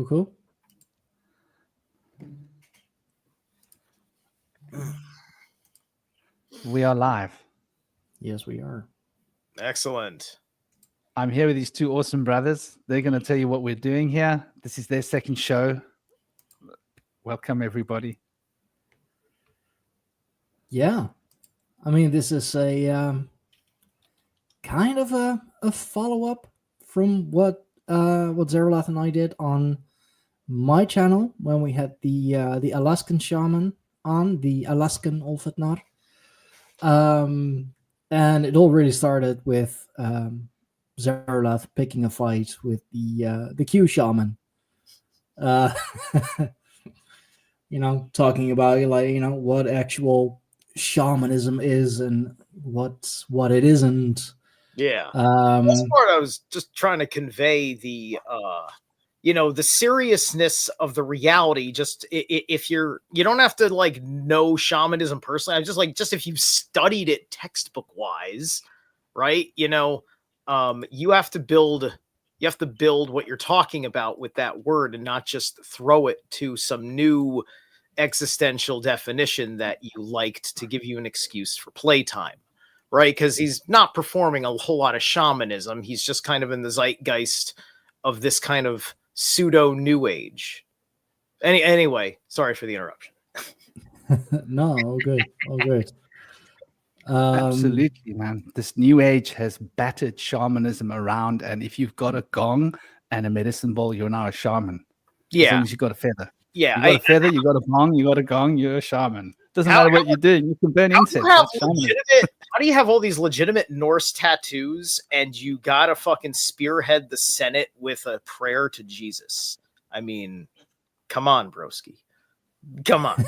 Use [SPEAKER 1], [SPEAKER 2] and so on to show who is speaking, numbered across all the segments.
[SPEAKER 1] Cool.
[SPEAKER 2] We are live.
[SPEAKER 1] Yes, we are.
[SPEAKER 3] Excellent.
[SPEAKER 2] I'm here with these two awesome brothers. They're going to tell you what we're doing here. This is their second show. Welcome, everybody.
[SPEAKER 1] Yeah. I mean, this is a kind of a follow-up from what Zerilath and I did on my channel when we had the Alaskan shaman on, the Alaskan Olfetnar. And it all really started with Zerilath picking a fight with the Q shaman. Talking about what actual shamanism is and what it isn't.
[SPEAKER 3] Yeah. This part I was just trying to convey the the seriousness of the reality. Just if you don't have to like know shamanism personally. I'm just if you've studied it textbook wise, right? You have to build what you're talking about with that word and not just throw it to some new existential definition that you liked to give you an excuse for playtime, right? Because he's not performing a whole lot of shamanism. He's just kind of in the zeitgeist of this kind of pseudo new age. Anyway, sorry for the interruption.
[SPEAKER 1] No, all good.
[SPEAKER 2] Absolutely, man. This new age has battered shamanism around, and if you've got a gong and a medicine ball, you're now a shaman.
[SPEAKER 3] Yeah.
[SPEAKER 2] As long as you've got a feather.
[SPEAKER 3] Yeah.
[SPEAKER 2] You got a feather, you got a bong, you got a gong, you're a shaman. Doesn't matter what you're doing. You can burn incense.
[SPEAKER 3] How do you have all these legitimate Norse tattoos and you gotta fucking spearhead the Senate with a prayer to Jesus? I mean, come on, broski. Come on.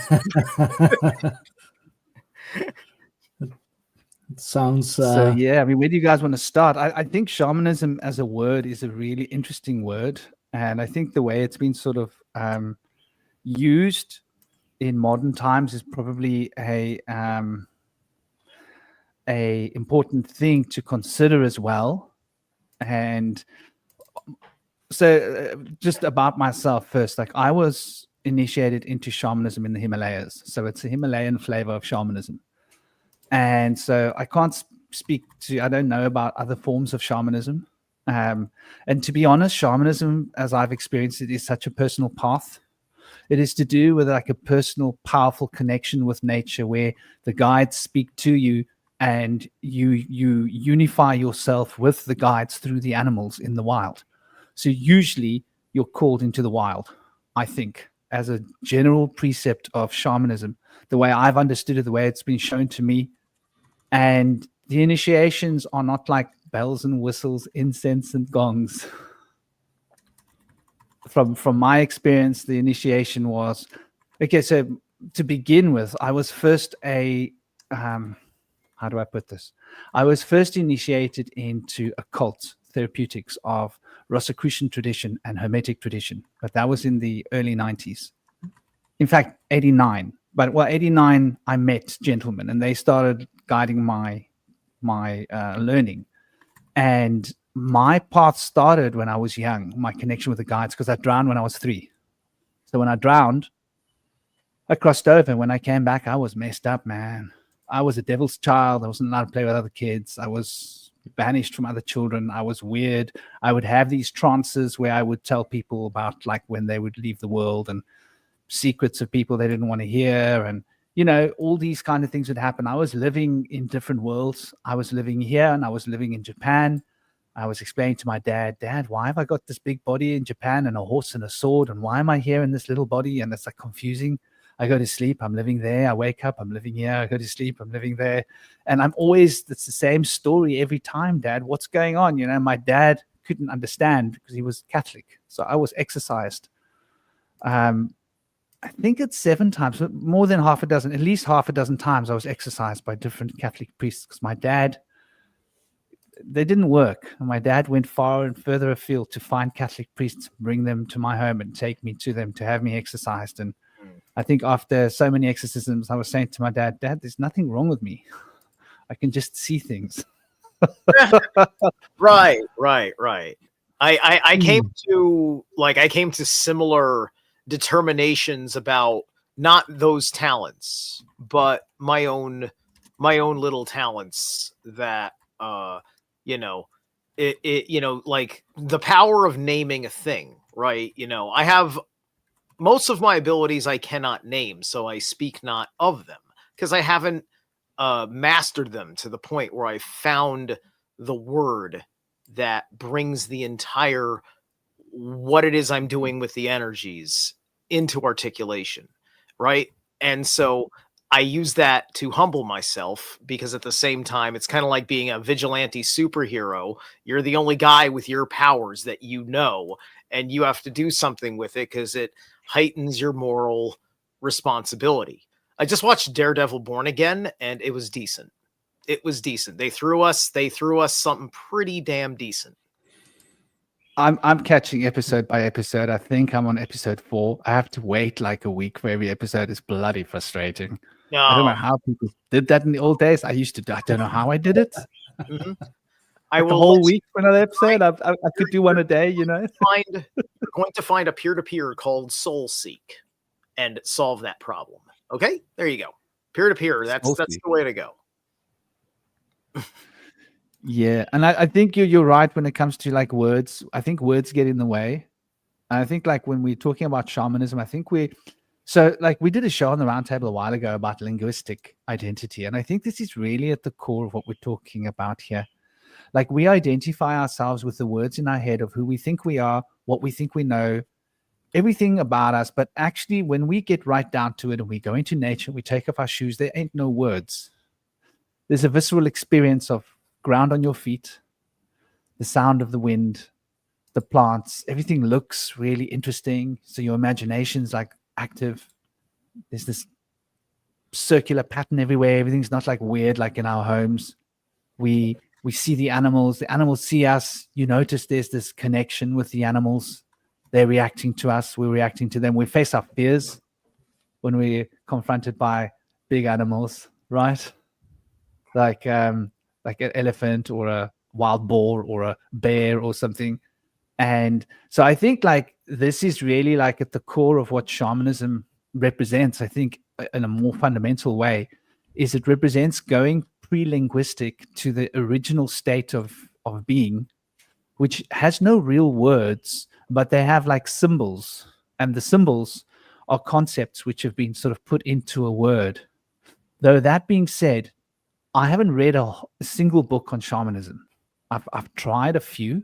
[SPEAKER 1] Sounds
[SPEAKER 2] so yeah. I mean, where do you guys want to start? I think shamanism as a word is a really interesting word, and I think the way it's been sort of used in modern times is probably a important thing to consider as well. And so just about myself first, like I was initiated into shamanism in the Himalayas, so it's a Himalayan flavor of shamanism. And so I can't I don't know about other forms of shamanism. And to be honest, shamanism, as I've experienced it, is such a personal path. It is to do with like a personal, powerful connection with nature where the guides speak to you and you unify yourself with the guides through the animals in the wild. So usually you're called into the wild, I think, as a general precept of shamanism, the way I've understood it, the way it's been shown to me. And the initiations are not like bells and whistles, incense and gongs. From my experience, the initiation was, okay, so to begin with, I was first how do I put this? I was first initiated into occult therapeutics of Rosicrucian tradition and Hermetic tradition, but that was in the early 90s. In fact, 89. But 89, I met gentlemen and they started guiding my learning. And my path started when I was young, my connection with the guides, because I drowned when I was 3. So when I drowned, I crossed over. When I came back, I was messed up, man. I was a devil's child. I wasn't allowed to play with other kids. I was banished from other children. I was weird. I would have these trances where I would tell people about like when they would leave the world and secrets of people they didn't want to hear. And, all these kind of things would happen. I was living in different worlds. I was living here and I was living in Japan. I was explaining to my Dad, why have I got this big body in Japan and a horse and a sword? And why am I here in this little body? And it's like confusing. I go to sleep, I'm living there. I wake up, I'm living here. I go to sleep, I'm living there. And it's the same story every time, Dad. What's going on? My dad couldn't understand because he was Catholic. So I was exorcised. I think it's 7 times, more than half a dozen, at least half a dozen times I was exorcised by different Catholic priests because my dad, they didn't work. And my dad went far and further afield to find Catholic priests, bring them to my home and take me to them to have me exorcised. And I think after so many exorcisms, I was saying to my Dad, there's nothing wrong with me. I can just see things.
[SPEAKER 3] Right. I came to similar determinations about not those talents, but my own little talents that like the power of naming a thing, right? I have most of my abilities I cannot name, so I speak not of them because I haven't mastered them to the point where I found the word that brings the entire what it is I'm doing with the energies into articulation, right? And so I use that to humble myself because at the same time, it's kind of like being a vigilante superhero. You're the only guy with your powers that and you have to do something with it because it heightens your moral responsibility. I just watched Daredevil Born Again, and it was decent. It was decent. They threw us something pretty damn decent.
[SPEAKER 2] I'm catching episode by episode. I think I'm on episode 4. I have to wait like a week for every episode. It's bloody frustrating.
[SPEAKER 3] No.
[SPEAKER 2] I don't know how people did that in the old days. I don't know how I did it.
[SPEAKER 3] Mm-hmm.
[SPEAKER 2] I will the whole week for another episode. I could do one a day,
[SPEAKER 3] You're going to find a peer-to-peer called SoulSeek and solve that problem. Okay, there you go. Peer-to-peer. That's the way to go.
[SPEAKER 2] Yeah, and I think you're right when it comes to like words. I think words get in the way. And I think like when we're talking about shamanism, I think we did a show on the roundtable a while ago about linguistic identity. And I think this is really at the core of what we're talking about here. Like we identify ourselves with the words in our head of who we think we are, what we think we know, everything about us. But actually, when we get right down to it and we go into nature, we take off our shoes, there ain't no words. There's a visceral experience of ground on your feet, the sound of the wind, the plants, everything looks really interesting. So your imagination's like active. There's this circular pattern everywhere. Everything's not like weird like in our homes. We see the animals see us. You notice there's this connection with the animals. They're reacting to us, we're reacting to them. We face our fears when we're confronted by big animals, right? Like an elephant or a wild boar or a bear or something. And so I think like this is really like at the core of what shamanism represents. I think in a more fundamental way is it represents going pre-linguistic to the original state of being, which has no real words, but they have like symbols, and the symbols are concepts which have been sort of put into a word. Though that being said, I haven't read a single book on shamanism. I've tried a few,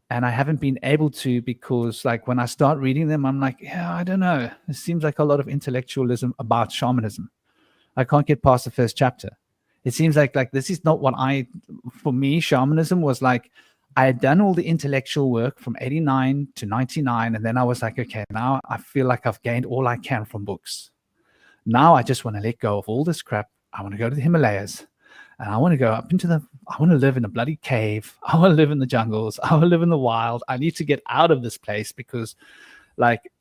[SPEAKER 2] and I haven't been able to because, like, when I start reading them, I'm like, yeah, I don't know. It seems like a lot of intellectualism about shamanism. I can't get past the first chapter. It seems like this is not what for me, shamanism was like, I had done all the intellectual work from 89 to 99, and then I was like, okay, now I feel like I've gained all I can from books. Now I just want to let go of all this crap. I want to go to the Himalayas, and I want to go up I want to live in a bloody cave. I want to live in the jungles. I want to live in the wild. I need to get out of this place because, like,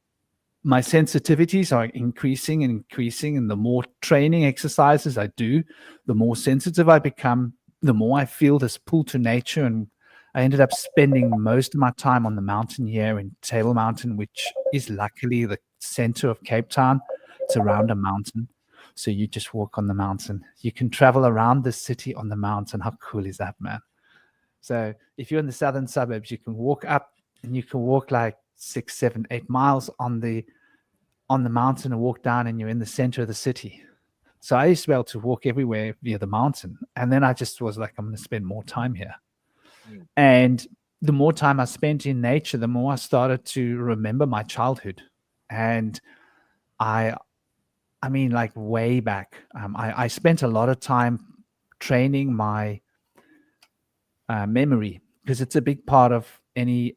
[SPEAKER 2] my sensitivities are increasing and increasing, and the more training exercises I do, the more sensitive I become, the more I feel this pull to nature. And I ended up spending most of my time on the mountain here in Table Mountain, which is luckily the center of Cape Town. It's around a mountain. So you just walk on the mountain. You can travel around the city on the mountain. How cool is that, man? So if you're in the southern suburbs, you can walk up and you can walk like 6, 7, 8 miles on the mountain and walk down, and you're in the center of the city. So I used to be able to walk everywhere via the mountain. And then I just was like, I'm going to spend more time here. And the more time I spent in nature, the more I started to remember my childhood. And I mean, like way back, I spent a lot of time training my memory, because it's a big part of any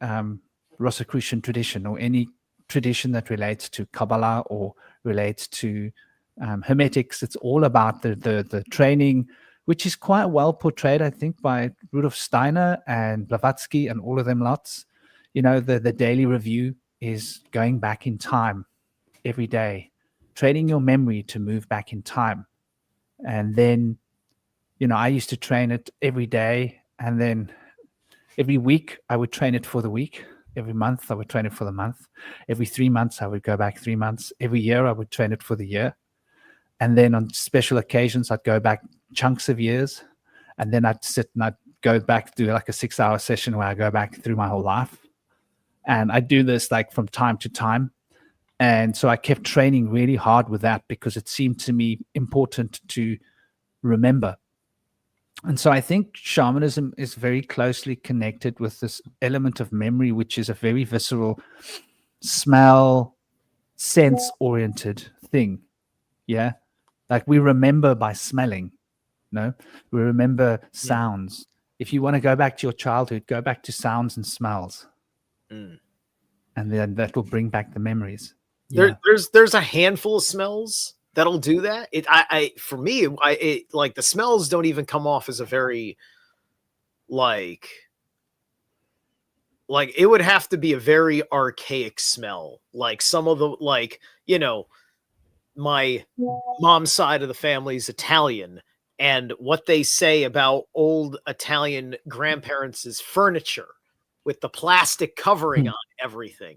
[SPEAKER 2] Rosicrucian tradition or any tradition that relates to Kabbalah or relates to Hermetics. It's all about the training, which is quite well portrayed, I think, by Rudolf Steiner and Blavatsky and all of them lots. You know, the daily review is going back in time every day, training your memory to move back in time. And then, you know, I used to train it every day. And then Every week, I would train it for the week. Every month, I would train it for the month. Every 3 months, I would go back 3 months. Every year, I would train it for the year. And then on special occasions, I'd go back chunks of years. And then I'd sit and I'd go back, do like a 6-hour session where I go back through my whole life. And I do this like from time to time. And so I kept training really hard with that because it seemed to me important to remember. And so I think shamanism is very closely connected with this element of memory, which is a very visceral, smell, sense-oriented thing. Yeah. Like we remember by smelling. No, we remember sounds. If you want to go back to your childhood, go back to sounds and smells. And then that will bring back the memories.
[SPEAKER 3] There's a handful of smells that'll do that. For me, like the smells don't even come off as a very like it would have to be a very archaic smell. Like some of the, like, you know, my mom's side of the family is Italian, and what they say about old Italian grandparents' furniture with the plastic covering on everything,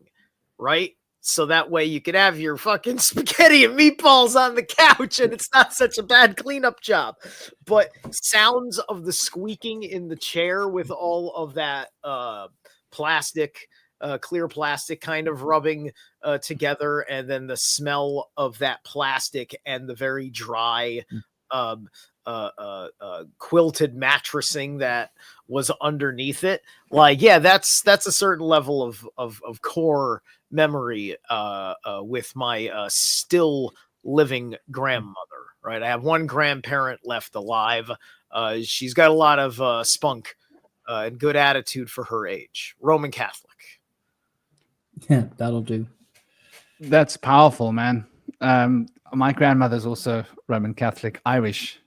[SPEAKER 3] right? So that way you could have your fucking spaghetti and meatballs on the couch and it's not such a bad cleanup job. But sounds of the squeaking in the chair with all of that plastic, clear plastic kind of rubbing together, and then the smell of that plastic and the very dry quilted mattressing that was underneath it. Like, yeah, that's a certain level of core memory with my still living grandmother, right? I have one grandparent left alive. She's got a lot of spunk and good attitude for her age. Roman Catholic.
[SPEAKER 1] Yeah, that'll do.
[SPEAKER 2] That's powerful, man. My grandmother's also Roman Catholic, Irish.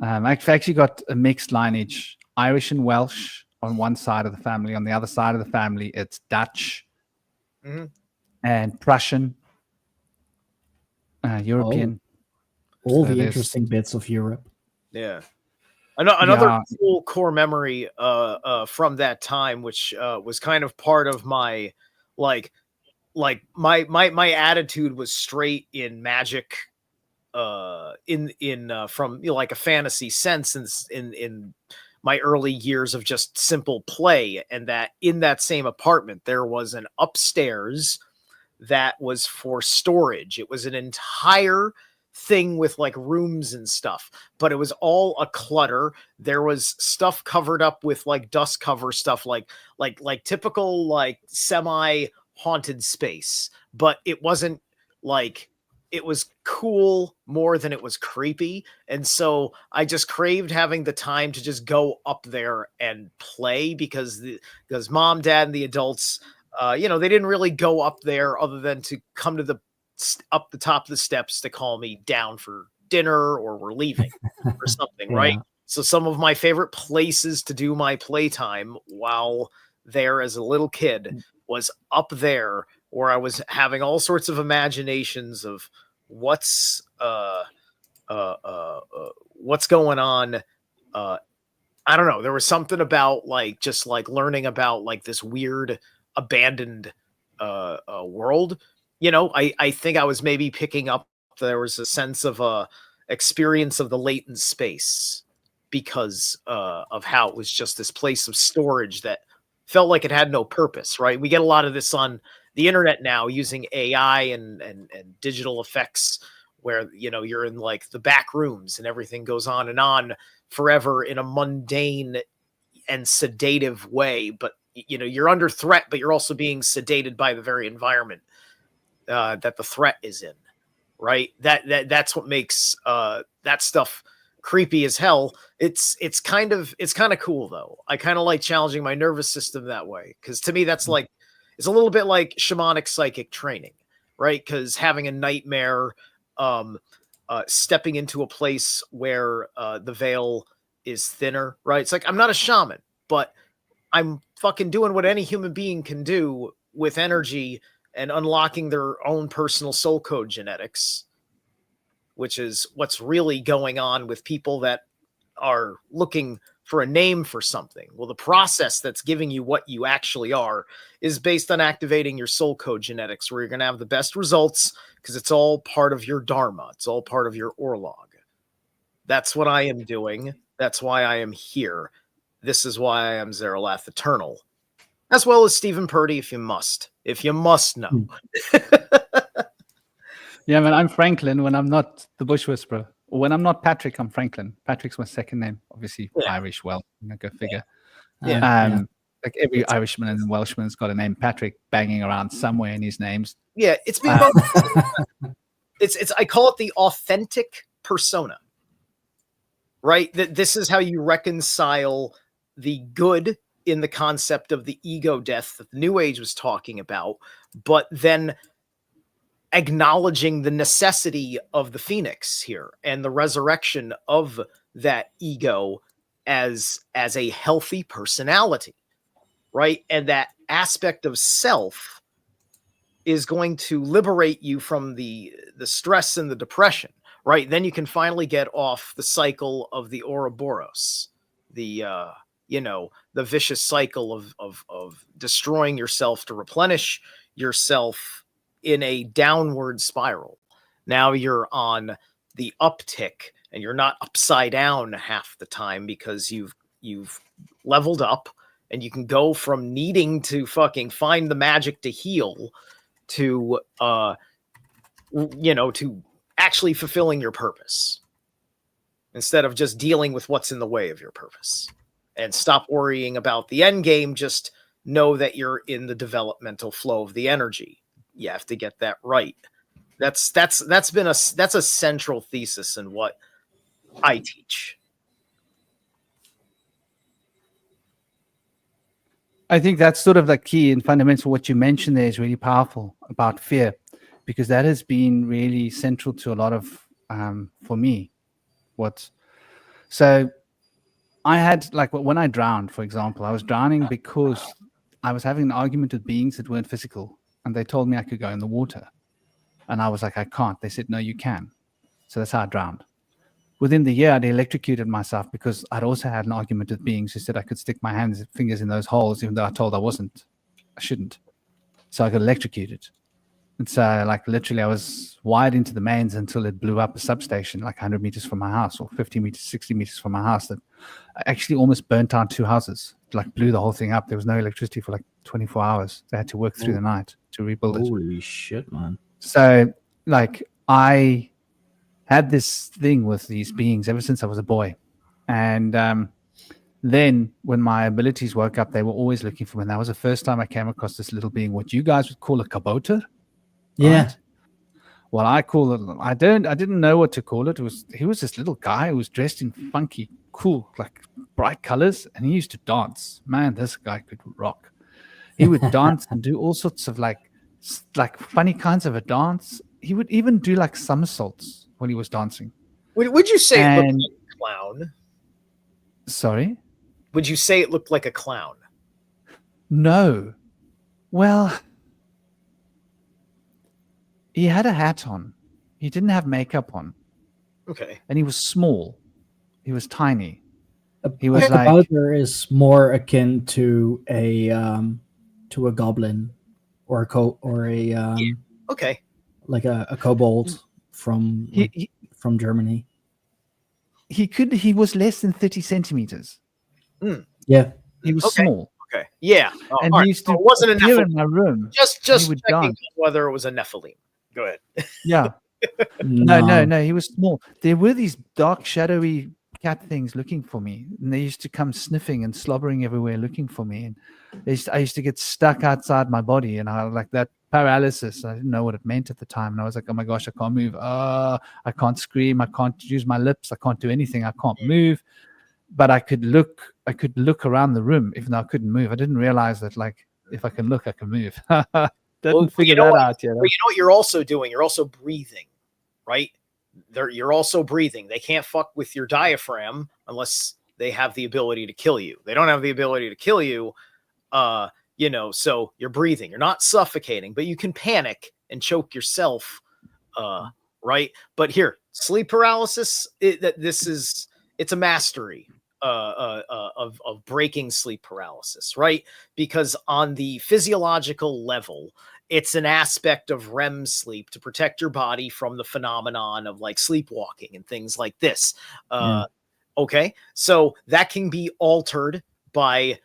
[SPEAKER 2] I've actually got a mixed lineage, Irish and Welsh on one side of the family. On the other side of the family, it's Dutch and Prussian, European.
[SPEAKER 1] All the interesting bits of Europe.
[SPEAKER 3] Yeah. Another cool core memory from that time, which was kind of part of my my attitude was straight in magic, from like a fantasy sense in my early years of just simple play. And that in that same apartment there was an upstairs that was for storage. It was an entire thing with like rooms and stuff, but it was all a clutter. There was stuff covered up with like dust cover stuff, like typical like semi haunted space, but it wasn't like, it was cool more than it was creepy. And so I just craved having the time to just go up there and play because mom, dad, and the adults, they didn't really go up there other than to come to up the top of the steps to call me down for dinner or we're leaving or something. Right. So some of my favorite places to do my playtime while there as a little kid was up there, where I was having all sorts of imaginations of what's going on. I don't know. There was something about like just like learning about like this weird abandoned world. I think I was maybe picking up, there was a sense of experience of the latent space because of how it was just this place of storage that felt like it had no purpose, right? We get a lot of this on the internet now using AI and digital effects where, you're in like the back rooms and everything goes on forever in a mundane and sedative way. But, you're under threat, but you're also being sedated by the very environment that the threat is in, right? That's what makes that stuff creepy as hell. It's kind of cool though. I kind of like challenging my nervous system that way, because to me that's like, it's a little bit like shamanic psychic training, right? Because having a nightmare, stepping into a place where the veil is thinner, right? It's like, I'm not a shaman, but I'm fucking doing what any human being can do with energy and unlocking their own personal soul code genetics, which is what's really going on with people that are looking for a name for something. Well, the process that's giving you what you actually are is based on activating your soul code genetics, where you're going to have the best results because it's all part of your dharma. It's all part of your orlog. That's what I am doing. That's why I am here. This is why I am Zerilath Eternal. As well as Stephen Purdy, if you must. If you must know.
[SPEAKER 2] Yeah, man, I'm Franklin when I'm not the Bush Whisperer. Or when I'm not Patrick, I'm Franklin. Patrick's my second name. Obviously, Irish, well, go figure.
[SPEAKER 1] Yeah.
[SPEAKER 2] Like every Irishman and Welshman's got a name Patrick banging around somewhere in his names.
[SPEAKER 3] Yeah, it's been it's I call it the authentic persona. Right? That this is how you reconcile the good in the concept of the ego death that the New Age was talking about, but then acknowledging the necessity of the phoenix here and the resurrection of that ego as a healthy personality, right? And that aspect of self is going to liberate you from the stress and the depression, right? Then you can finally get off the cycle of the Ouroboros, the the vicious cycle of destroying yourself to replenish yourself in a downward spiral. Now you're on the uptick and you're not upside down half the time because you've leveled up, and you can go from needing to fucking find the magic to heal to to actually fulfilling your purpose instead of just dealing with what's in the way of your purpose. And stop worrying about the end game. Just know that you're in the developmental flow of the energy. You have to get that right. That's a central thesis in what I teach.
[SPEAKER 2] I think that's sort of the key and fundamental. What you mentioned there is really powerful about fear, because that has been really central to a lot of, for me, so I had, like, when I drowned, for example, I was drowning because I was having an argument with beings that weren't physical, and they told me I could go in the water. And I was like, I can't. They said, no, you can. So that's how I drowned. Within the year, I'd electrocuted myself because I'd also had an argument with beings who said I could stick my fingers in those holes, even though I told I shouldn't. So I got electrocuted. And so, like, literally, I was wired into the mains until it blew up a substation, like 100 meters from my house, or 50 meters, 60 meters from my house. That actually almost burnt down 2 houses, like blew the whole thing up. There was no electricity for like 24 hours. They had to work through the night to rebuild it.
[SPEAKER 1] Holy shit, man.
[SPEAKER 2] So, like, I had this thing with these beings ever since I was a boy. And then when my abilities woke up, they were always looking for me. And that was the first time I came across this little being, what you guys would call a kabouter.
[SPEAKER 1] Yeah.
[SPEAKER 2] Right? Well, I call it, I didn't know what to call it. He was this little guy who was dressed in funky, cool, like bright colors, and he used to dance. Man, this guy could rock. He would dance and do all sorts of like funny kinds of a dance. He would even do like somersaults when he was dancing.
[SPEAKER 3] Would you say it looked like a clown?
[SPEAKER 2] Sorry?
[SPEAKER 3] Would you say it looked like a clown?
[SPEAKER 2] No. Well, he had a hat on. He didn't have makeup on.
[SPEAKER 3] Okay.
[SPEAKER 2] And he was small. He was tiny. He
[SPEAKER 1] A
[SPEAKER 2] was like,
[SPEAKER 1] kabouter is more akin to a goblin or a
[SPEAKER 3] okay,
[SPEAKER 1] like a kobold from Germany.
[SPEAKER 2] He was less than 30 centimeters.
[SPEAKER 1] Yeah.
[SPEAKER 2] He was small.
[SPEAKER 3] Okay. Yeah.
[SPEAKER 2] And
[SPEAKER 3] right.
[SPEAKER 2] he used to
[SPEAKER 3] it wasn't a
[SPEAKER 2] appear
[SPEAKER 3] Nephilim.
[SPEAKER 2] in my room.
[SPEAKER 3] Just
[SPEAKER 2] would
[SPEAKER 3] checking
[SPEAKER 2] dance.
[SPEAKER 3] whether it was a Nephilim. Go ahead.
[SPEAKER 2] Yeah. No. He was small. There were these dark, shadowy cat things looking for me, and they used to come sniffing and slobbering everywhere looking for me. And I used to get stuck outside my body, and I like that paralysis. I didn't know what it meant at the time, and I was like, "Oh my gosh, I can't move. I can't scream. I can't use my lips. I can't do anything. I can't move." But I could look around the room, even though I couldn't move. I didn't realize that, like, if I can look, I can move. Didn't figure that out yet.
[SPEAKER 3] Well, you know what you're also doing? You're also breathing, right? You're also breathing. They can't fuck with your diaphragm unless they have the ability to kill you. They don't have the ability to kill you, so you're breathing. You're not suffocating, but you can panic and choke yourself, right? But here, sleep paralysis, it's a mastery. of breaking sleep paralysis, right? Because on the physiological level, it's an aspect of REM sleep to protect your body from the phenomenon of like sleepwalking and things like this. Okay, so that can be altered by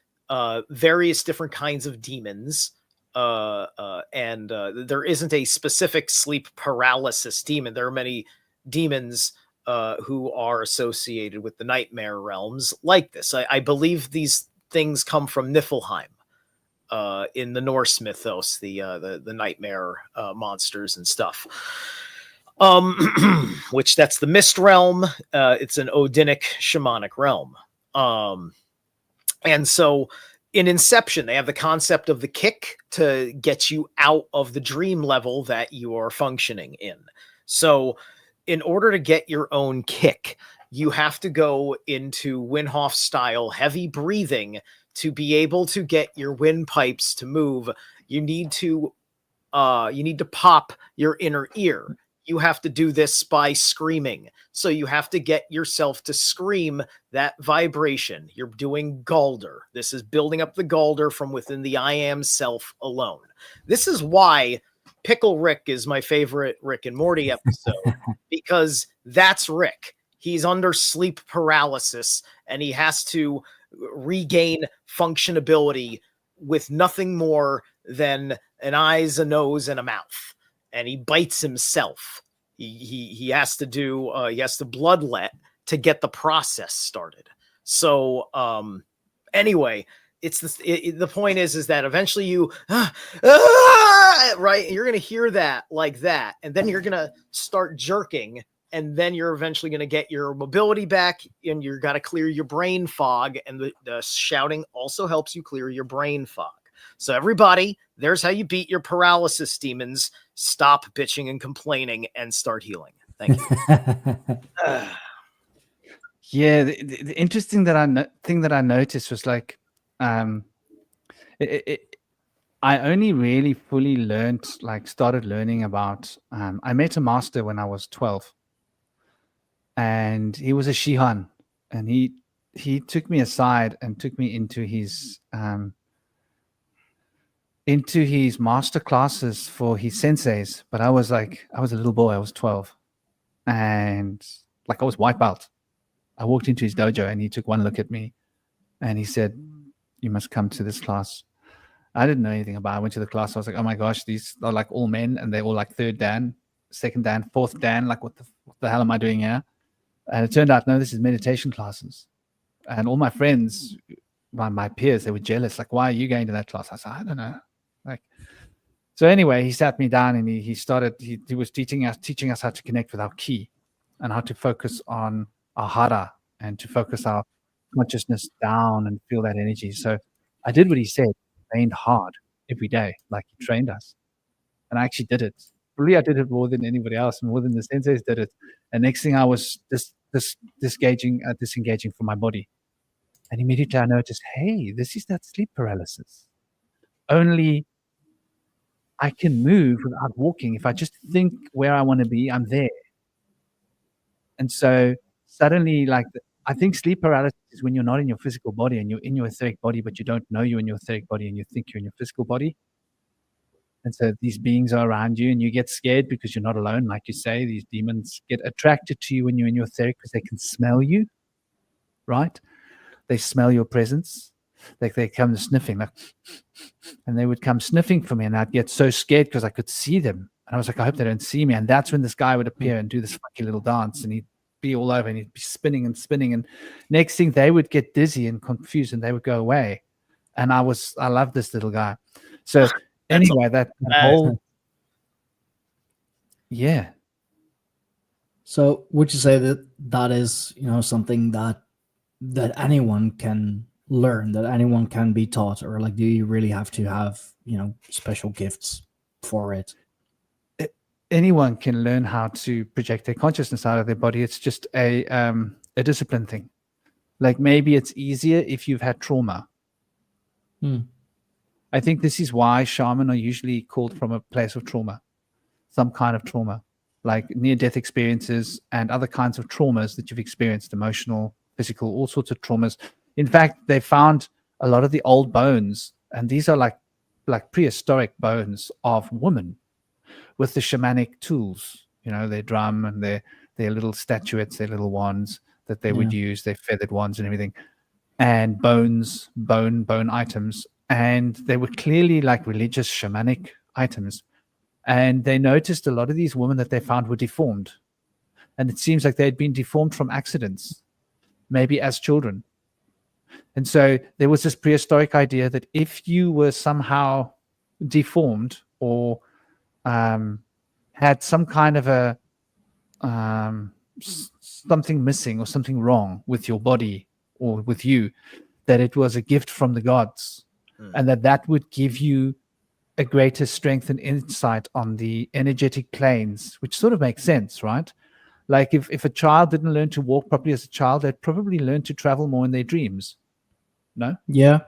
[SPEAKER 3] various different kinds of demons. And there isn't a specific sleep paralysis demon. There are many demons who are associated with the nightmare realms like this. I believe these things come from Niflheim in the Norse mythos, the nightmare monsters and stuff. Which that's the mist realm. It's an Odinic shamanic realm. And so in Inception, they have the concept of the kick to get you out of the dream level that you are functioning in. So in order to get your own kick, you have to go into Wim Hof style heavy breathing to be able to get your windpipes to move. You need to pop your inner ear. You have to do this by screaming. So you have to get yourself to scream that vibration. You're doing Galder. This is building up the Galder from within the I am self alone. This is why Pickle Rick is my favorite Rick and Morty episode, because that's Rick. He's under sleep paralysis and he has to regain functionability with nothing more than an eyes, a nose, and a mouth. And he bites himself. He has to do he has to bloodlet to get the process started. So anyway, it's the point is that eventually you right, you're gonna hear that like that, and then you're gonna start jerking, and then you're eventually gonna get your mobility back, and you're gotta clear your brain fog, and the shouting also helps you clear your brain fog. So everybody, there's how you beat your paralysis demons. Stop bitching and complaining and start healing. Thank you.
[SPEAKER 2] Yeah, the interesting thing that I noticed was like, I only really fully started learning about. I met a master when I was 12, and he was a Shihan, and he took me aside and took me into his master classes for his senseis. But I was a little boy. I was 12, and like I was white belt. I walked into his dojo and he took one look at me and he said, "You must come to this class." I didn't know anything about it. I went to the class. I was like, oh my gosh, these are like all men, and they're all like third Dan, second Dan, fourth Dan. Like, what the hell am I doing here? And it turned out, no, this is meditation classes. And all my friends, my peers, they were jealous. Like, why are you going to that class? I said, I don't know. Like, so anyway, he sat me down and he was teaching us how to connect with our ki and how to focus on our hara and to focus our consciousness down and feel that energy. So I did what he said, trained hard every day, like he trained us. And I actually did it. Really, I did it more than anybody else, more than the senseis did it. And next thing I was disengaging from my body. And immediately I noticed, hey, this is that sleep paralysis. Only I can move without walking. If I just think where I want to be, I'm there. And so suddenly, I think sleep paralysis is when you're not in your physical body and you're in your etheric body, but you don't know you're in your etheric body and you think you're in your physical body. And so these beings are around you and you get scared because you're not alone. Like you say, these demons get attracted to you when you're in your etheric because they can smell you, right? They smell your presence. Like they come sniffing, and they would come sniffing for me, and I'd get so scared because I could see them. And I was like, I hope they don't see me. And that's when this guy would appear and do this funky little dance, and he'd be all over and he'd be spinning and spinning. And next thing, they would get dizzy and confused and they would go away. And I loved this little guy. So anyway, that whole, yeah.
[SPEAKER 1] So would you say that is, something that anyone can learn, that anyone can be taught, or like, do you really have to have, special gifts for it?
[SPEAKER 2] Anyone can learn how to project their consciousness out of their body. It's just a discipline thing. Like maybe it's easier if you've had trauma. I think this is why shaman are usually called from a place of trauma, some kind of trauma, like near-death experiences and other kinds of traumas that you've experienced, emotional, physical, all sorts of traumas. In fact, they found a lot of the old bones, and these are like prehistoric bones of women with the shamanic tools, their drum and their little statuettes, their little wands that they would use, their feathered wands and everything, and bone items. And they were clearly like religious shamanic items. And they noticed a lot of these women that they found were deformed. And it seems like they had been deformed from accidents, maybe as children. And so there was this prehistoric idea that if you were somehow deformed or had some kind of a something missing or something wrong with your body or with you, that it was a gift from the gods, and that would give you a greater strength and insight on the energetic planes, which sort of makes sense, right? Like if a child didn't learn to walk properly as a child, they'd probably learn to travel more in their dreams. No?
[SPEAKER 1] Yeah.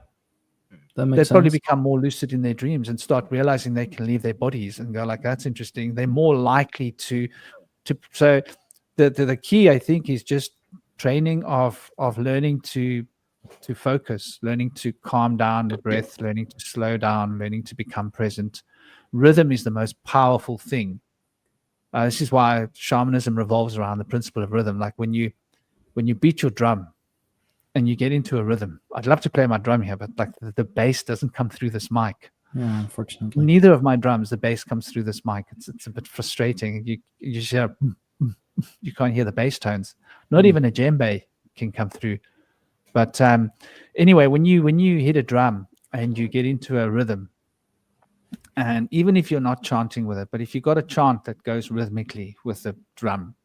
[SPEAKER 1] That makes sense.
[SPEAKER 2] They'd probably become more lucid in their dreams and start realizing they can leave their bodies and go like, that's interesting. They're more likely to so the key, I think, is just training of learning to focus, learning to calm down the breath, learning to slow down, learning to become present. Rhythm is the most powerful thing. This is why shamanism revolves around the principle of rhythm. Like when you beat your drum and you get into a rhythm. I'd love to play my drum here, but like the bass doesn't come through this mic.
[SPEAKER 1] Yeah, unfortunately.
[SPEAKER 2] Neither of my drums, the bass comes through this mic. It's a bit frustrating. You just hear, you can't hear the bass tones. Not even a djembe can come through. But anyway, when you hit a drum and you get into a rhythm, and even if you're not chanting with it, but if you got a chant that goes rhythmically with the drum,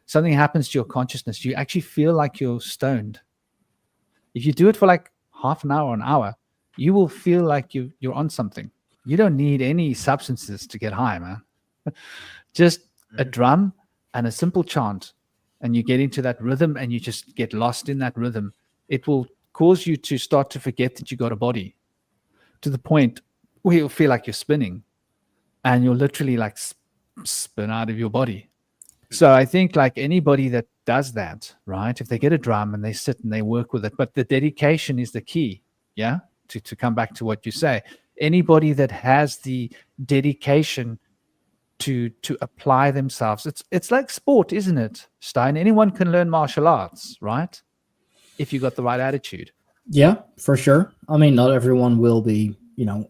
[SPEAKER 2] something happens to your consciousness. You actually feel like you're stoned. If you do it for like half an hour or an hour, you will feel like you're on something. You don't need any substances to get high, man. Just a drum and a simple chant, and you get into that rhythm and you just get lost in that rhythm. It will cause you to start to forget that you got a body, to the point where you'll feel like you're spinning and you'll literally like spin out of your body. So I think like anybody that does that, right, if they get a drum and they sit and they work with it, but the dedication is the key, yeah, to come back to what you say. Anybody that has the dedication to apply themselves, it's like sport, isn't it, Stein? Anyone can learn martial arts, right, if you got the right attitude.
[SPEAKER 1] Yeah, for sure. I mean, not everyone will be,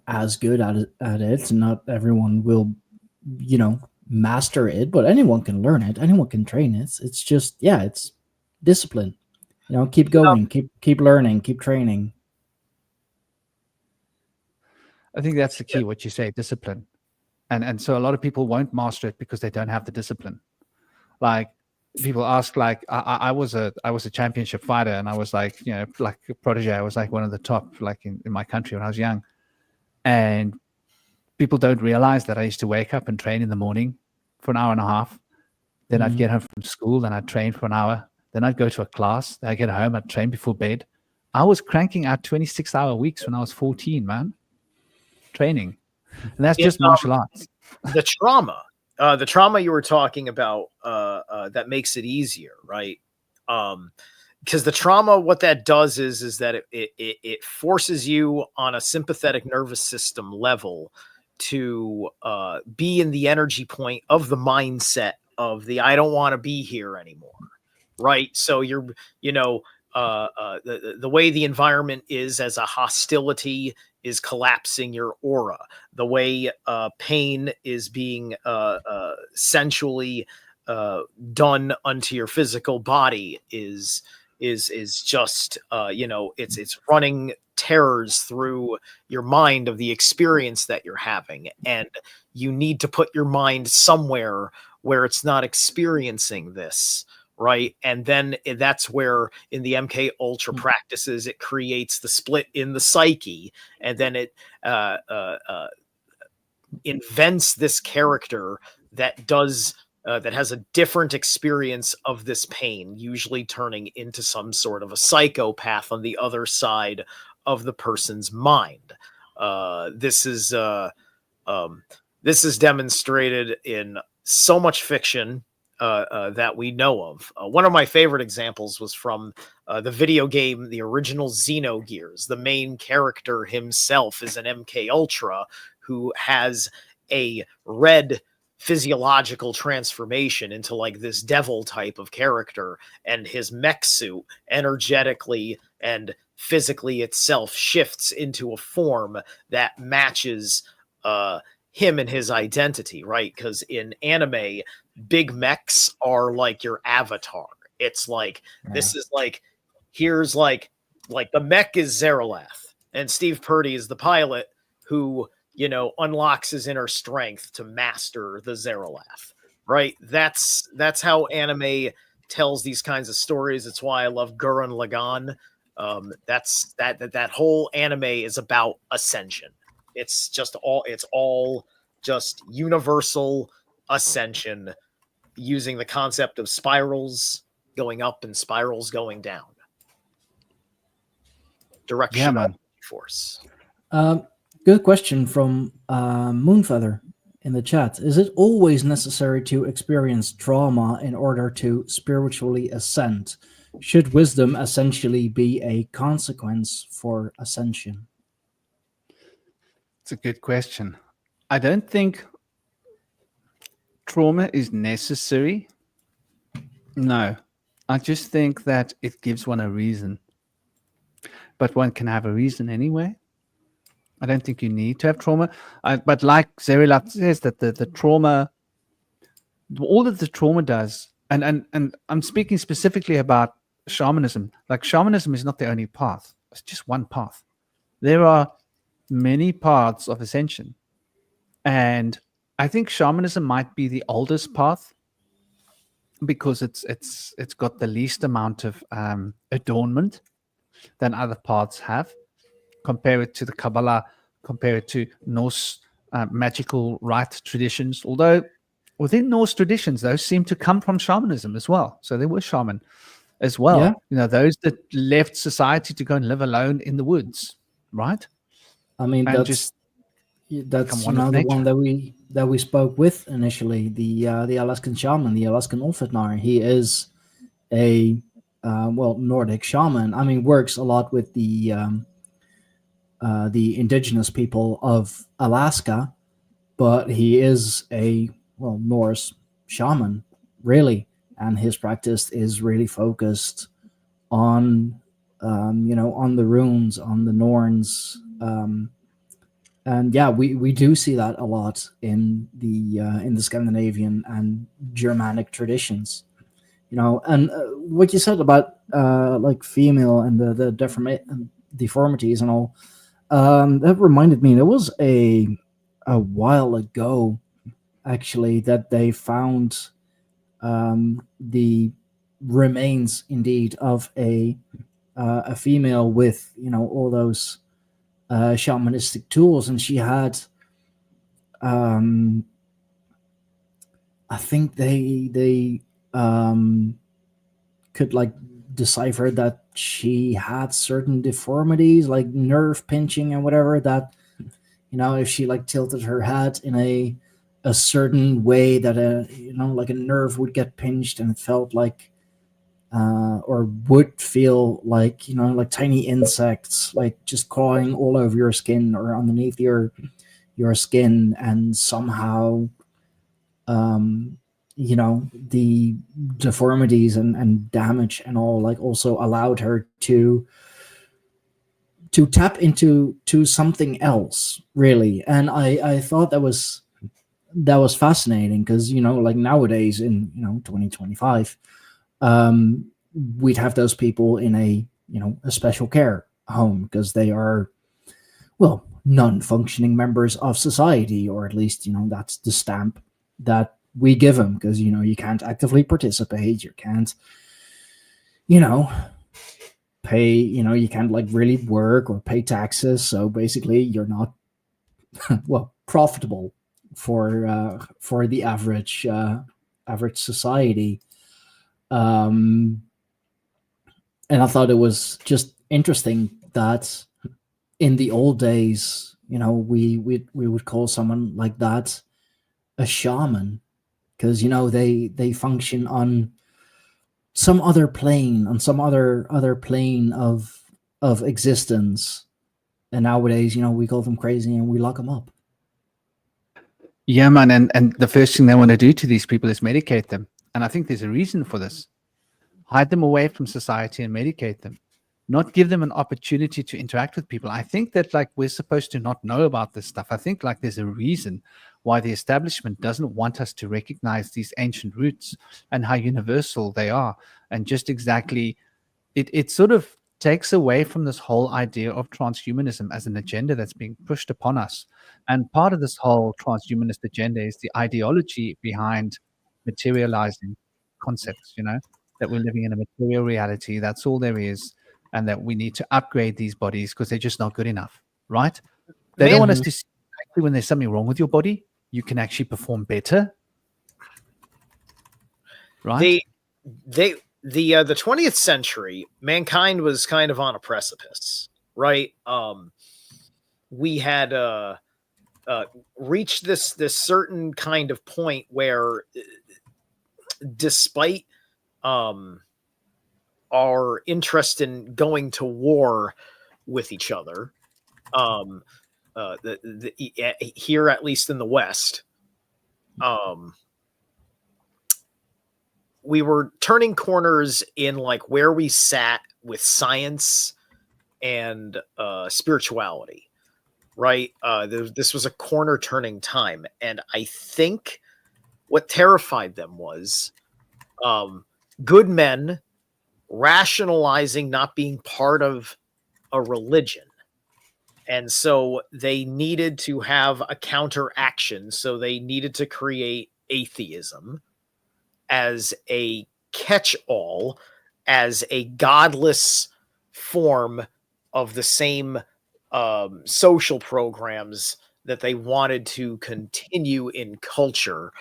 [SPEAKER 1] as good at it, and not everyone will, master it, but anyone can learn it. Anyone can train it. It's just, it's discipline. Keep going, keep learning, keep training.
[SPEAKER 2] I think that's the key, what you say, discipline. And so a lot of people won't master it because they don't have the discipline. Like people ask, like I was a championship fighter, and I was like, like a protege. I was like one of the top, like in my country when I was young. And people don't realize that I used to wake up and train in the morning for an hour and a half. Then I'd get home from school, then I'd train for an hour. Then I'd go to a class. Then I'd get home, I'd train before bed. I was cranking out 26-hour weeks when I was 14, man. Training. And that's just martial arts.
[SPEAKER 3] The trauma you were talking about, that makes it easier, right? Because the trauma, what that does is that it forces you on a sympathetic nervous system level to be in the energy point of the mindset of the I don't want to be here anymore, right? So you're, the way the environment is as a hostility is collapsing your aura. The way pain is being sensually done unto your physical body is just it's running terrors through your mind of the experience that you're having, and you need to put your mind somewhere where it's not experiencing this, right? And then that's where in the MK Ultra practices it creates the split in the psyche, and then it invents this character that does that has a different experience of this pain, usually turning into some sort of a psychopath on the other side of the person's mind. This is demonstrated in so much fiction that we know of. One of my favorite examples was from the video game, the original Xenogears. The main character himself is an MK Ultra who has a red physiological transformation into like this devil type of character, and his mech suit energetically and physically itself shifts into a form that matches him and his identity, right? Because in anime, big mechs are like your avatar. It's like this is like here's like the mech is Zerilath, and Steve Purdy is the pilot who, you know, unlocks his inner strength to master the Zerilath, right? That's how anime tells these kinds of stories. It's why I love Gurren Lagann. That whole anime is about ascension. It's all just universal ascension, using the concept of spirals going up and spirals going down. Directional force.
[SPEAKER 1] Good question from Moonfeather in the chat. Is it always necessary to experience trauma in order to spiritually ascend? Should wisdom essentially be a consequence for ascension?
[SPEAKER 2] It's a good question. I don't think trauma is necessary. No, I just think that it gives one a reason. But one can have a reason anyway. I don't think you need to have trauma. But like Zerilath says, that the trauma, all that the trauma does, and I'm speaking specifically about shamanism. Like, shamanism is not the only path. It's just one path. There are many paths of ascension. And I think shamanism might be the oldest path because it's got the least amount of adornment than other paths have. Compare it to the Kabbalah, compare it to Norse magical rite traditions. Although within Norse traditions, those seem to come from shamanism as well. So they were shaman as well.
[SPEAKER 1] Yeah.
[SPEAKER 2] You know, those that left society to go and live alone in the woods, right?
[SPEAKER 1] I mean,
[SPEAKER 2] And
[SPEAKER 1] that's
[SPEAKER 2] one with
[SPEAKER 1] the
[SPEAKER 2] nature.
[SPEAKER 1] one that we spoke with initially, the Alaskan shaman, the Alaskan Ulfhednar. He is a Nordic shaman. I mean, works a lot with the indigenous people of Alaska, but he is a Norse shaman, really, and his practice is really focused on on the runes, on the Norns. And yeah, we do see that a lot in the Scandinavian and Germanic traditions, you know. And what you said about like female and the deformities and all, that reminded me. There was a while ago, actually, that they found the remains, indeed, of a female with, you know, all those shamanistic tools, and she had I think they could like decipher that she had certain deformities, like nerve pinching and whatever, that, you know, if she like tilted her head in a certain way, that like a nerve would get pinched, and it felt like or would feel like, you know, like tiny insects like just crawling all over your skin or underneath your skin, and somehow you know, the deformities and damage and all, like, also allowed her to tap into something else, really. And I thought that was fascinating, because, you know, like nowadays in, you know, 2025, we'd have those people in a, you know, a special care home, because they are, well, non-functioning members of society, or at least, you know, that's the stamp that we give them, because, you know, you can't actively participate, you can't, you know, pay, you know, you can't like really work or pay taxes, so basically you're not profitable for the average society. And I thought it was just interesting that in the old days, you know, we would call someone like that a shaman, because they function on some other plane, on some other plane of existence, and nowadays we call them crazy and we lock them up.
[SPEAKER 2] Yeah, man, and the first thing they want to do to these people is medicate them, and I think there's a reason for this. Hide them away from society and medicate them, not give them an opportunity to interact with people. I think that like we're supposed to not know about this stuff. I think like there's a reason why the establishment doesn't want us to recognize these ancient roots and how universal they are, and just exactly it sort of takes away from this whole idea of transhumanism as an agenda that's being pushed upon us. And part of this whole transhumanist agenda is the ideology behind materializing concepts, that we're living in a material reality. That's all there is. And that we need to upgrade these bodies because they're just not good enough, right? They don't want us to see actually when there's something wrong with your body, you can actually perform better, right?
[SPEAKER 3] The 20th century, mankind was kind of on a precipice, right? We had reached this certain kind of point where, despite our interest in going to war with each other, here, at least in the West, we were turning corners in like where we sat with science and spirituality, right? This was a corner turning time. And I think what terrified them was good men rationalizing not being part of a religion. And so they needed to have a counteraction. So they needed to create atheism as a catch-all, as a godless form of the same social programs that they wanted to continue in culture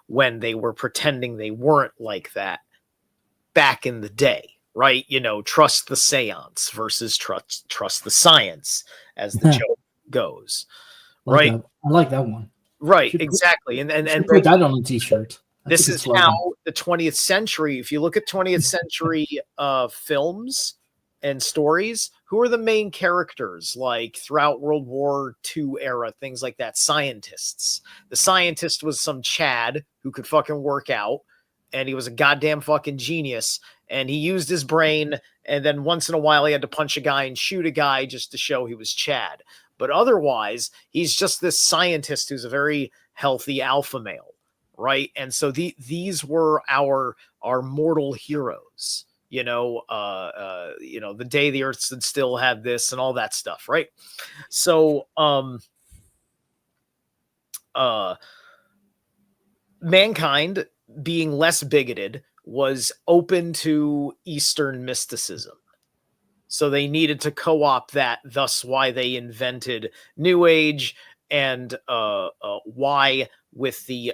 [SPEAKER 3] when they were pretending they weren't like that back in the day, right? Trust the seance versus trust the science, as the joke goes, right?
[SPEAKER 1] I like that one.
[SPEAKER 3] Right, exactly. And
[SPEAKER 1] put that on a t-shirt.
[SPEAKER 3] This is how the 20th century, if you look at 20th century films and stories, who are the main characters like throughout World War II era, things like that? Scientists. The scientist was some Chad who could fucking work out, and he was a goddamn fucking genius, and he used his brain, and then once in a while he had to punch a guy and shoot a guy just to show he was Chad. But otherwise, he's just this scientist who's a very healthy alpha male. Right. And so these were our mortal heroes, the day the earth stood still had this and all that stuff. Right. So mankind, being less bigoted, was open to Eastern mysticism. So they needed to co-opt that, thus why they invented New Age, and why, with the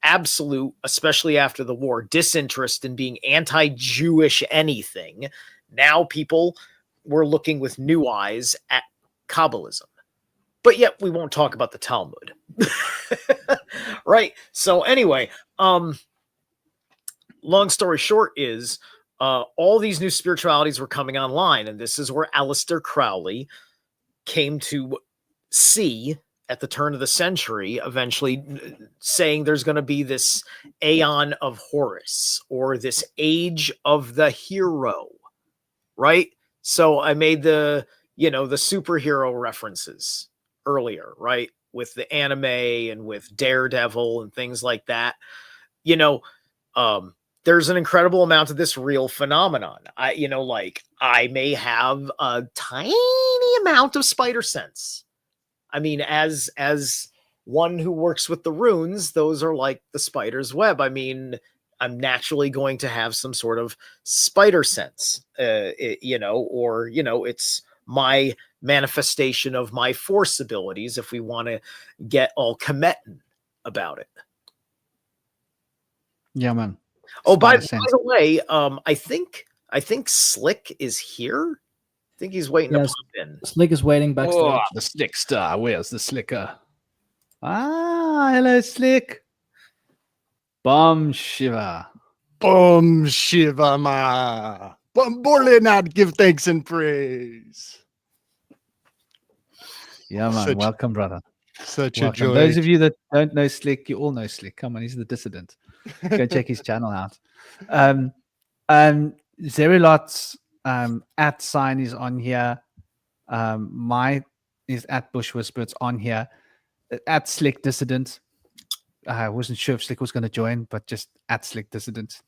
[SPEAKER 3] absolute, especially after the war, disinterest in being anti-Jewish anything, now people were looking with new eyes at Kabbalism. But yet we won't talk about the Talmud. Right? So anyway, long story short is all these new spiritualities were coming online, and this is where Aleister Crowley came to see at the turn of the century, eventually saying there's going to be this Aeon of Horus, or this Age of the Hero, right? So I made the superhero references earlier, right? With the anime and with Daredevil and things like that. There's an incredible amount of this real phenomenon. I may have a tiny amount of spider sense. I mean, as one who works with the runes, those are like the spider's web. I mean, I'm naturally going to have some sort of spider sense, it's my manifestation of my force abilities, if we want to get all Kemetan about it.
[SPEAKER 2] Yeah, man.
[SPEAKER 3] Oh, by the way, I think Slick is here. I think he's waiting to pop in.
[SPEAKER 1] Slick is waiting backstage.
[SPEAKER 2] Oh, the Slick Star. Where's the Slicker? Ah, hello, Slick. Bum Shiva.
[SPEAKER 4] Bum Shiva Ma. Bum Borlinat, give thanks and praise.
[SPEAKER 2] Yeah, man.
[SPEAKER 4] Such-
[SPEAKER 2] Welcome, brother.
[SPEAKER 4] Such
[SPEAKER 2] Welcome.
[SPEAKER 4] a joy.
[SPEAKER 2] Those of you that don't know Slick, you all know Slick. Come on, he's the dissident. Go check his channel out. Zerilath's at sign is on here. My is at BushWhisperer. It's on here. At Slick Dissident. I wasn't sure if Slick was going to join, but just at Slick Dissident.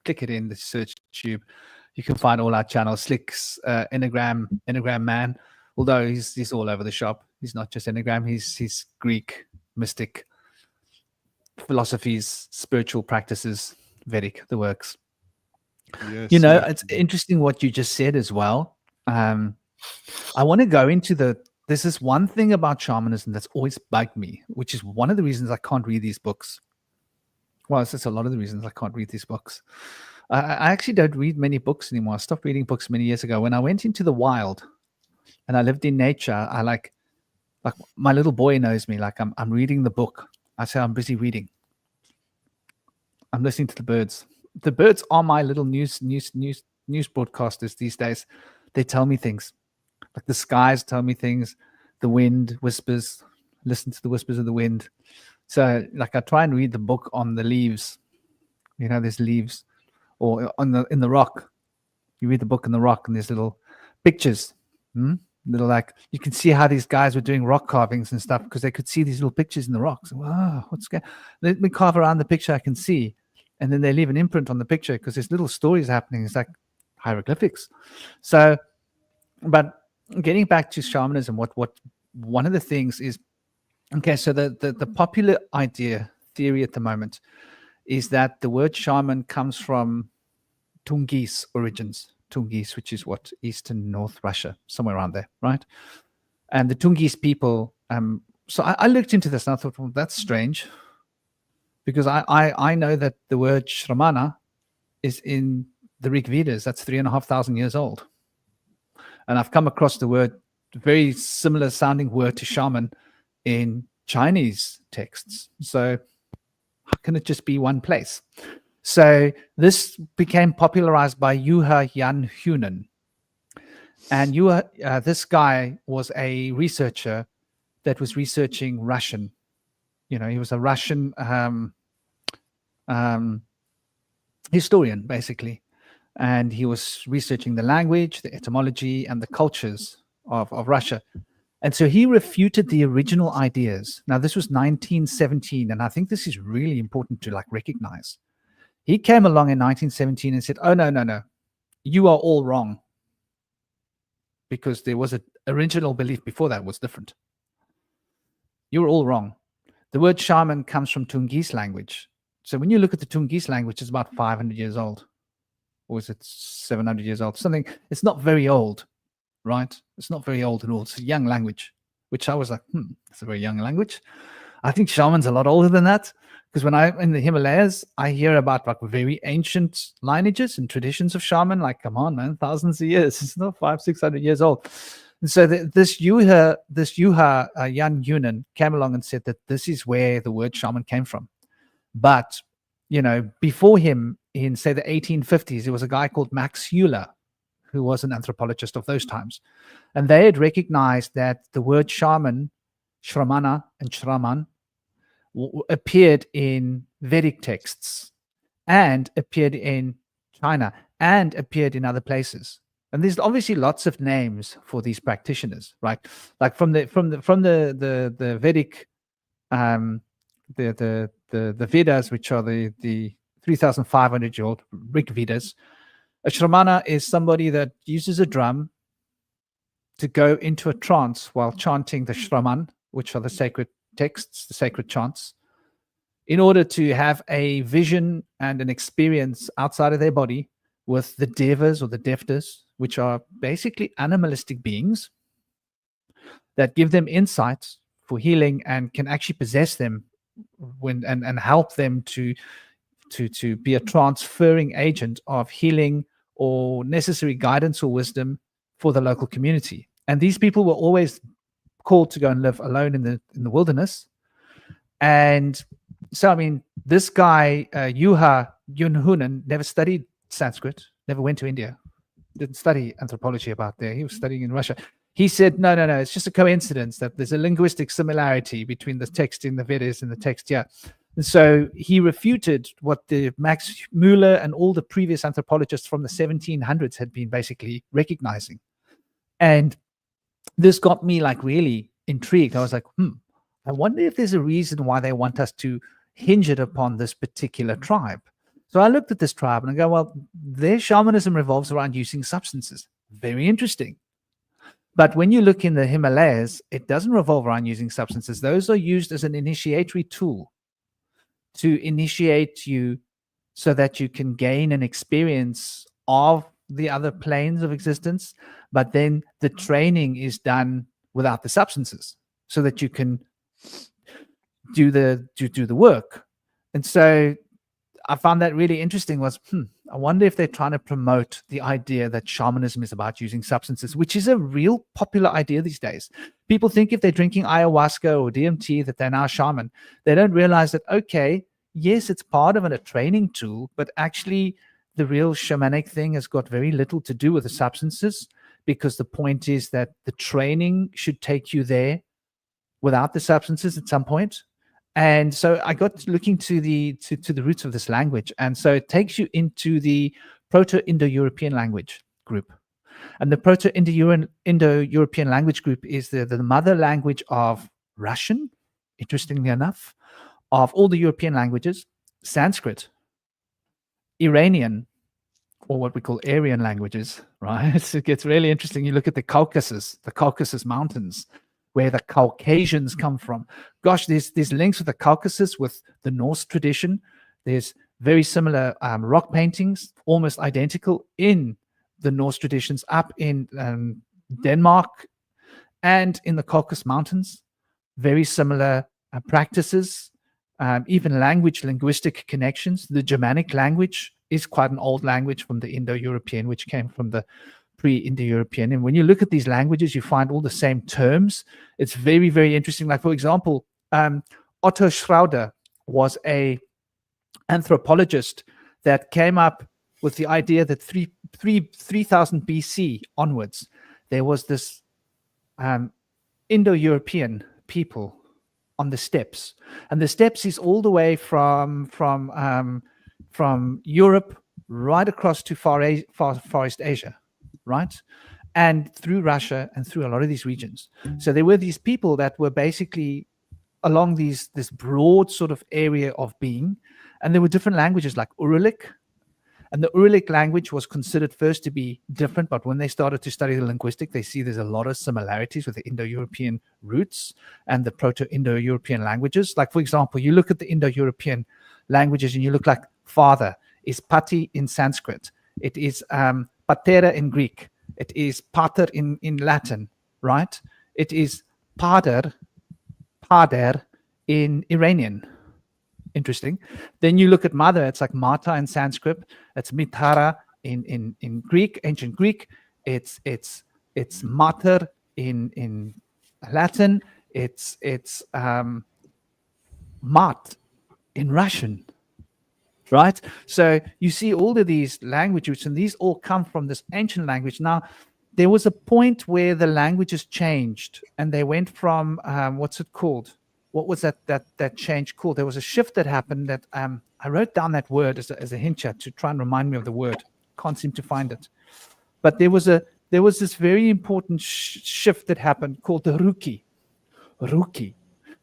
[SPEAKER 2] Click it in the search tube. You can find all our channels. Slick's Enneagram man. Although he's all over the shop. He's not just Enneagram. He's Greek, mystic, philosophies, spiritual practices, Vedic, the works.
[SPEAKER 4] Yes,
[SPEAKER 2] You know,
[SPEAKER 4] yes.
[SPEAKER 2] it's interesting what you just said as well. I want to go into this is one thing about shamanism that's always bugged me, which is one of the reasons I can't read these books. Well, it's just a lot of the reasons I can't read these books. I actually don't read many books anymore. I stopped reading books many years ago. When I went into the wild and I lived in nature, I like my little boy knows me. Like I'm reading the book. I say I'm busy reading. I'm listening to the birds. The birds are my little news broadcasters these days. They tell me things. Like the skies tell me things. The wind whispers. Listen to the whispers of the wind. So like I try and read the book on the leaves. You know, there's leaves. Or in the rock. You read the book in the rock and there's little pictures. Little like you can see how these guys were doing rock carvings and stuff because they could see these little pictures in the rocks. Wow, what's going? Let me carve around the picture I can see, and then they leave an imprint on the picture because there's little stories happening. It's like hieroglyphics. So, but getting back to shamanism, what one of the things is okay. So the popular theory at the moment is that the word shaman comes from Tungis origins. Tungis, which is what, Eastern North Russia, somewhere around there, right? And the Tungis people, so I looked into this and I thought, well, that's strange because I know that the word Shramana is in the Rig Vedas. That's 3,500 years old. And I've come across the word, very similar sounding word to shaman in Chinese texts. So how can it just be one place? So this became popularized by Yuha Yan Hunan. And this guy was a researcher that was researching Russian. You know, he was a Russian historian, basically. And he was researching the language, the etymology, and the cultures of Russia. And so he refuted the original ideas. Now, this was 1917, and I think this is really important to recognize. He came along in 1917 and said, oh, no, you are all wrong. Because there was an original belief before that was different. You're all wrong. The word shaman comes from Tungis language. So when you look at the Tungis language, it's about 500 years old. Or is it 700 years old? Something, it's not very old, right? It's not very old at all. It's a young language, which I was like, it's a very young language. I think shaman's a lot older than that. Because when I'm in the Himalayas, I hear about very ancient lineages and traditions of shaman. Like, come on, man, thousands of years. It's not 500-600 years old. And so this Yuha Yan Yunan came along and said that this is where the word shaman came from. But, you know, before him in, say, the 1850s, there was a guy called Max Euler, who was an anthropologist of those times. And they had recognized that the word shaman, shramana and shraman, appeared in Vedic texts and appeared in China and appeared in other places. And there's obviously lots of names for these practitioners, right? Like from the Vedic, the Vedas, which are the 3,500-year-old Rig Vedas. A shramana is somebody that uses a drum to go into a trance while chanting the shraman, which are the sacred texts, the sacred chants, in order to have a vision and an experience outside of their body with the devas or the devtas, which are basically animalistic beings that give them insights for healing and can actually possess them and help them to be a transferring agent of healing or necessary guidance or wisdom for the local community. And these people were always called to go and live alone in the wilderness. And So, I mean, this guy, Juha Yunhunen, never studied Sanskrit, never went to India, didn't study anthropology about there. He was studying in Russia. He said, no, it's just a coincidence that there's a linguistic similarity between the text in the Vedas and the text here. And so he refuted what the Max Muller and all the previous anthropologists from the 1700s had been basically recognizing. And this got me like really intrigued. I was like, I wonder if there's a reason why they want us to hinge it upon this particular tribe. So I looked at this tribe and I go, well, their shamanism revolves around using substances. Very interesting. But when you look in the Himalayas, it doesn't revolve around using substances. Those are used as an initiatory tool to initiate you so that you can gain an experience of the other planes of existence. But then the training is done without the substances so that you can do the work. And so I found that really interesting was, I wonder if they're trying to promote the idea that shamanism is about using substances, which is a real popular idea these days. People think if they're drinking ayahuasca or DMT that they're now shaman. They don't realize that, okay, yes, it's part of a training tool, but actually the real shamanic thing has got very little to do with the substances, because the point is that the training should take you there without the substances at some point. And so I got looking to the roots of this language. And so it takes you into the Proto-Indo-European language group. And the Proto-Indo-European language group is the mother language of Russian, interestingly enough, of all the European languages, Sanskrit, Iranian, or what we call Aryan languages, right? It gets really interesting. You look at the Caucasus Mountains, where the Caucasians come from. Gosh, there's links with the Caucasus with the Norse tradition. There's very similar rock paintings, almost identical in the Norse traditions up in Denmark and in the Caucasus Mountains. Very similar practices, even linguistic connections. The Germanic language is quite an old language from the Indo-European, which came from the pre-Indo-European. And when you look at these languages, you find all the same terms. It's very, very interesting. Like, for example, Otto Schroeder was a anthropologist that came up with the idea that 3000 BC onwards, there was this Indo-European people on the steppes. And the steppes is all the way from Europe right across to Far East Asia, right? And through Russia and through a lot of these regions. So there were these people that were basically along this broad sort of area of being. And there were different languages like Uralic. And the Uralic language was considered first to be different, but when they started to study the linguistic, they see there's a lot of similarities with the Indo-European roots and the Proto-Indo-European languages. Like, for example, you look at the Indo-European languages and you look like father is pati in Sanskrit. It is patera in Greek. It is pater in Latin, right? It is pader in Iranian. Interesting. Then you look at mother, it's like mata in Sanskrit. It's mitara in Greek, ancient Greek. It's mater in Latin. It's mat in Russian. Right? So you see all of these languages, and these all come from this ancient language. Now, there was a point where the languages changed, and they went from, what's it called? What was that change called? There was a shift that happened that I wrote down that word as a hint chat to try and remind me of the word. Can't seem to find it. But there was this very important shift that happened called the Ruki. Ruki.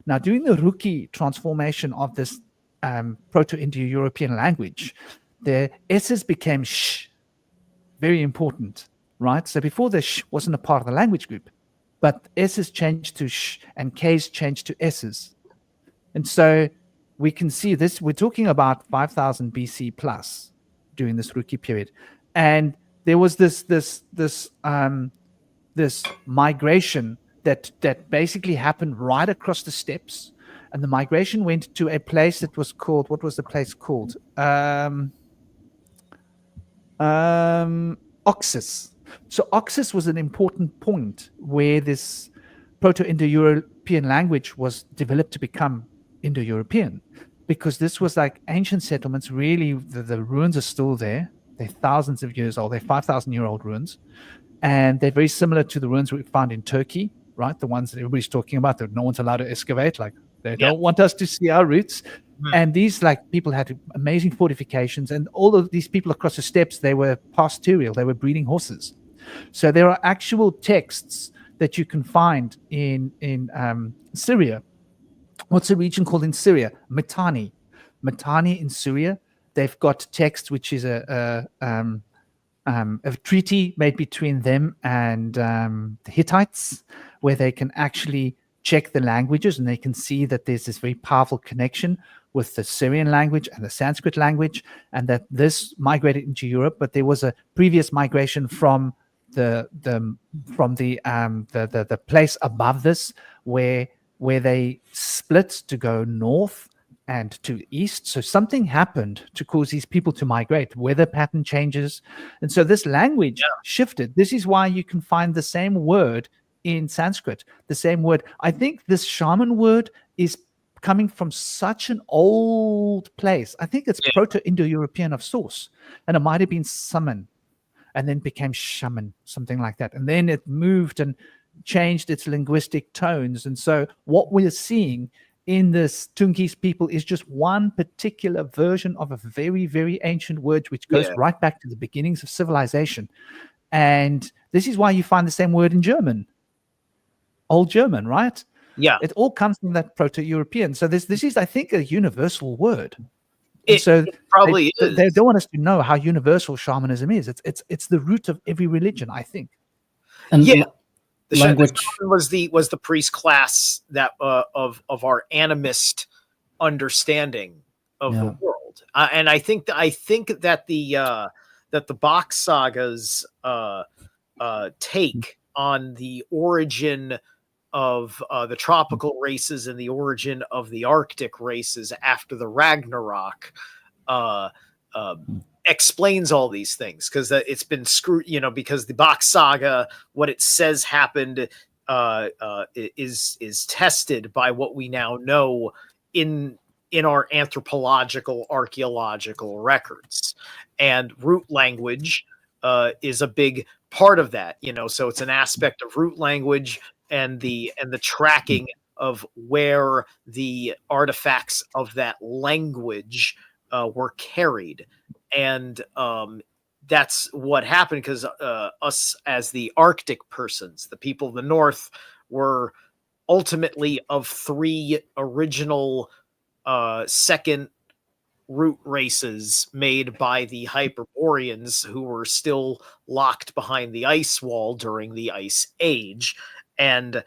[SPEAKER 2] Now, during the Ruki transformation of this Proto-Indo-European language, the S's became sh, very important, right? So before the sh wasn't a part of the language group, but S's changed to sh and K's changed to S's. And so we can see this, we're talking about 5000 BC plus during this Ruki period. And there was this migration that basically happened right across the steppes. And the migration went to a place that was called, what was the place called? Oxus. So Oxus was an important point where this Proto-Indo-European language was developed to become Indo-European. because this was like ancient settlements. Really, the ruins are still there. They're thousands of years old. They're 5,000-year-old ruins, and they're very similar to the ruins we found in Turkey, right? The ones that everybody's talking about that no one's allowed to excavate. Like they don't want us to see our roots. And these like people had amazing fortifications, and all of these people across the steppes, they were pastoral. They were breeding horses. So there are actual texts that you can find in Syria. What's a region called in Syria? Mitanni in Syria. They've got text which is a treaty made between them and the Hittites, where they can actually check the languages and they can see that there's this very powerful connection with the Syrian language and the Sanskrit language, and that this migrated into Europe. But there was a previous migration from the place above this, where they split to go north and to east. So something happened to cause these people to migrate. Weather pattern changes, and so this language shifted. This is why you can find the same word in Sanskrit, the same word. I think this shaman word is coming from such an old place. I think it's Proto-Indo-European of source, and it might have been summon and then became shaman, something like that. And then it moved and changed its linguistic tones. And so what we're seeing in this Tungis people is just one particular version of a very, very ancient word, which goes right back to the beginnings of civilization. And this is why you find the same word in German, Old German, right?
[SPEAKER 3] Yeah.
[SPEAKER 2] It all comes from that Proto-European. So this is, I think, a universal word.
[SPEAKER 3] It probably is.
[SPEAKER 2] They don't want us to know how universal shamanism is. It's the root of every religion, I think.
[SPEAKER 1] And
[SPEAKER 3] the
[SPEAKER 1] language
[SPEAKER 3] shaman was the priest class that of our animist understanding of the world, and I think that the Bach sagas take on the origin of the tropical races and the origin of the Arctic races after the Ragnarok explains all these things, because it's been screwed, because the Bach saga, what it says happened is tested by what we now know in our anthropological archaeological records, and root language is a big part of that. So it's an aspect of root language and the tracking of where the artifacts of that language were carried. And that's what happened, because us as the Arctic persons, the people of the North, were ultimately of three original second root races made by the Hyperboreans, who were still locked behind the ice wall during the Ice Age. And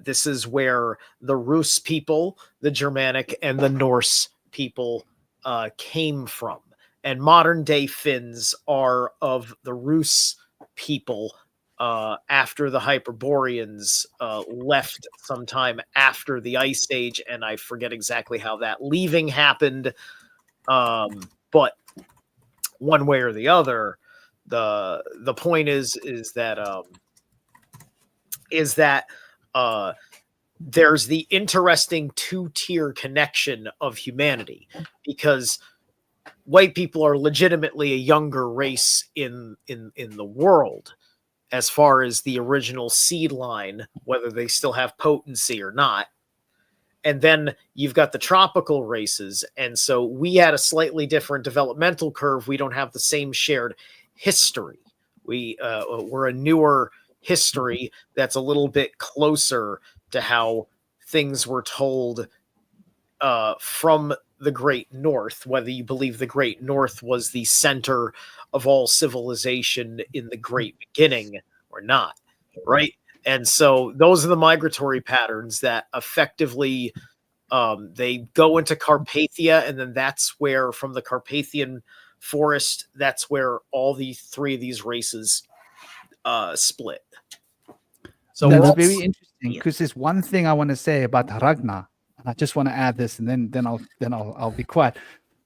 [SPEAKER 3] this is where the Rus people, the Germanic, and the Norse people came from. And modern day Finns are of the Rus people after the Hyperboreans left sometime after the Ice Age, and I forget exactly how that leaving happened. But one way or the other, the point is that there's the interesting two-tier connection of humanity, because white people are legitimately a younger race in the world as far as the original seed line, whether they still have potency or not. And then you've got the tropical races. And so we had a slightly different developmental curve. We don't have the same shared history. We're a newer history that's a little bit closer to how things were told from the Great North, whether you believe the Great North was the center of all civilization in the Great Beginning or not, right? And so those are the migratory patterns that effectively they go into Carpathia, and then that's where, from the Carpathian forest, that's where all the three of these races split. So
[SPEAKER 2] that's very interesting, because there's one thing I want to say about Ragnar, and I just want to add this, and then I'll be quiet.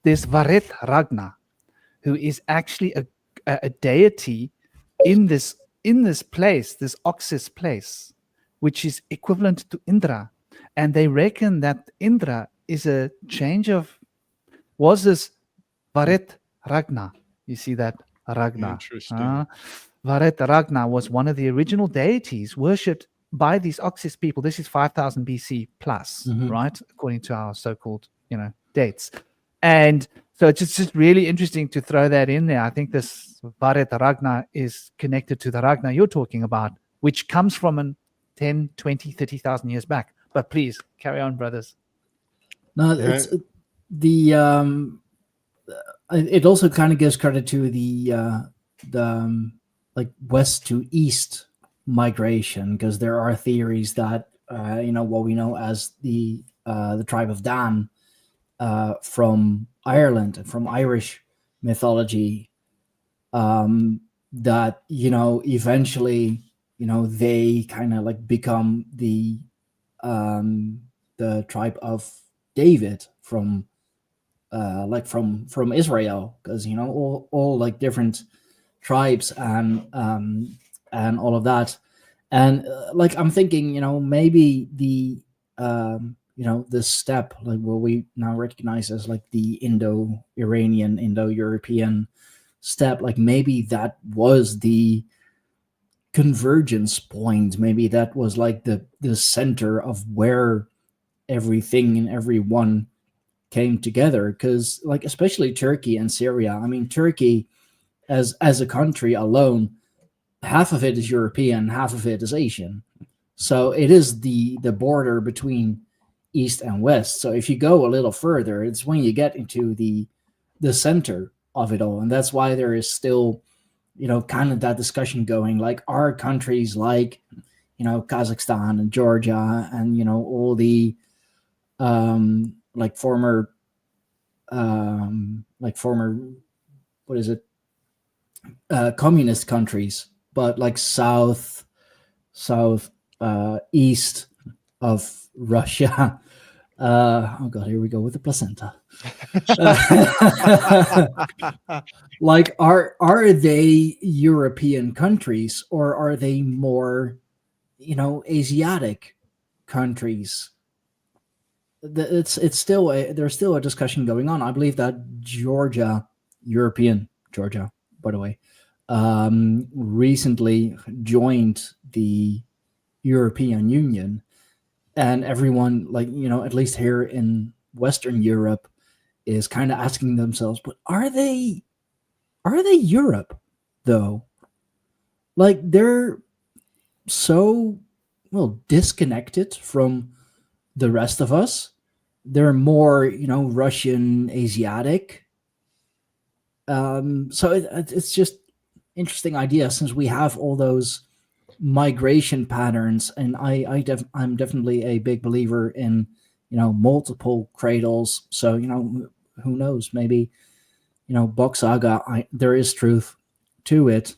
[SPEAKER 2] There's Varet Ragnar, who is actually a deity in this place, this Oxus place, which is equivalent to Indra, and they reckon that Indra is a change of, was this Varet Ragna? You see that Ragna?
[SPEAKER 4] Interesting.
[SPEAKER 2] Varet Ragna was one of the original deities worshipped by these Oxus people. This is 5000 BC plus, right? According to our so-called, dates. And so it's just really interesting to throw that in there. I think this Varet Ragna is connected to the Ragna you're talking about, which comes from 10, 20, 30,000 years back. But please carry on, brothers.
[SPEAKER 1] No, it's the it also kind of gives credit to the like west to east migration, because there are theories that what we know as the tribe of Dan from Ireland and from Irish mythology, that eventually they kind of like become the tribe of David from from Israel, because all like different tribes and all of that, and like I'm thinking maybe the this step, like what we now recognize as like the Indo-Iranian, Indo-European step, like maybe that was the convergence point, maybe that was like the center of where everything and everyone came together, because like especially Turkey and Syria, I mean Turkey as a country alone, half of it is European, half of it is Asian, so it is the border between east and west. So if you go a little further, it's when you get into the center of it all, and that's why there is still kind of that discussion going, like are countries like Kazakhstan and Georgia and all the former what is it, communist countries, but like south east of Russia. Oh god, here we go with the placenta. Like are they European countries, or are they more Asiatic countries? It's still there's still a discussion going on. I believe that European Georgia, by the way, recently joined the European Union, and everyone, like at least here in Western Europe, is kind of asking themselves, but are they Europe though? Like they're so disconnected from the rest of us. They're more Russian, Asiatic. So it's just interesting idea, since we have all those migration patterns, and I'm definitely a big believer in multiple cradles. So who knows, maybe Bok Saga, there is truth to it.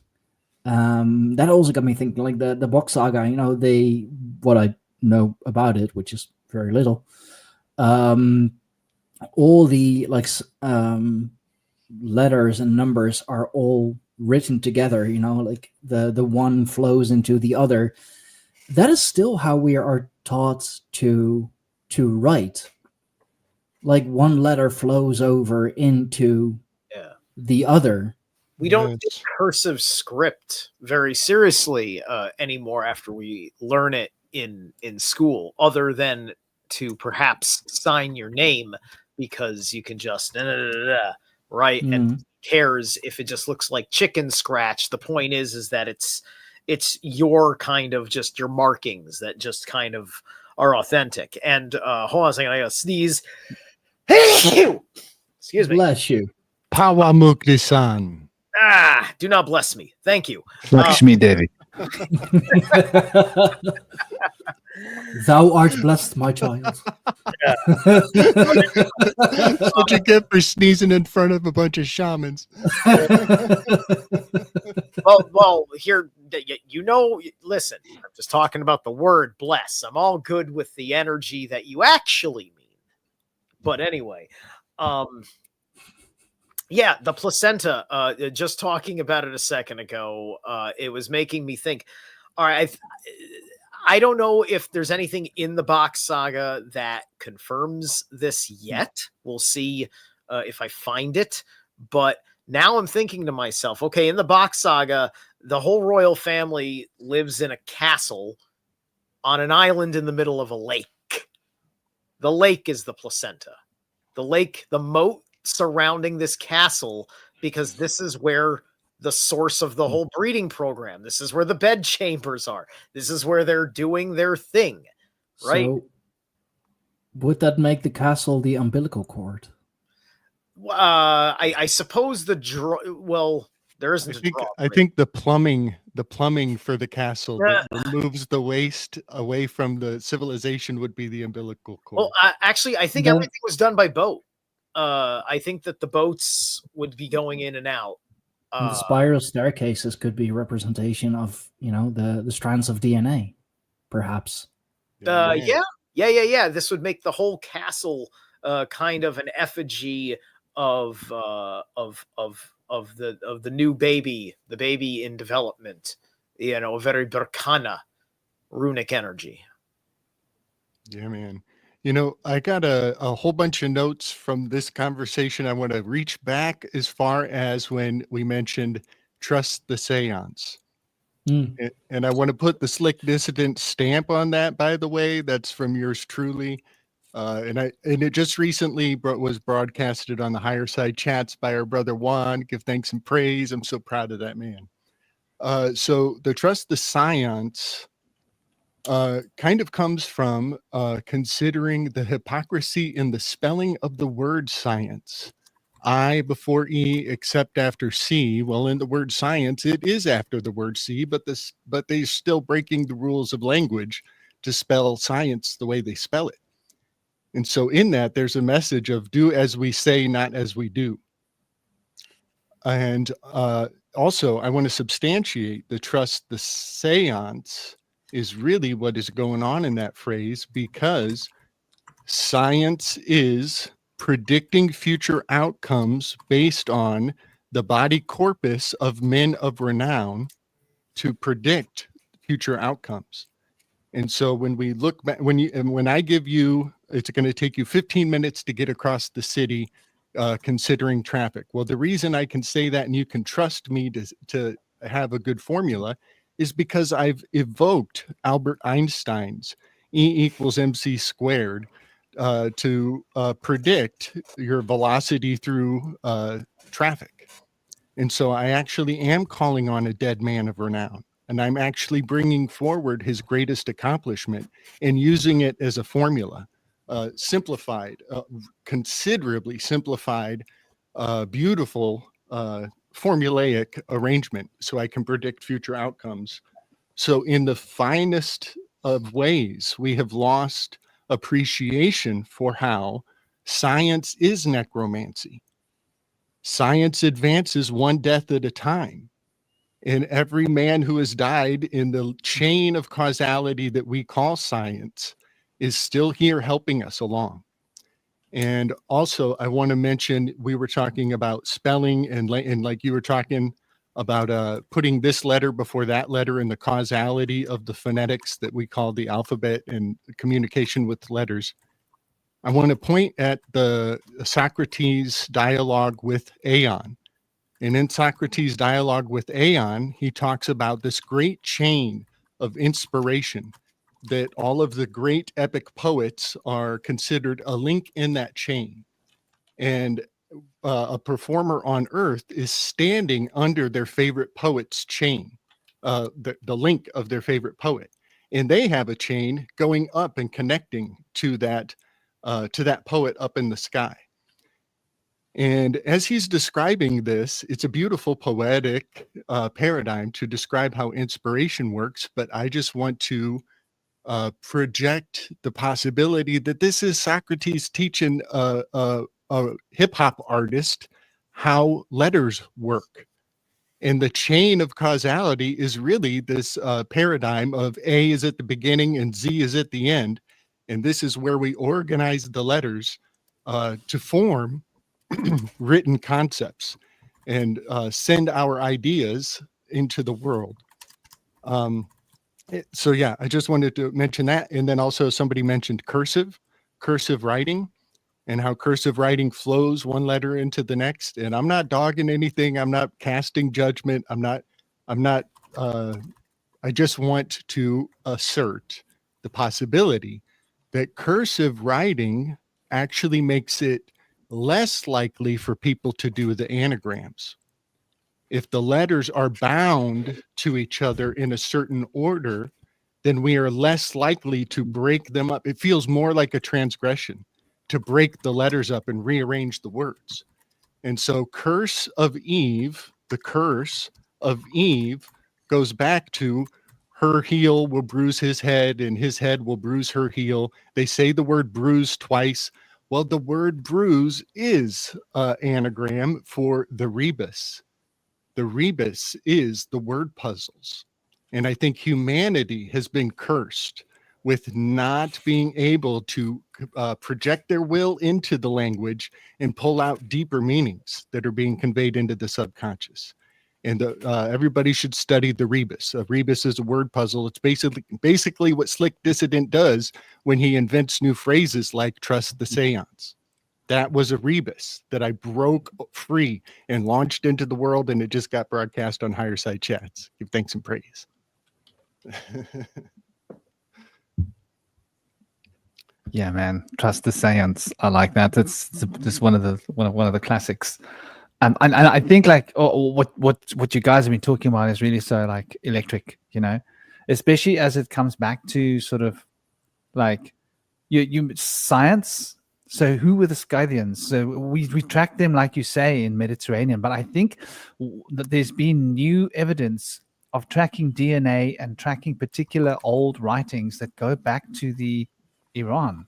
[SPEAKER 1] That also got me thinking, like the Bok Saga, they, what I know about it, which is very little, all the letters and numbers are all written together, like the one flows into the other. That is still how we are taught to write. Like one letter flows over into the other.
[SPEAKER 3] We don't take cursive script very seriously anymore after we learn it in school, other than to perhaps sign your name, because you can just right, and cares if it just looks like chicken scratch. The point is that it's your kind of just your markings that just kind of are authentic. And hold on a second, I gotta sneeze. Excuse me.
[SPEAKER 1] Bless you.
[SPEAKER 4] Pawamukli-san.
[SPEAKER 3] Do not bless me. Thank you.
[SPEAKER 2] Lakshmi Devi.
[SPEAKER 1] Thou art blessed, my child.
[SPEAKER 4] That's what you get for sneezing in front of a bunch of shamans.
[SPEAKER 3] Well, here, listen, I'm just talking about the word bless. I'm all good with the energy that you actually mean. But anyway, yeah, the placenta, just talking about it a second ago, it was making me think, all right, I don't know if there's anything in the box saga that confirms this yet. We'll see if I find it. But now I'm thinking to myself, okay, in the box saga, the whole royal family lives in a castle on an island in the middle of a lake. The lake is the placenta. The lake, the moat surrounding this castle, because this is where the source of the whole breeding program. This is where the bed chambers are. This is where they're doing their thing, right?
[SPEAKER 1] So would that make the castle the umbilical cord?
[SPEAKER 3] I suppose well, there isn't.
[SPEAKER 4] I think the plumbing for the castle that removes the waste away from the civilization would be the umbilical cord.
[SPEAKER 3] Well, actually, I think everything was done by boat. I think that the boats would be going in and out.
[SPEAKER 1] The spiral staircases could be representation of, the strands of DNA, perhaps.
[SPEAKER 3] Yeah. This would make the whole castle kind of an effigy of the new baby, the baby in development. A very Berkana runic energy.
[SPEAKER 4] Yeah, man. I got a whole bunch of notes from this conversation. I want to reach back as far as when we mentioned trust the seance. And I want to put the Slick Dissident stamp on that, by the way. That's from yours truly. And it just recently was broadcasted on the Higher Side Chats by our brother Juan. Give thanks and praise. I'm so proud of that man. So the trust the science kind of comes from considering the hypocrisy in the spelling of the word science. I before E except after C. Well, in the word science, it is after the word C, but they're still breaking the rules of language to spell science the way they spell it. And so in that, there's a message of do as we say, not as we do. And also, I want to substantiate the trust the seance is really what is going on in that phrase, because science is predicting future outcomes based on the body corpus of men of renown to predict future outcomes. And so when we look back, when I give you, it's going to take you 15 minutes to get across the city, considering traffic. Well, the reason I can say that and you can trust me to have a good formula is because I've evoked Albert Einstein's E equals MC squared to predict your velocity through traffic. And so I actually am calling on a dead man of renown. And I'm actually bringing forward his greatest accomplishment and using it as a formula, simplified, considerably simplified, beautiful, formulaic arrangement so I can predict future outcomes. So in the finest of ways, we have lost appreciation for how science is necromancy. Science advances one death at a time. And every man who has died in the chain of causality that we call science is still here helping us along. And also, I want to mention, we were talking about spelling and like you were talking about putting this letter before that letter in the causality of the phonetics that we call the alphabet and communication with letters. I want to point at the Socrates dialogue with Aeon. And in Socrates' dialogue with Aeon, he talks about this great chain of inspiration that all of the great epic poets are considered a link in that chain. And a performer on Earth is standing under their favorite poet's chain, the link of their favorite poet. And they have a chain going up and connecting to that poet up in the sky. And as he's describing this, it's a beautiful poetic paradigm to describe how inspiration works. But I just want to project the possibility that this is Socrates teaching a hip hop artist how letters work. And the chain of causality is really this paradigm of A is at the beginning and Z is at the end. And this is where we organize the letters to form written concepts and send our ideas into the world. So yeah, I just wanted to mention that. And then also somebody mentioned cursive writing, and how cursive writing flows one letter into the next. And I'm not dogging anything. I'm not casting judgment. I just want to assert the possibility that cursive writing actually makes it less likely for people to do the anagrams. If the letters are bound to each other in a certain order, then we are less likely to break them up. It feels more like a transgression to break the letters up and rearrange the words. And so the curse of Eve goes back to her heel will bruise his head and his head will bruise her heel. They say the word bruise twice. Well, the word bruise is an anagram for the rebus. The rebus is the word puzzles. And I think humanity has been cursed with not being able to project their will into the language and pull out deeper meanings that are being conveyed into the subconscious. And everybody should study the rebus. A rebus is a word puzzle. It's basically what Slick Dissident does when he invents new phrases like trust the seance. That was a rebus that I broke free and launched into the world, and it just got broadcast on Higher Side Chats. Give thanks and praise.
[SPEAKER 2] Yeah, man. Trust the seance. I like that. It's just one of the classics. And I think like what you guys have been talking about is really so like electric, you know, especially as it comes back to sort of like you science. So who were the Scythians? So we track them, like you say, in Mediterranean. But I think that there's been new evidence of tracking DNA and tracking particular old writings that go back to the Iran.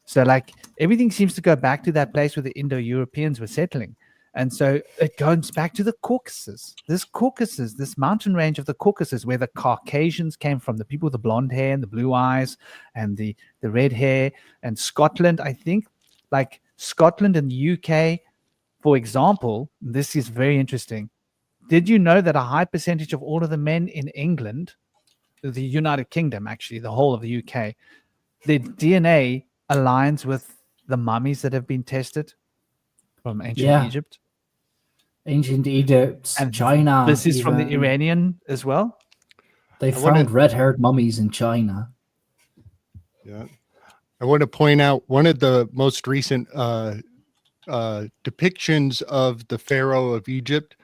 [SPEAKER 2] So like everything seems to go back to that place where the Indo-Europeans were settling. And so it goes back to the Caucasus, this mountain range of the Caucasus, where the Caucasians came from, the people with the blonde hair and the blue eyes and the red hair. And Scotland, I think, like Scotland and the UK, for example, this is very interesting. Did you know that a high percentage of all of the men in England, the United Kingdom, actually, the whole of the UK, their DNA aligns with the mummies that have been tested from ancient Egypt?
[SPEAKER 1] Ancient Egypt,
[SPEAKER 2] And
[SPEAKER 1] China.
[SPEAKER 2] This is from the Iranian as well.
[SPEAKER 1] They found red-haired mummies in China.
[SPEAKER 4] Yeah, I want to point out one of the most recent depictions of the Pharaoh of Egypt.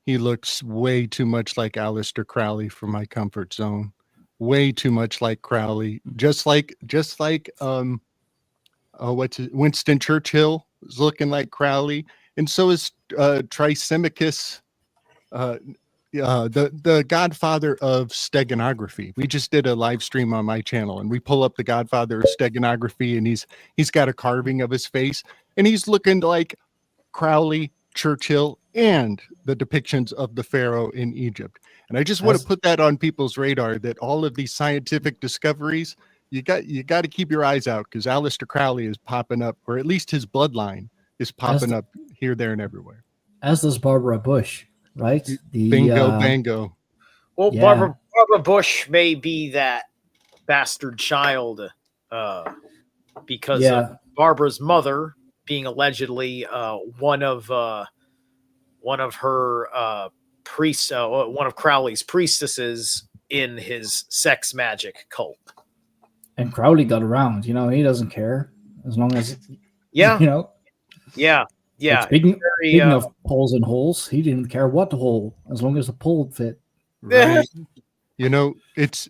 [SPEAKER 4] He looks way too much like Aleister Crowley from my comfort zone. Way too much like Crowley. Just like Winston Churchill is looking like Crowley. And so is Trisymachus, the godfather of steganography. We just did a live stream on my channel, and we pull up the godfather of steganography, and he's got a carving of his face, and he's looking like Crowley, Churchill, and the depictions of the pharaoh in Egypt. And I just want to put that on people's radar, that all of these scientific discoveries, you got to keep your eyes out, because Aleister Crowley is popping up, or at least his bloodline is popping up here, there, and everywhere.
[SPEAKER 1] As does Barbara Bush, right?
[SPEAKER 4] Bingo, bango.
[SPEAKER 3] Well, yeah. Barbara Bush may be that bastard child because of Barbara's mother being allegedly one of her priests, one of Crowley's priestesses in his sex magic cult.
[SPEAKER 1] And Crowley got around, you know, he doesn't care as long as,
[SPEAKER 3] you
[SPEAKER 1] know.
[SPEAKER 3] Yeah.
[SPEAKER 1] Speaking of poles and holes, he didn't care what the hole, as long as the pole fit.
[SPEAKER 4] Right. You know, it's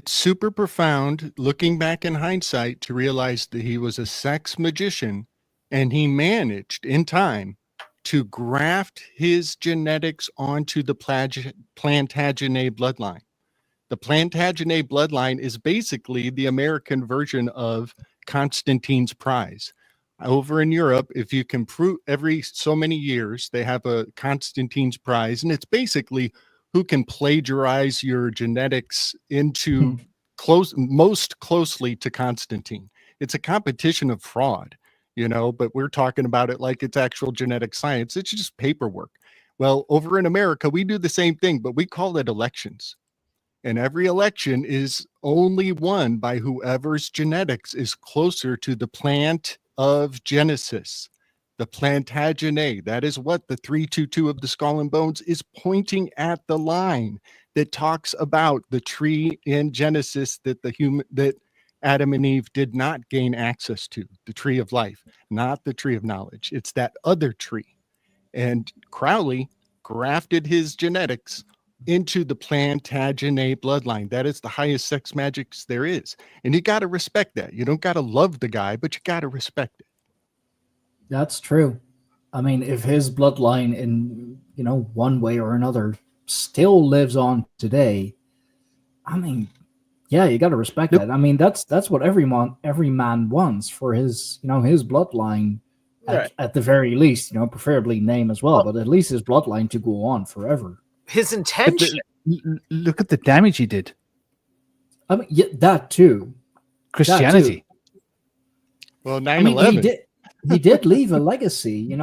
[SPEAKER 4] super profound looking back in hindsight to realize that he was a sex magician, and he managed in time to graft his genetics onto the Plantagenet bloodline. The Plantagenet bloodline is basically the American version of Constantine's prize. Over in Europe, if you can prove every so many years, they have a Constantine's prize, and it's basically who can plagiarize your genetics into most closely to Constantine. It's a competition of fraud, you know, but we're talking about it like it's actual genetic science. It's just paperwork. Well, over in America, we do the same thing, but we call it elections. And every election is only won by whoever's genetics is closer to the plant of Genesis, the Plantagenet. That is what the 322 of the Skull and Bones is pointing at, the line that talks about the tree in Genesis that Adam and Eve did not gain access to, the tree of life, not the tree of knowledge. It's that other tree. And Crowley grafted his genetics into the Plantagenet bloodline. That is the highest sex magics there is. And you got to respect that. You don't got to love the guy, but you got to respect it.
[SPEAKER 1] That's true. I mean, if his bloodline in, one way or another still lives on today, I mean, yeah, you got to respect that. I mean, that's what every man wants for his, his bloodline at the very least, preferably name as well, but at least his bloodline to go on forever.
[SPEAKER 3] His intention.
[SPEAKER 2] Look at the damage he did.
[SPEAKER 1] I mean, yeah, that too.
[SPEAKER 2] Christianity.
[SPEAKER 1] That too.
[SPEAKER 4] Well, 9/11.
[SPEAKER 1] He did leave a legacy, I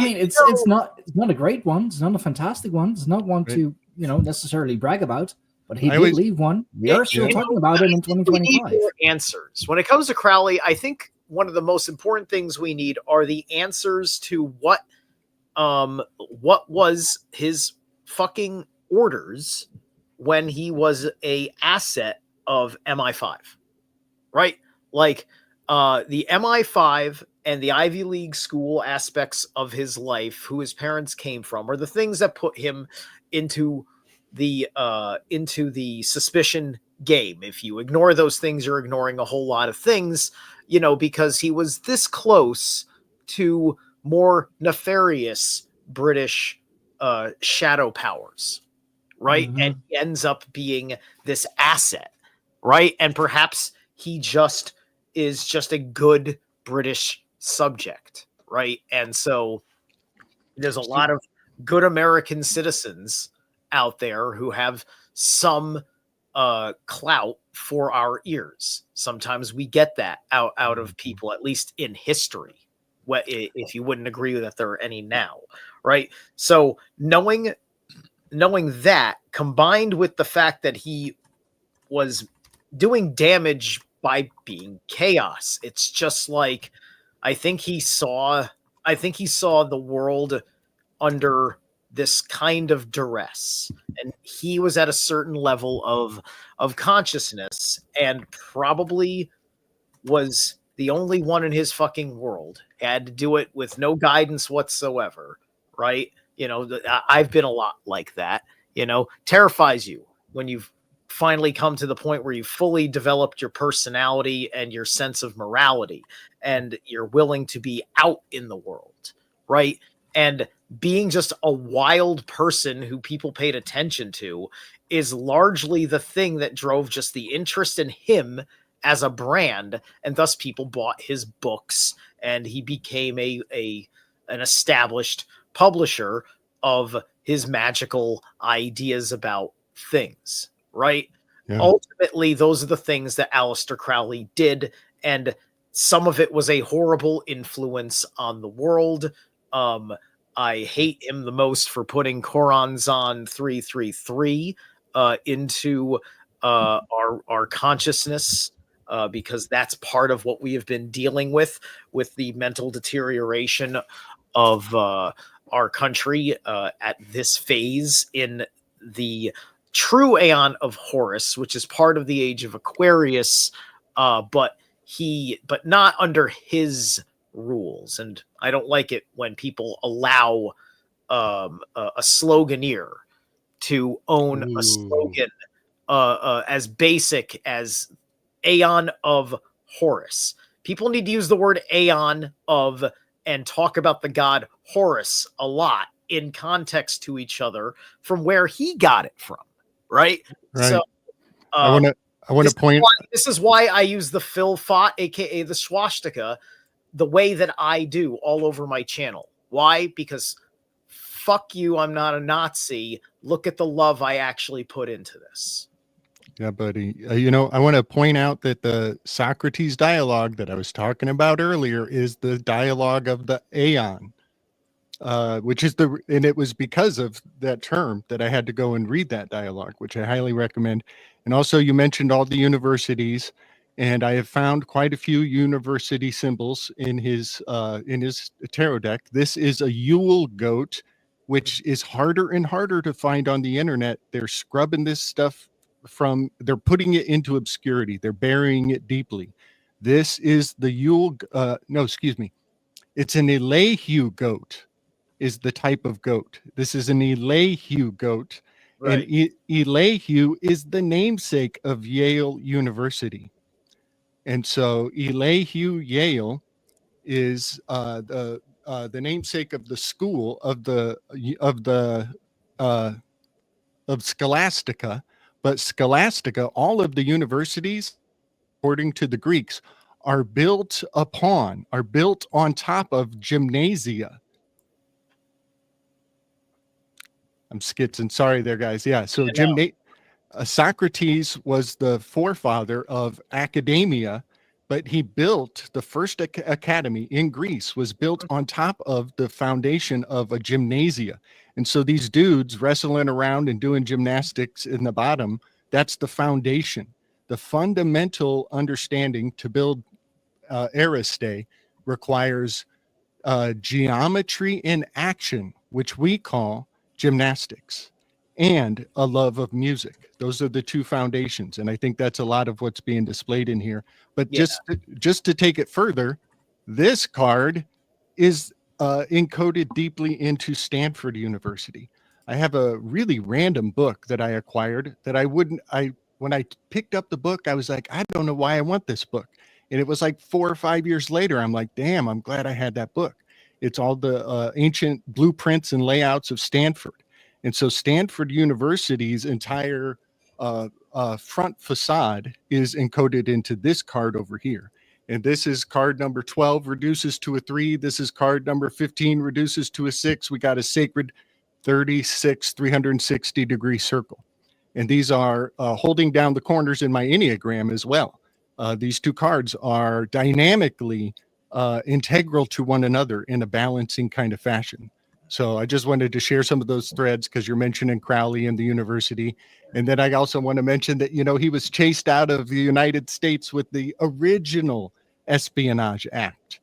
[SPEAKER 1] mean, it's not a great one. It's not a fantastic one. It's not one to, necessarily brag about, but he did leave one. We are still talking about it in 2025.
[SPEAKER 3] We need more answers. When it comes to Crowley, I think one of the most important things we need are the answers to what was his fucking orders when he was a asset of MI5, right? Like the MI5 and the Ivy League school aspects of his life, who his parents came from, are the things that put him into the suspicion game. If you ignore those things, you're ignoring a whole lot of things, because he was this close to more nefarious British shadow powers, right?
[SPEAKER 1] Mm-hmm.
[SPEAKER 3] And he ends up being this asset, right? And perhaps he is just a good British subject, right? And so there's a lot of good American citizens out there who have some clout for our ears. Sometimes we get that out of people, at least in history, if you wouldn't agree that there are any now, right? So knowing that, combined with the fact that he was doing damage by being chaos, it's just like, I think he saw the world under this kind of duress, and he was at a certain level of consciousness and probably was the only one in his fucking world. He had to do it with no guidance whatsoever, right? I've been a lot like that. Terrifies you when you've finally come to the point where you've fully developed your personality and your sense of morality, and you're willing to be out in the world, right? And being just a wild person who people paid attention to is largely the thing that drove just the interest in him as a brand, and thus people bought his books, and he became an established publisher of his magical ideas about things, right? Yeah. Ultimately, those are the things that Aleister Crowley did, and some of it was a horrible influence on the world. I hate him the most for putting Choronzon 333 into our consciousness, because that's part of what we have been dealing with the mental deterioration of our country at this phase in the true Aeon of Horus, which is part of the Age of Aquarius, but not under his rules. And I don't like it when people allow a sloganeer to own a slogan as basic as Aeon of Horus. People need to use the word Aeon of and talk about the god Horus a lot in context to each other from where he got it from, right? So
[SPEAKER 4] I want to point.
[SPEAKER 3] This is why I use the Phil Fott, aka the swastika, the way that I do all over my channel. Why? Because fuck you, I'm not a Nazi. Look at the love I actually put into this.
[SPEAKER 4] Yeah, buddy. I want to point out that the Socrates dialogue that I was talking about earlier is the dialogue of the Aeon. which is and it was because of that term that I had to go and read that dialogue, which I highly recommend. And also, you mentioned all the universities, and I have found quite a few university symbols in his tarot deck. This is a Yule goat, which is harder and harder to find on the internet. They're scrubbing this stuff they're putting it into obscurity. They're burying it deeply. This is the Yule, no, excuse me. It's an Elihu goat is the type of goat. This is an Elihu goat.
[SPEAKER 3] Right.
[SPEAKER 4] And Elihu is the namesake of Yale University. And so Elihu Yale is the namesake of the school of Scholastica. But Scholastica, all of the universities, according to the Greeks, are built on top of gymnasia. I'm skitzing. Sorry there, guys. Yeah. So Socrates was the forefather of academia, but he built the first academy in Greece was built on top of the foundation of a gymnasia. And so these dudes wrestling around and doing gymnastics in the bottom, that's the foundation. The fundamental understanding to build Ariste requires geometry in action, which we call gymnastics, and a love of music. Those are the two foundations, and I think that's a lot of what's being displayed in here. But just to take it further, this card is encoded deeply into Stanford University. I have a really random book that I acquired that when I picked up the book, I was like, I don't know why I want this book. And it was like 4 or 5 years later, I'm like, damn, I'm glad I had that book. It's all the ancient blueprints and layouts of Stanford. And so Stanford University's entire front facade is encoded into this card over here. And this is card number 12 reduces to a 3. This is card number 15 reduces to a 6. We got a sacred 36 360-degree circle. And these are holding down the corners in my Enneagram as well. These two cards are dynamically integral to one another in a balancing kind of fashion. So I just wanted to share some of those threads because you're mentioning Crowley and the university. And then I also want to mention that, he was chased out of the United States with the original Espionage Act.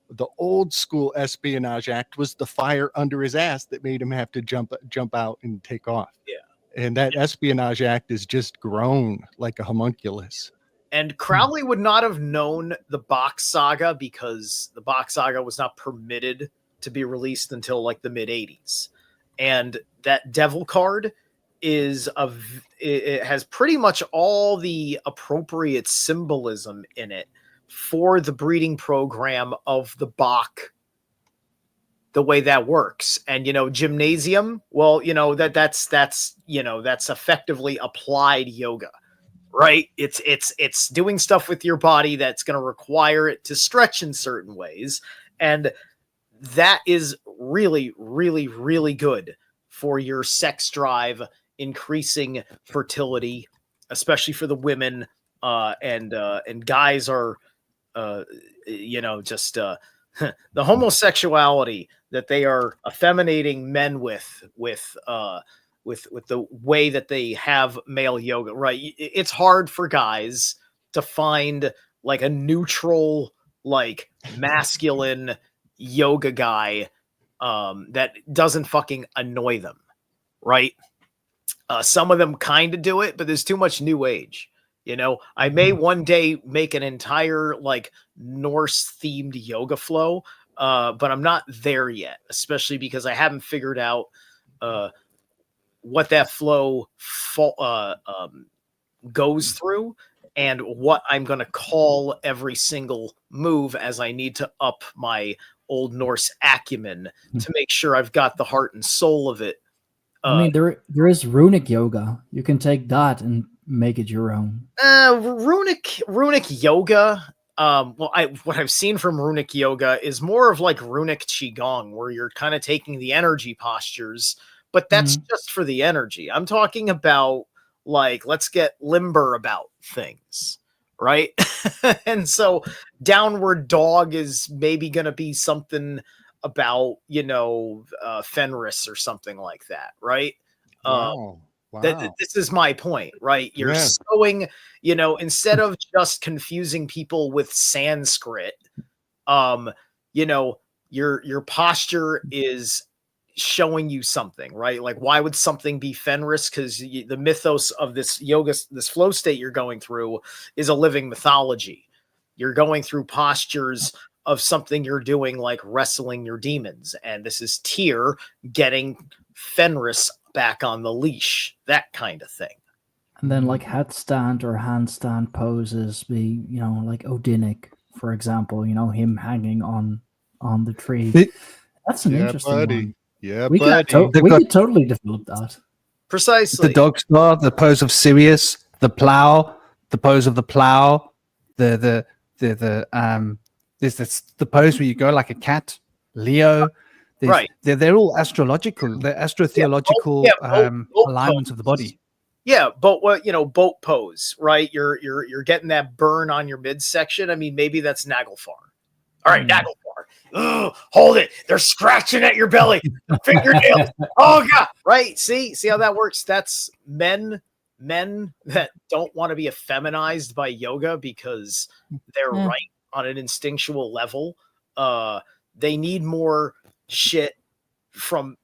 [SPEAKER 4] The old school Espionage Act was the fire under his ass that made him have to jump out and take off.
[SPEAKER 3] Yeah.
[SPEAKER 4] And that Espionage Act is just grown like a homunculus.
[SPEAKER 3] And Crowley would not have known the Bach Saga because the Bach Saga was not permitted to be released until like the mid 80s. And that devil card it has pretty much all the appropriate symbolism in it for the breeding program of the Bach, the way that works. And, gymnasium, well, that's effectively applied yoga. Right. It's doing stuff with your body that's going to require it to stretch in certain ways. And that is really, really, really good for your sex drive, increasing fertility, especially for the women. And guys are, just the homosexuality that they are effeminating men with the way that they have male yoga, right? It's hard for guys to find like a neutral, like masculine yoga guy that doesn't fucking annoy them, right? Some of them kind of do it, but there's too much new age. I may one day make an entire like Norse themed yoga flow, but I'm not there yet, especially because I haven't figured out what that flow goes through and what I'm going to call every single move as I need to up my Old Norse acumen to make sure I've got the heart and soul of it.
[SPEAKER 1] There is runic yoga. You can take that and make it your own.
[SPEAKER 3] Runic yoga. What I've seen from runic yoga is more of like runic qigong, where you're kind of taking the energy postures. But that's just for the energy. I'm talking about like, let's get limber about things, right? And so downward dog is maybe going to be something about, Fenris or something like that, right?
[SPEAKER 4] Wow.
[SPEAKER 3] This is my point, right? You're
[SPEAKER 4] Yeah.
[SPEAKER 3] showing, instead of just confusing people with Sanskrit, your posture is showing you something, right? Like, why would something be Fenris? Because the mythos of this yoga, this flow state you're going through is a living mythology. You're going through postures of something you're doing, like wrestling your demons. And this is Tyr getting Fenris back on the leash, that kind of thing.
[SPEAKER 1] And then like headstand or handstand poses be, like Odinic, for example, him hanging on the tree. That's an interesting one.
[SPEAKER 4] Yeah,
[SPEAKER 1] we
[SPEAKER 4] buddy.
[SPEAKER 1] could totally develop that.
[SPEAKER 3] Precisely.
[SPEAKER 2] The dog star, the pose of Sirius, the plow, the pose of the plow, there's the pose where you go like a cat, Leo.
[SPEAKER 3] Right.
[SPEAKER 2] They're all astrological. They're astrotheological alignments of the body.
[SPEAKER 3] Yeah, but boat pose, right? You're getting that burn on your midsection. I mean, maybe that's Naglfar. All right, Naglfar. Ugh, hold it. They're scratching at your belly. Fingernails. Oh god. Right. See how that works? That's men that don't want to be effeminized by yoga because they're right on an instinctual level. They need more shit from,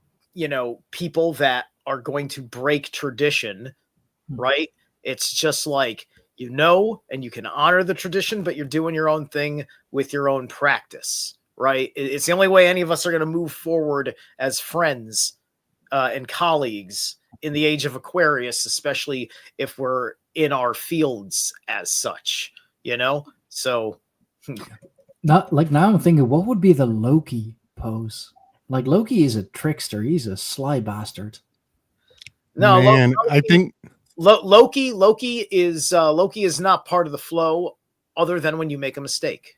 [SPEAKER 3] people that are going to break tradition, right? It's just like, and you can honor the tradition, but you're doing your own thing with your own practice, right? It's the only way any of us are going to move forward as friends and colleagues in the age of Aquarius, especially if we're in our fields as such, So
[SPEAKER 1] Not like now I'm thinking, what would be the Loki pose? Like, Loki is a trickster. He's a sly bastard.
[SPEAKER 3] No,
[SPEAKER 4] man,
[SPEAKER 3] Loki,
[SPEAKER 4] I think
[SPEAKER 3] Loki is not part of the flow other than when you make a mistake.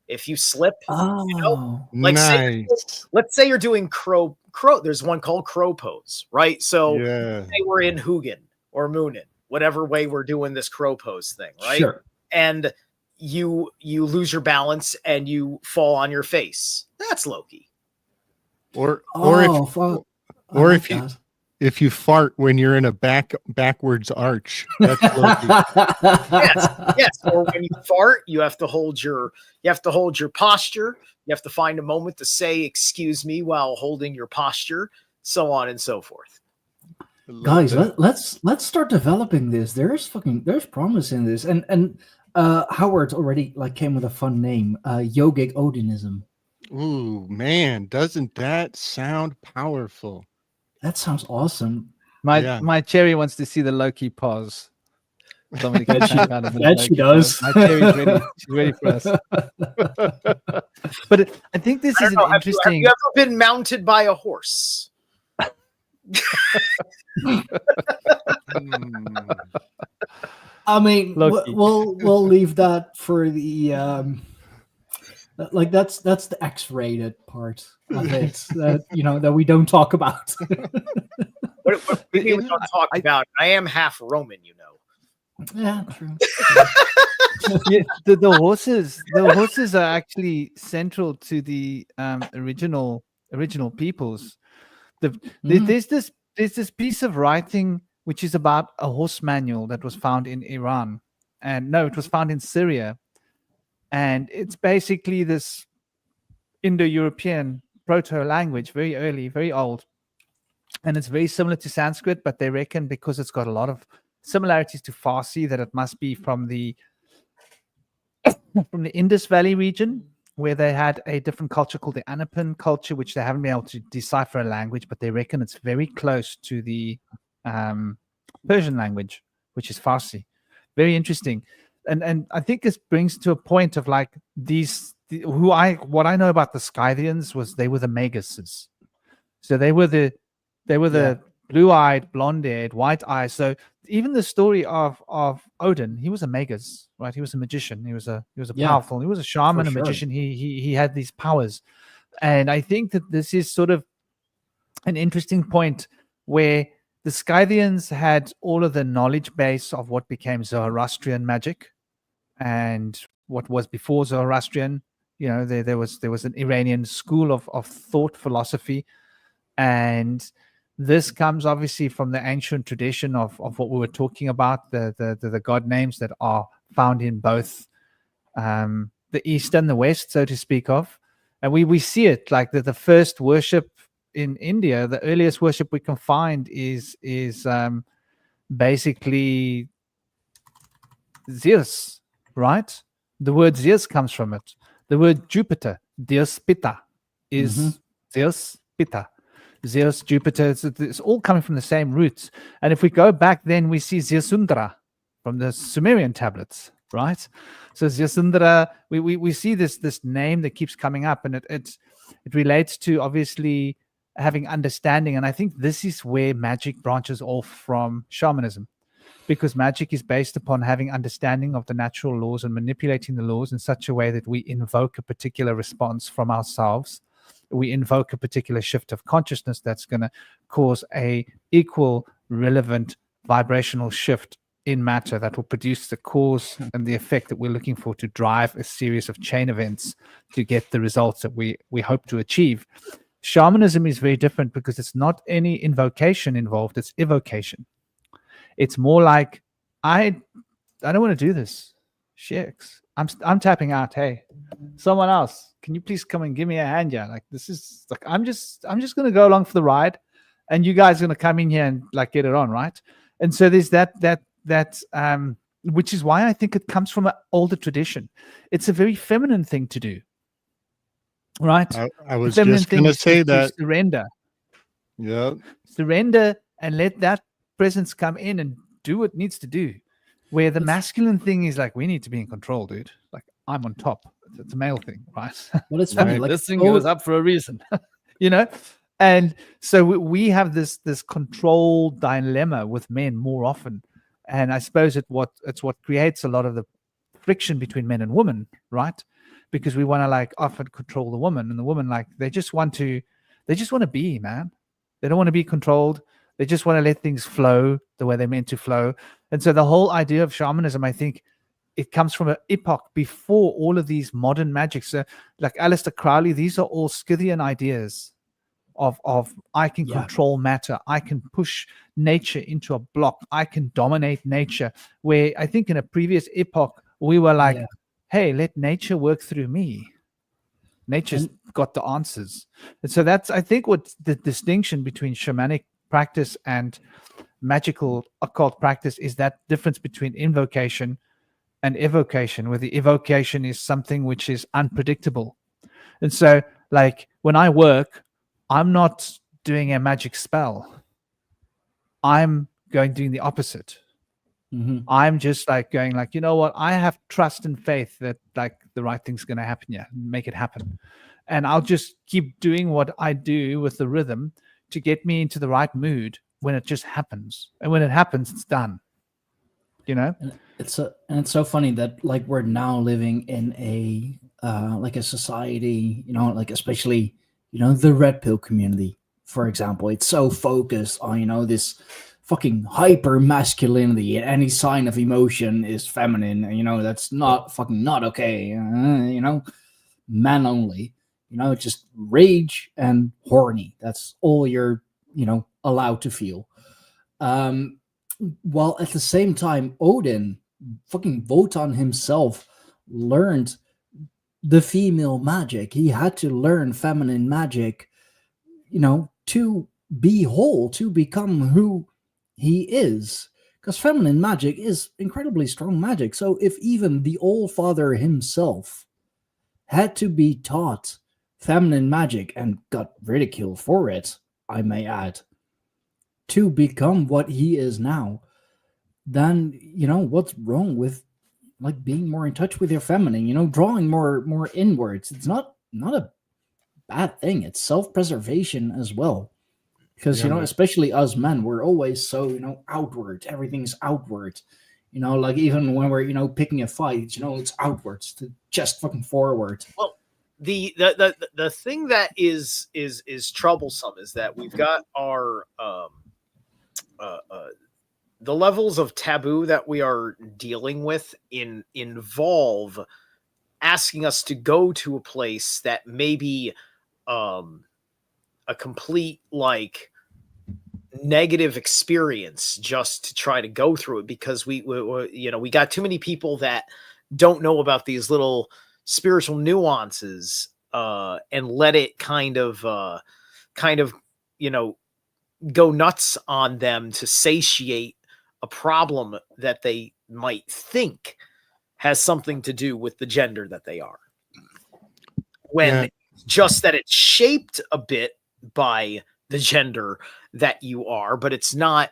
[SPEAKER 3] If you slip, like
[SPEAKER 4] nice.
[SPEAKER 3] let's say you're doing crow. There's one called crow pose, right? So say we're in Hugin or Moonin, whatever way we're doing this crow pose thing, right?
[SPEAKER 1] Sure.
[SPEAKER 3] And you lose your balance and you fall on your face. That's Loki.
[SPEAKER 4] Or if you fart when you're in a backwards arch, that's Loki.
[SPEAKER 3] yes. Or when you fart, you have to hold your posture. You have to find a moment to say "excuse me" while holding your posture, so on and so forth.
[SPEAKER 1] Guys, let's start developing this. There's promise in this, and Howard already came with a fun name, yogic Odinism.
[SPEAKER 4] Ooh, man, doesn't that sound powerful?
[SPEAKER 1] That sounds awesome.
[SPEAKER 2] My cherry wants to see the Loki pause. Somebody can type out of the
[SPEAKER 1] That she does.
[SPEAKER 2] My cherry's ready. She's ready for us. But I think this is an interesting.
[SPEAKER 3] Have you ever been mounted by a horse?
[SPEAKER 1] I mean, we'll leave that for the that's the X-rated part of it that we don't talk about.
[SPEAKER 3] What we don't talk about. I am half Roman,
[SPEAKER 1] Yeah, true.
[SPEAKER 2] The horses are actually central to the original peoples. There's this piece of writing which is about a horse manual that was found in Iran, and no, it was found in Syria, and it's basically this Indo-European proto-language, very early, very old, and it's very similar to Sanskrit, but they reckon because it's got a lot of similarities to Farsi that it must be from the Indus Valley region, where they had a different culture called the Anapan culture, which they haven't been able to decipher a language, but they reckon it's very close to the Persian language, which is Farsi. Very interesting. And I think this brings to a point of what I know about the Scythians was they were the Maguses. So they were the blue-eyed, blonde-haired, white-eyed. So even the story of Odin, he was a Magus, right? He was a magician. He was a powerful. He was a shaman, a magician. He had these powers, and I think that this is sort of an interesting point where the Scythians had all of the knowledge base of what became Zoroastrian magic, and what was before Zoroastrian, You know, there was an Iranian school of thought philosophy, and this comes obviously from the ancient tradition of what we were talking about, the god names that are found in both the east and the west, so to speak of. And we see it like the first worship in India, the earliest worship we can find is basically Zeus, right? The word Zeus comes from it. The word Jupiter, Deus Pitta, is Zeus Pitta. Zeus, Jupiter, it's all coming from the same roots. And if we go back, then we see Zeusundra from the Sumerian tablets, right? So Zeusundra, we see this name that keeps coming up, and it relates to obviously having understanding. And I think this is where magic branches off from shamanism, because magic is based upon having understanding of the natural laws and manipulating the laws in such a way that we invoke a particular response from ourselves. We invoke a particular shift of consciousness that's going to cause a equal, relevant vibrational shift in matter that will produce the cause and the effect that we're looking for to drive a series of chain events to get the results that we hope to achieve. Shamanism is very different because it's not any invocation involved, it's evocation. It's more like, I don't want to do this. Shicks. I'm tapping out. Hey, someone else, can you please come and give me a hand? Yeah, like this is like I'm just gonna go along for the ride, and you guys are gonna come in here and like get it on, right? And so there's that which is why I think it comes from an older tradition. It's a very feminine thing to do, right?
[SPEAKER 4] I was just gonna say that.
[SPEAKER 2] Surrender.
[SPEAKER 4] Yeah.
[SPEAKER 2] Surrender and let that presence come in and do what it needs to do. Where the masculine thing is like, we need to be in control, dude. Like, I'm on top. It's a male thing, right?
[SPEAKER 1] Well, it's funny.
[SPEAKER 2] Right.
[SPEAKER 1] Like,
[SPEAKER 2] this thing goes up for a reason, you know? And so we have this control dilemma with men more often. And I suppose it's what creates a lot of the friction between men and women, right? Because we want to like often control the woman, and the woman, like, they just want to be, man. They don't want to be controlled. They just want to let things flow the way they're meant to flow. And so the whole idea of shamanism, I think, it comes from an epoch before all of these modern magics. So like Aleister Crowley, these are all Scythian ideas of I can control matter. I can push nature into a block. I can dominate nature. Where I think in a previous epoch, we were like, hey, let nature work through me. Nature's got the answers. And so that's, I think, what the distinction between shamanic practice and magical occult practice is, that difference between invocation and evocation, where the evocation is something which is unpredictable. And so like when I work, I'm not doing a magic spell. I'm doing the opposite. I'm just like going like, you know what, I have trust and faith that like the right thing's going to happen here, make it happen. And I'll just keep doing what I do with the rhythm to get me into the right mood when it just happens. And when it happens, it's done. You know?
[SPEAKER 1] And it's so funny that like we're now living in a like a society, you know, like especially, you know, the red pill community, for example. It's so focused on, you know, this fucking hyper masculinity, and any sign of emotion is feminine, and you know that's not okay. You know, man only. You know, just rage and horny. That's all you're, you know, allowed to feel. While at the same time, Odin, fucking Wotan himself, learned the female magic. He had to learn feminine magic, you know, to be whole, to become who he is. Because feminine magic is incredibly strong magic. So if even the All-Father himself had to be taught feminine magic and got ridiculed for it, I may add, to become what he is now, then, you know, what's wrong with like being more in touch with your feminine, you know, drawing more inwards? It's not a bad thing. It's self-preservation as well. Because, you know, especially us men, we're always so, you know, outward. Everything's outward. You know, like even when we're, you know, picking a fight, you know, it's outwards to just fucking forward.
[SPEAKER 3] Well, the thing that is troublesome is that we've got our the levels of taboo that we are dealing with involve asking us to go to a place that may be a complete like negative experience just to try to go through it, because we got too many people that don't know about these little spiritual nuances and let it kind of go nuts on them to satiate a problem that they might think has something to do with the gender that they are, when just that it's shaped a bit by the gender that you are, but it's not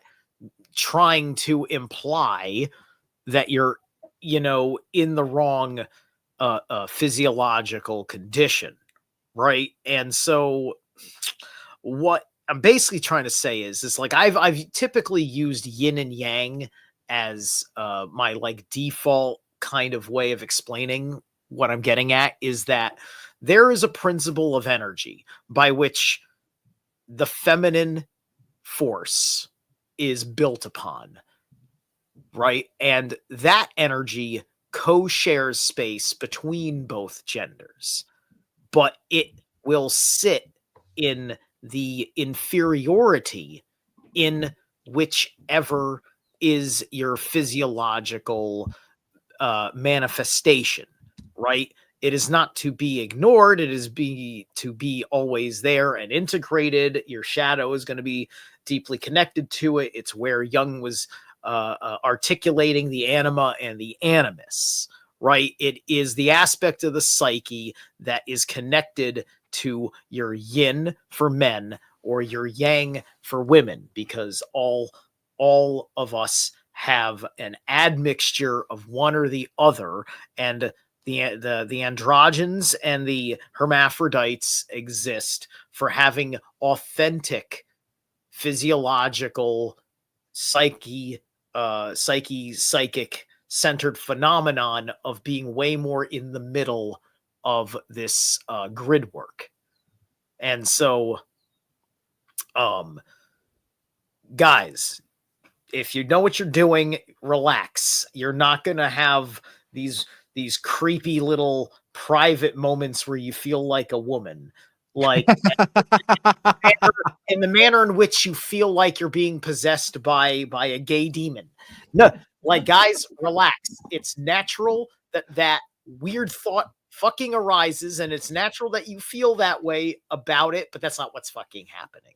[SPEAKER 3] trying to imply that you're, in the wrong physiological condition, right? And so what I'm basically trying to say is like I've typically used yin and yang as my like default kind of way of explaining what I'm getting at, is that there is a principle of energy by which the feminine force is built upon, right? And that energy co-shares space between both genders, but it will sit in the inferiority in whichever is your physiological manifestation, right? It is not to be ignored. It is to be always there and integrated. Your shadow is going to be deeply connected to it. It's where Jung was articulating the anima and the animus, right? It is the aspect of the psyche that is connected to your yin for men or your yang for women, because all of us have an admixture of one or the other, and the androgynes and the hermaphrodites exist for having authentic physiological psychic centered phenomenon of being way more in the middle of this grid work. And so guys, if you know what you're doing, relax. You're not going to have these creepy little private moments where you feel like a woman, like in the manner in which you feel like you're being possessed by a gay demon. No, like, guys, relax. It's natural that weird thought fucking arises, and it's natural that you feel that way about it, but that's not what's fucking happening.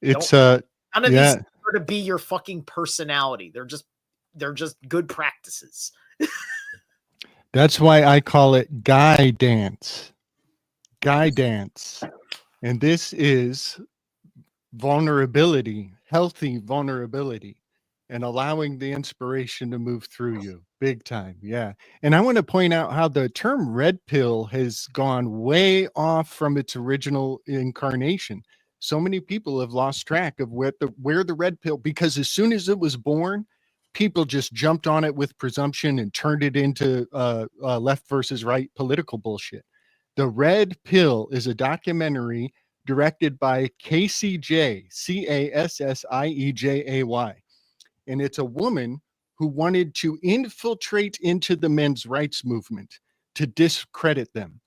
[SPEAKER 4] It's
[SPEAKER 3] none of these are to be your fucking personality. They're just good practices.
[SPEAKER 4] That's why I call it guy dance. Guy dance. And this is vulnerability, healthy vulnerability, and allowing the inspiration to move through you big time. Yeah. And I want to point out how the term red pill has gone way off from its original incarnation. So many people have lost track of where the red pill, because as soon as it was born, people just jumped on it with presumption and turned it into left versus right political bullshit. The Red Pill is a documentary directed by Cassiejay, Cassiejay. And it's a woman who wanted to infiltrate into the men's rights movement to discredit them.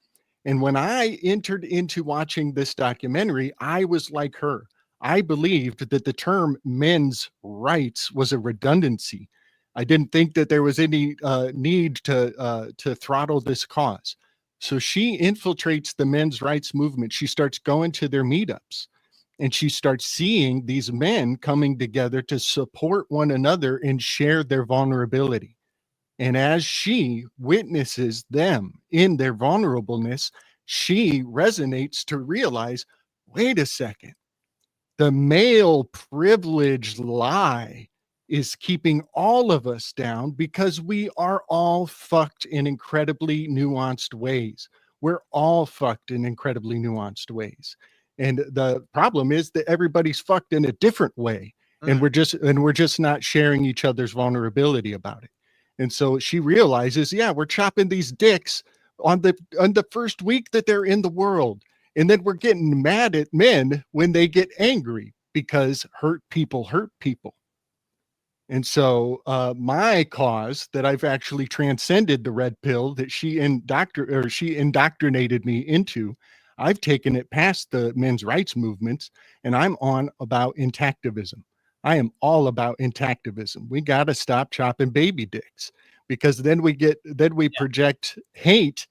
[SPEAKER 4] And when I entered into watching this documentary, I was like her. I believed that the term men's rights was a redundancy. I didn't think that there was any need to throttle this cause. So she infiltrates the men's rights movement. She starts going to their meetups, and she starts seeing these men coming together to support one another and share their vulnerability. And as she witnesses them in their vulnerableness, she resonates to realize, wait a second, the male privilege lie is keeping all of us down because we are all fucked in incredibly nuanced ways. We're all fucked in incredibly nuanced ways. And the problem is that everybody's fucked in a different way. And we're just not sharing each other's vulnerability about it. And so she realizes, yeah, we're chopping these dicks on the first week that they're in the world. And then we're getting mad at men when they get angry, because hurt people hurt people. And so my cause that I've actually transcended the red pill that she indoctrinated me into, I've taken it past the men's rights movements, and I'm on about intactivism. I am all about intactivism. We got to stop chopping baby dicks, because then we project hate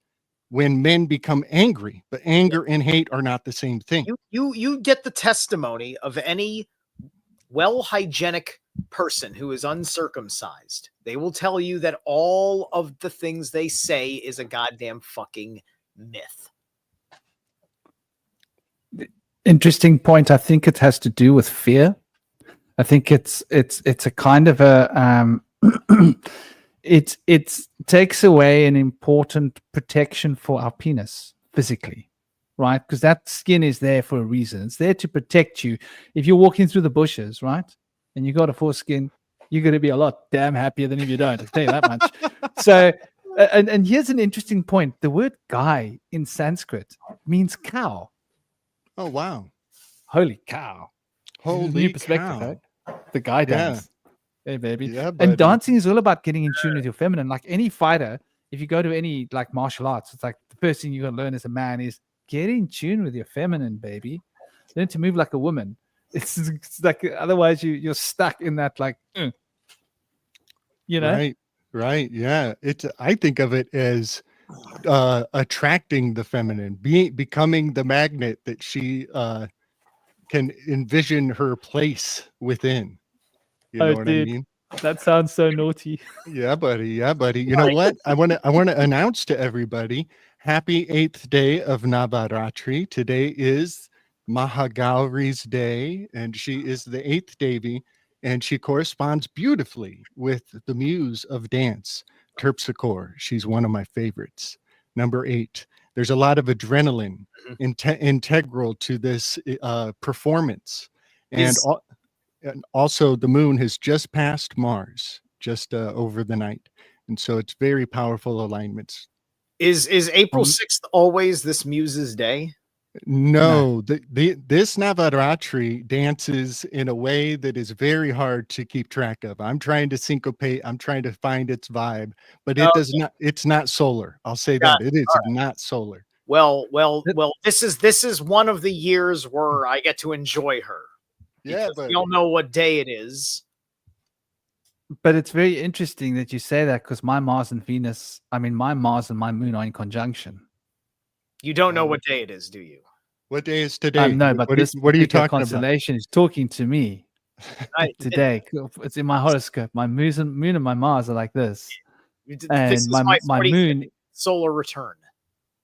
[SPEAKER 4] when men become angry, but anger and hate are not the same thing.
[SPEAKER 3] You get the testimony of any well hygienic person who is uncircumcised. They will tell you that all of the things they say is a goddamn fucking myth.
[SPEAKER 2] Interesting point. I think it has to do with fear. I think it's a kind of a it takes away an important protection for our penis physically, right? Because that skin is there for a reason. It's there to protect you. If you're walking through the bushes, right, and you got a foreskin, you're going to be a lot damn happier than if you don't. I'll tell you that much. So, and here's an interesting point. The word "guy" in Sanskrit means cow.
[SPEAKER 4] Oh wow!
[SPEAKER 2] Holy cow!
[SPEAKER 4] Holy
[SPEAKER 2] new perspective,
[SPEAKER 4] cow!
[SPEAKER 2] right? The guy dance. Hey, baby.
[SPEAKER 4] Yeah, buddy.
[SPEAKER 2] And dancing is all about getting in tune with your feminine. Like any fighter, if you go to any like martial arts, it's like the first thing you got to learn as a man is get in tune with your feminine, baby. Learn to move like a woman. It's like otherwise you're stuck in that like, you know.
[SPEAKER 4] Right. Yeah. I think of it as attracting the feminine, becoming the magnet that she can envision her place within. You know what I mean?
[SPEAKER 2] That sounds so naughty.
[SPEAKER 4] Yeah, buddy. Yeah, buddy. You know what? I want to announce to everybody, happy 8th day of Navaratri. Today is Mahagauri's day, and she is the 8th Devi, and she corresponds beautifully with the muse of dance, Terpsichore. She's one of my favorites. Number 8. There's a lot of adrenaline integral to this performance. And also the moon has just passed Mars just over the night. And so it's very powerful alignments.
[SPEAKER 3] Is April 6th always this muse's day?
[SPEAKER 4] No, this Navaratri dances in a way that is very hard to keep track of. I'm trying to syncopate. I'm trying to find its vibe, but it's not solar. I'll say that. It is not solar.
[SPEAKER 3] Well, this is one of the years where I get to enjoy her.
[SPEAKER 4] Yeah,
[SPEAKER 3] but we don't know what day it is.
[SPEAKER 2] But it's very interesting that you say that, because my Mars and my Mars and my moon are in conjunction.
[SPEAKER 3] You don't know what day it is, do you?
[SPEAKER 4] What day is today?
[SPEAKER 2] No, but
[SPEAKER 4] what are you talking
[SPEAKER 2] constellation is talking to me today. It's in my horoscope. My moon and my Mars are like this. And
[SPEAKER 3] this is my moon solar return.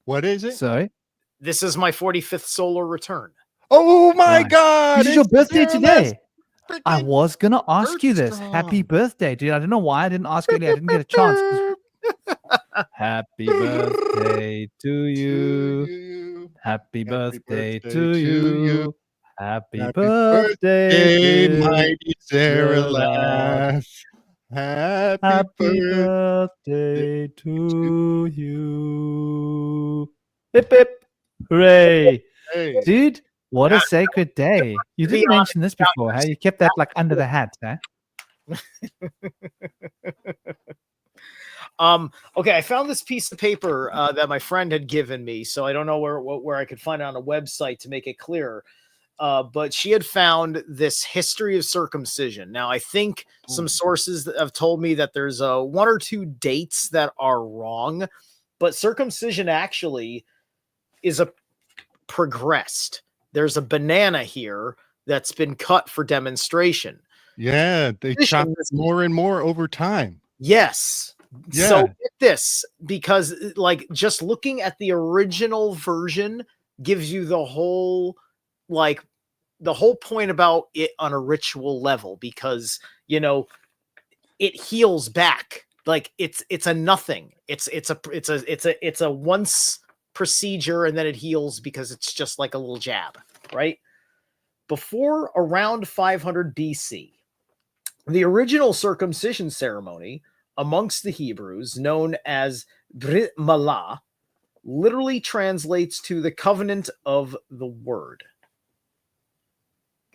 [SPEAKER 4] What is it?
[SPEAKER 2] Sorry?
[SPEAKER 3] This is my 45th solar return.
[SPEAKER 4] Oh my God!
[SPEAKER 2] This is your birthday today. I was gonna ask you this. Happy birthday, dude. I don't know why I didn't ask earlier. I didn't get a chance. Happy birthday to you. Happy birthday to you. Happy birthday,
[SPEAKER 4] mighty Zerilath. Happy
[SPEAKER 2] birthday to you. Hip hip. Hooray.
[SPEAKER 4] Hey.
[SPEAKER 2] Dude, what a sacred day. You didn't mention this before, huh? You kept that like under the hat, huh?
[SPEAKER 3] Okay, I found this piece of paper that my friend had given me, so I don't know where I could find it on a website to make it clearer. But she had found this history of circumcision. Now, I think some sources have told me that there's 1 or 2 dates that are wrong, but circumcision actually is progressed. There's a banana here that's been cut for demonstration.
[SPEAKER 4] Yeah, they chop more and more over time.
[SPEAKER 3] Yes.
[SPEAKER 4] Yeah.
[SPEAKER 3] So get this, because like just looking at the original version gives you the whole point about it on a ritual level, because it heals back. Like it's a nothing. It's a once procedure, and then it heals because it's just like a little jab, right? Before around 500 BC, the original circumcision ceremony amongst the Hebrews, known as Brit Milah, literally translates to the covenant of the word.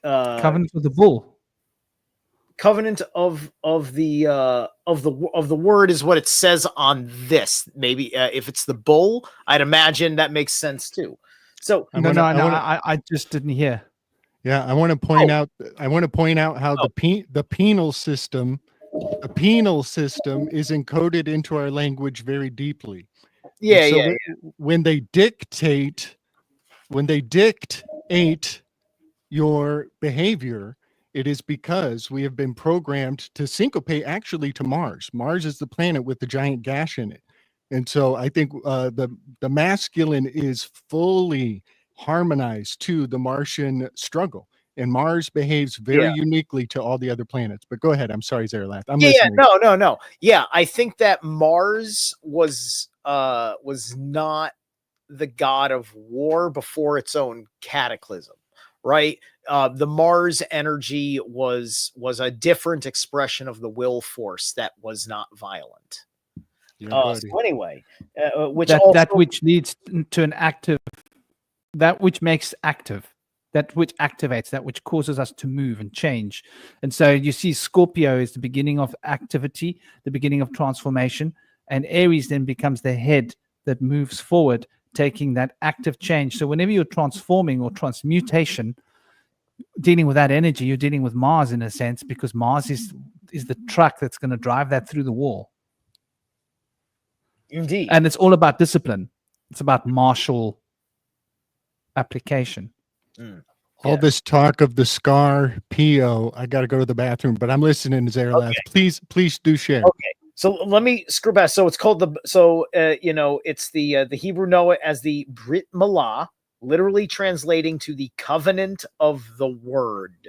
[SPEAKER 2] Covenant with the bull.
[SPEAKER 3] Covenant of the word is what it says on this. Maybe if it's the bull, I'd imagine that makes sense too. So
[SPEAKER 2] I just didn't hear.
[SPEAKER 4] Yeah, I want to point out. I want to point out how the penal system, is encoded into our language very deeply.
[SPEAKER 3] Yeah,
[SPEAKER 4] so when they dictate your behavior, it is because we have been programmed to syncopate actually to Mars. Mars is the planet with the giant gash in it. And so I think the masculine is fully harmonized to the Martian struggle. And Mars behaves very uniquely to all the other planets. But go ahead. I'm sorry, Zerilath. I'm listening.
[SPEAKER 3] No. Yeah, I think that Mars was not the god of war before its own cataclysm, right? The Mars energy was a different expression of the will force that was not violent. So anyway,
[SPEAKER 2] that which leads to an active, that which makes active, that which activates, that which causes us to move and change. And so you see Scorpio is the beginning of activity, the beginning of transformation, and Aries then becomes the head that moves forward, taking that active change. So whenever you're transforming or transmutation, dealing with that energy, you're dealing with Mars in a sense, because Mars is the truck that's going to drive that through the wall.
[SPEAKER 3] Indeed.
[SPEAKER 2] And it's all about discipline. It's about martial application.
[SPEAKER 4] All this talk of the Scar PO, I got to go to the bathroom, but I'm listening to Zerilath.
[SPEAKER 3] Okay.
[SPEAKER 4] Please do share.
[SPEAKER 3] Okay. So let me screw back. So it's called it's the Hebrew know it as the Brit Milah, literally translating to the covenant of the word.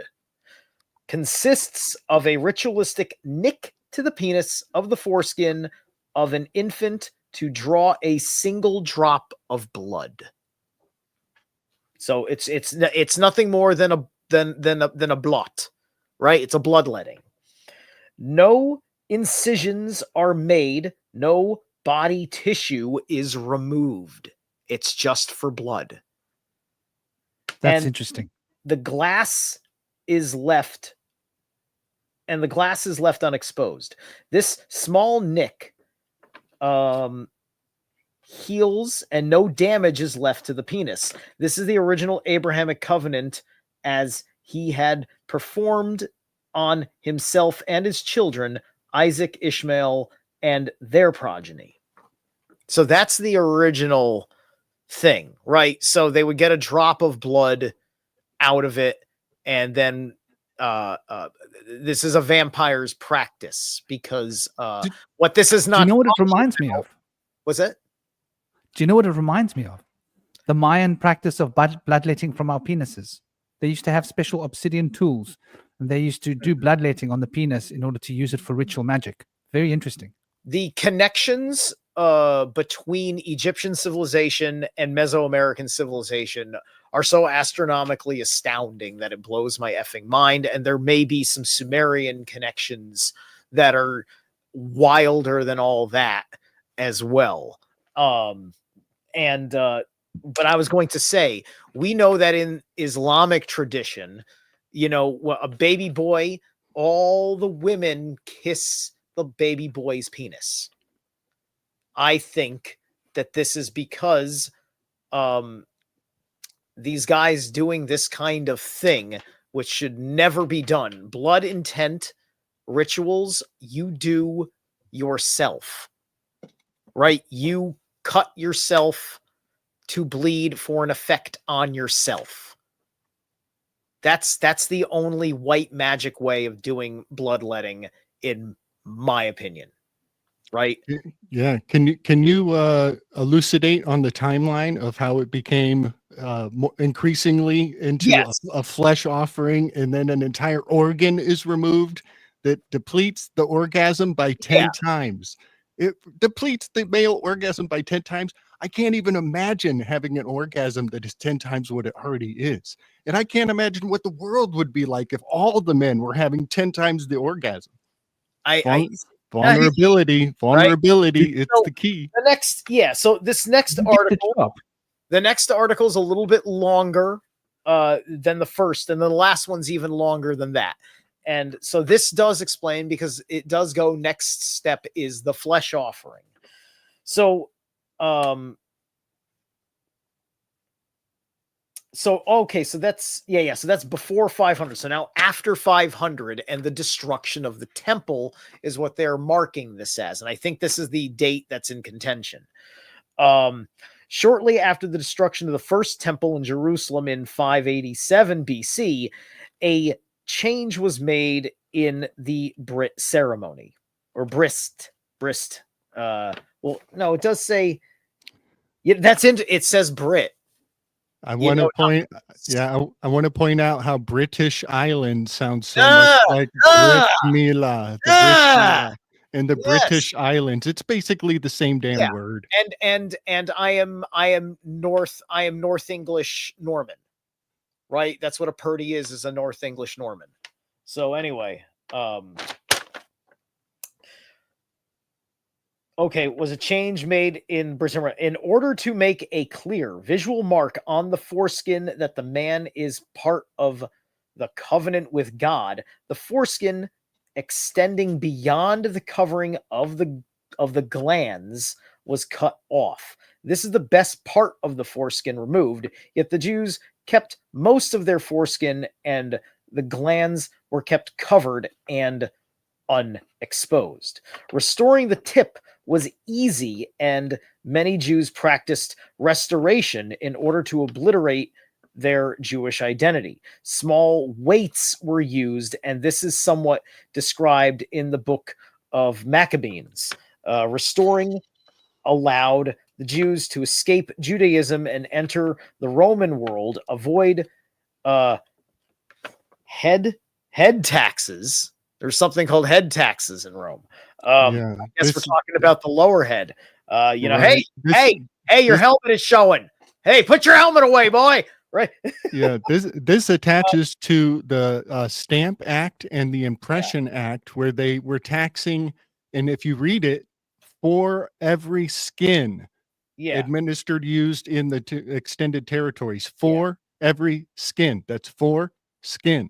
[SPEAKER 3] Consists of a ritualistic nick to the penis of the foreskin of an infant to draw a single drop of blood. So it's nothing more than a blot, right? It's a bloodletting. No incisions are made, no body tissue is removed. It's just for blood.
[SPEAKER 2] That's interesting.
[SPEAKER 3] The glass is left, and the glass is left unexposed. This small nick heals, and no damage is left to the penis. This is the original Abrahamic covenant as he had performed on himself and his children, Isaac, Ishmael, and their progeny. So that's the original thing, right? So they would get a drop of blood out of it, and then this is a vampire's practice, because what this is not.
[SPEAKER 2] Do you know what it reminds me of?
[SPEAKER 3] What's that?
[SPEAKER 2] Do you know what it reminds me of? The Mayan practice of bloodletting from our penises. They used to have special obsidian tools, and they used to do bloodletting on the penis in order to use it for ritual magic. Very interesting.
[SPEAKER 3] The connections between Egyptian civilization and Mesoamerican civilization are so astronomically astounding that it blows my effing mind. And there may be some Sumerian connections that are wilder than all that as well. But I was going to say, we know that in Islamic tradition, a baby boy, all the women kiss the baby boy's penis. I think that this is because these guys doing this kind of thing, which should never be done. Blood intent rituals, you do yourself, right? You cut yourself to bleed for an effect on yourself. That's the only white magic way of doing bloodletting, in my opinion. Right?
[SPEAKER 4] Yeah. Can you elucidate on the timeline of how it became increasingly into a flesh offering, and then an entire organ is removed that depletes the orgasm by 10 times? It depletes the male orgasm by 10 times. I can't even imagine having an orgasm that is 10 times what it already is. And I can't imagine what the world would be like if all the men were having 10 times the orgasm. Vulnerability, right? It's the key.
[SPEAKER 3] So this next article, the next article is a little bit longer than the first, and the last one's even longer than that. And so this does explain, because it does go, next step is the flesh offering. So, okay, so that's so that's before 500. So now after 500 and the destruction of the temple is what they're marking this as, and I think this is the date that's in contention. Shortly after the destruction of the first temple in Jerusalem in 587 BC, a change was made in the Brit ceremony, or Brist. Well, no, it does say, it says Brit.
[SPEAKER 4] I want to point, I want to point out how British Island sounds so much like Brit Mila, and the British Islands. It's basically the same damn word.
[SPEAKER 3] And I am North English Norman, right? That's what a Purdy is a North English Norman. So anyway, okay, was a change made in Britain in order to make a clear visual mark on the foreskin that the man is part of the covenant with God. The foreskin extending beyond the covering of the glands was cut off. This is the best part of the foreskin removed, yet the Jews kept most of their foreskin, and the glands were kept covered and unexposed. Restoring the tip was easy, and many Jews practiced restoration in order to obliterate their Jewish identity. Small weights were used, and this is somewhat described in the book of Maccabees. Restoring allowed the Jews to escape Judaism and enter the Roman world, avoid head taxes. There's something called head taxes in Rome. I guess we're talking about the lower head. Right. Hey, your helmet is showing. Hey, put your helmet away, boy. Right.
[SPEAKER 4] This attaches to the Stamp Act and the Impression Act, where they were taxing, and if you read it, for every skin administered, used in the extended territories, for every skin. That's for skin.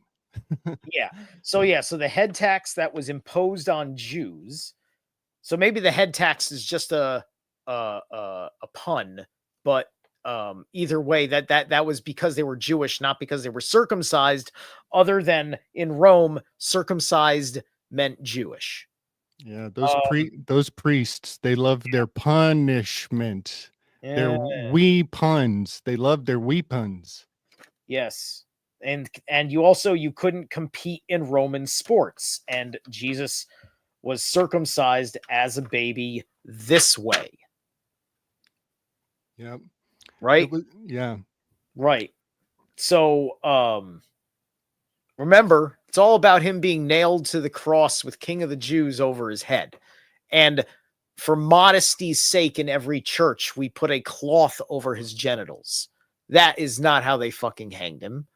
[SPEAKER 3] So the head tax that was imposed on Jews. So maybe the head tax is just a pun, but either way, that was because they were Jewish, not because they were circumcised. Other than in Rome, circumcised meant Jewish.
[SPEAKER 4] Yeah, those priests, they love their punishment. Their wee puns. They love their wee puns.
[SPEAKER 3] Yes. And you couldn't compete in Roman sports, and Jesus was circumcised as a baby this way.
[SPEAKER 4] Yep.
[SPEAKER 3] Right? Right. So remember, it's all about him being nailed to the cross with King of the Jews over his head. And for modesty's sake, in every church, we put a cloth over his genitals. That is not how they fucking hanged him.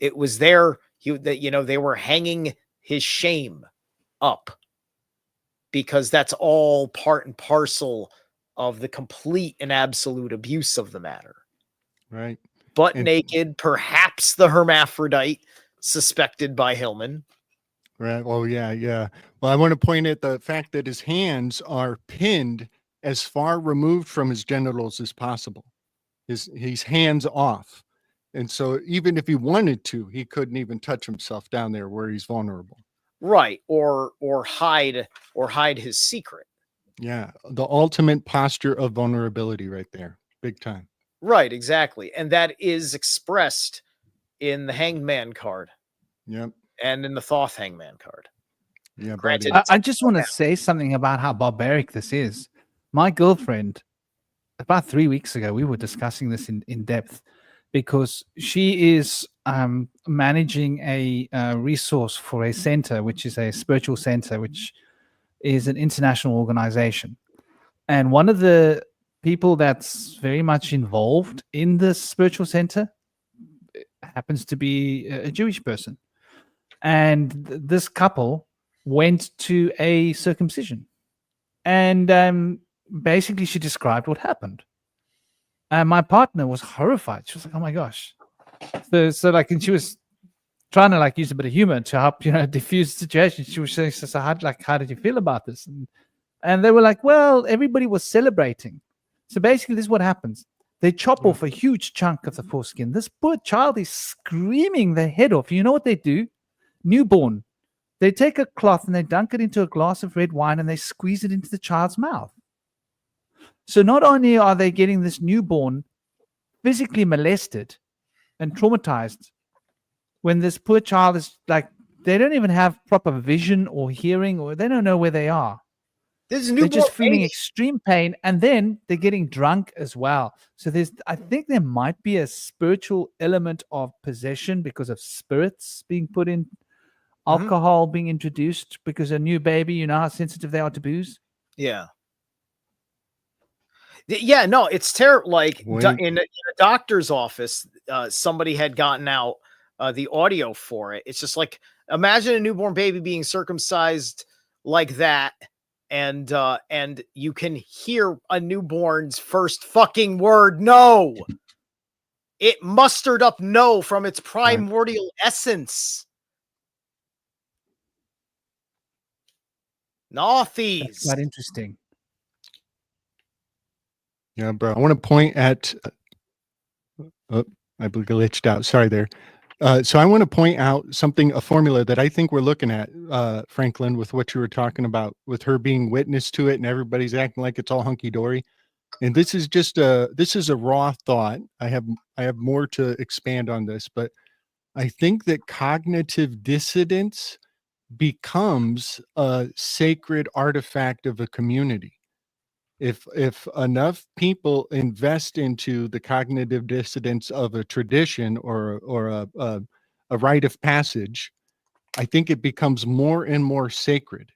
[SPEAKER 3] It was they were hanging his shame up, because that's all part and parcel of the complete and absolute abuse of the matter.
[SPEAKER 4] Right.
[SPEAKER 3] Butt naked, perhaps the hermaphrodite suspected by Hillman.
[SPEAKER 4] Right. Well, yeah. Well, I want to point at the fact that his hands are pinned as far removed from his genitals as possible. He's hands off. And so even if he wanted to, he couldn't even touch himself down there where he's vulnerable.
[SPEAKER 3] Right. Or hide his secret.
[SPEAKER 4] Yeah. The ultimate posture of vulnerability right there. Big time.
[SPEAKER 3] Right. Exactly. And that is expressed in the Hanged Man card.
[SPEAKER 4] Yep.
[SPEAKER 3] And in the Thoth Hangman card.
[SPEAKER 4] Yeah.
[SPEAKER 3] Granted,
[SPEAKER 2] I just want to say something about how barbaric this is. My girlfriend, about 3 weeks ago, we were discussing this in depth, because she is managing a resource for a center, which is a spiritual center, which is an international organization. And one of the people that's very much involved in this spiritual center happens to be a Jewish person. And this couple went to a circumcision. And basically she described what happened. And my partner was horrified. She was like, oh my gosh. So like, and she was trying to like use a bit of humor to help, diffuse the situation. She was saying, so how did you feel about this? And they were like, well, everybody was celebrating. So basically, this is what happens. They chop off a huge chunk of the foreskin. This poor child is screaming their head off. You know what they do? Newborn. They take a cloth and they dunk it into a glass of red wine and they squeeze it into the child's mouth. So not only are they getting this newborn physically molested and traumatized, when this poor child is like, they don't even have proper vision or hearing, or they don't know where they are. They're just feeling extreme pain, and then they're getting drunk as well. So I think there might be a spiritual element of possession because of spirits being put in, alcohol being introduced, because a new baby, you know how sensitive they are to booze.
[SPEAKER 3] Yeah. Yeah, no, it's terrible. Like in a doctor's office, somebody had gotten out the audio for it. It's just like, imagine a newborn baby being circumcised like that, and you can hear a newborn's first fucking word, no. It mustered up no from its primordial essence. Nothies.
[SPEAKER 2] That's quite interesting.
[SPEAKER 4] Yeah, bro. I want to point at. I glitched out. Sorry there. So I want to point out a formula that I think we're looking at, Franklin, with what you were talking about, with her being witness to it and everybody's acting like it's all hunky dory. And this is a raw thought. I have more to expand on this, but I think that cognitive dissonance becomes a sacred artifact of a community. If enough people invest into the cognitive dissonance of a tradition or a rite of passage, I think it becomes more and more sacred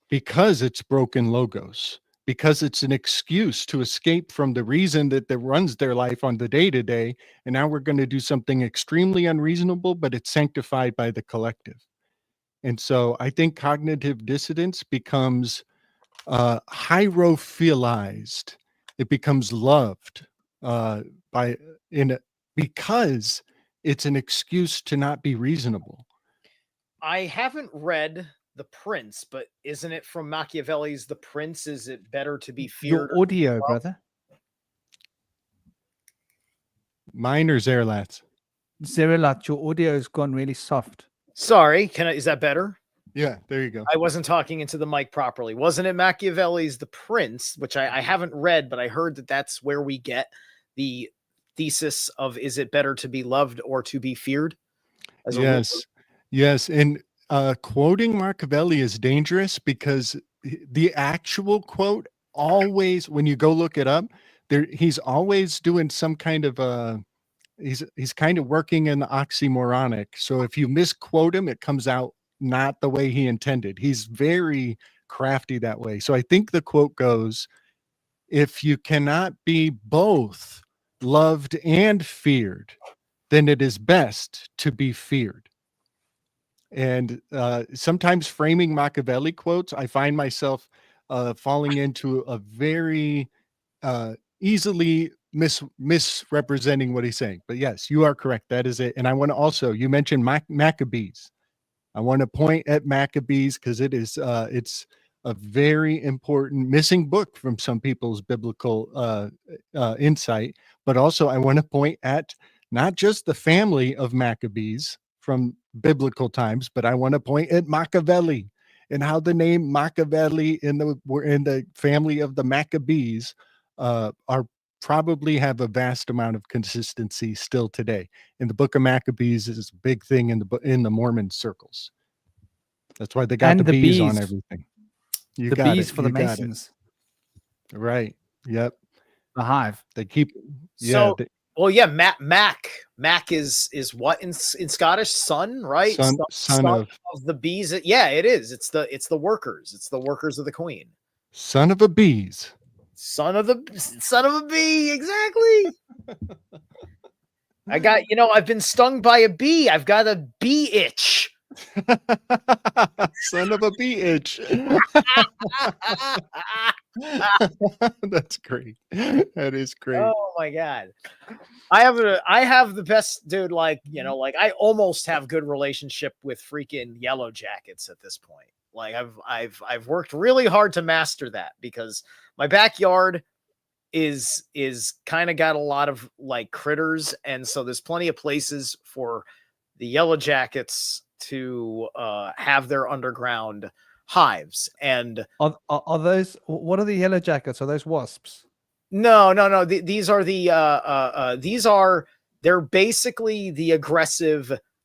[SPEAKER 4] because it's broken logos, because it's an excuse to escape from the reason that runs their life on the day-to-day. And now we're going to do something extremely unreasonable, but it's sanctified by the collective. And so I think cognitive dissonance becomes hierophilized. It becomes loved because it's an excuse to not be reasonable.
[SPEAKER 3] I haven't read The Prince, but isn't it from Machiavelli's The Prince? Is it better to be feared?
[SPEAKER 2] Your audio, brother.
[SPEAKER 4] Mine or Zerilath?
[SPEAKER 2] Zerilath, your audio has gone really soft.
[SPEAKER 3] Sorry, is that better?
[SPEAKER 4] Yeah, there you go.
[SPEAKER 3] I wasn't talking into the mic properly. Wasn't it Machiavelli's The Prince, which I haven't read, but I heard that that's where we get the thesis of, is it better to be loved or to be feared?
[SPEAKER 4] Yes. And quoting Machiavelli is dangerous because the actual quote always, when you go look it up, he's always doing some kind of he's kind of working in the oxymoronic. So if you misquote him, it comes out not the way he intended. He's very crafty that way. So I think the quote goes, if you cannot be both loved and feared, then it is best to be feared. And sometimes framing Machiavelli quotes, I find myself falling into a very easily misrepresenting what he's saying. But yes, you are correct. That is it. And I want to also, you mentioned Maccabees. I want to point at Maccabees because it's a very important missing book from some people's biblical insight. But also I want to point at not just the family of Maccabees from biblical times, but I want to point at Machiavelli and how the name Machiavelli in the family of the Maccabees probably have a vast amount of consistency still today. And the Book of Maccabees is a big thing in the Mormon circles. That's why they got the bees on everything.
[SPEAKER 2] The bees for the Masons.
[SPEAKER 4] Right. Yep.
[SPEAKER 2] The hive.
[SPEAKER 4] They keep.
[SPEAKER 3] So, Mac is what in Scottish? Son, right?
[SPEAKER 4] Son of
[SPEAKER 3] the bees. Yeah, it is. It's the workers. It's the workers of the queen.
[SPEAKER 4] Son of a bees.
[SPEAKER 3] Son of a bee. Exactly. I've been stung by a bee. I've got a bee itch.
[SPEAKER 4] Son of a bee itch. That's great. That is great.
[SPEAKER 3] Oh my god. I have the best dude, like, you know, like I almost have good relationship with freaking yellow jackets at this point. Like I've worked really hard to master that because my backyard is kind of got a lot of like critters, and so there's plenty of places for the yellow jackets to have their underground hives. And
[SPEAKER 2] Are those, what are the yellow jackets? Are those wasps?
[SPEAKER 3] no. These are they're basically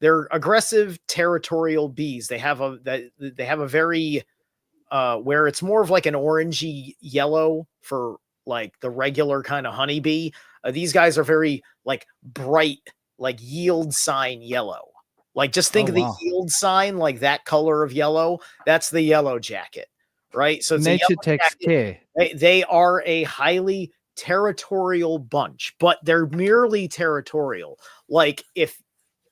[SPEAKER 3] they're aggressive territorial bees. They have a very where it's more of like an orangey yellow for like the regular kind of honeybee. These guys are very like bright, like yield sign yellow. Like just think of the yield sign, like that color of yellow. That's the yellow jacket, right? So it's
[SPEAKER 2] nature takes care.
[SPEAKER 3] They are a highly territorial bunch, but they're merely territorial. Like if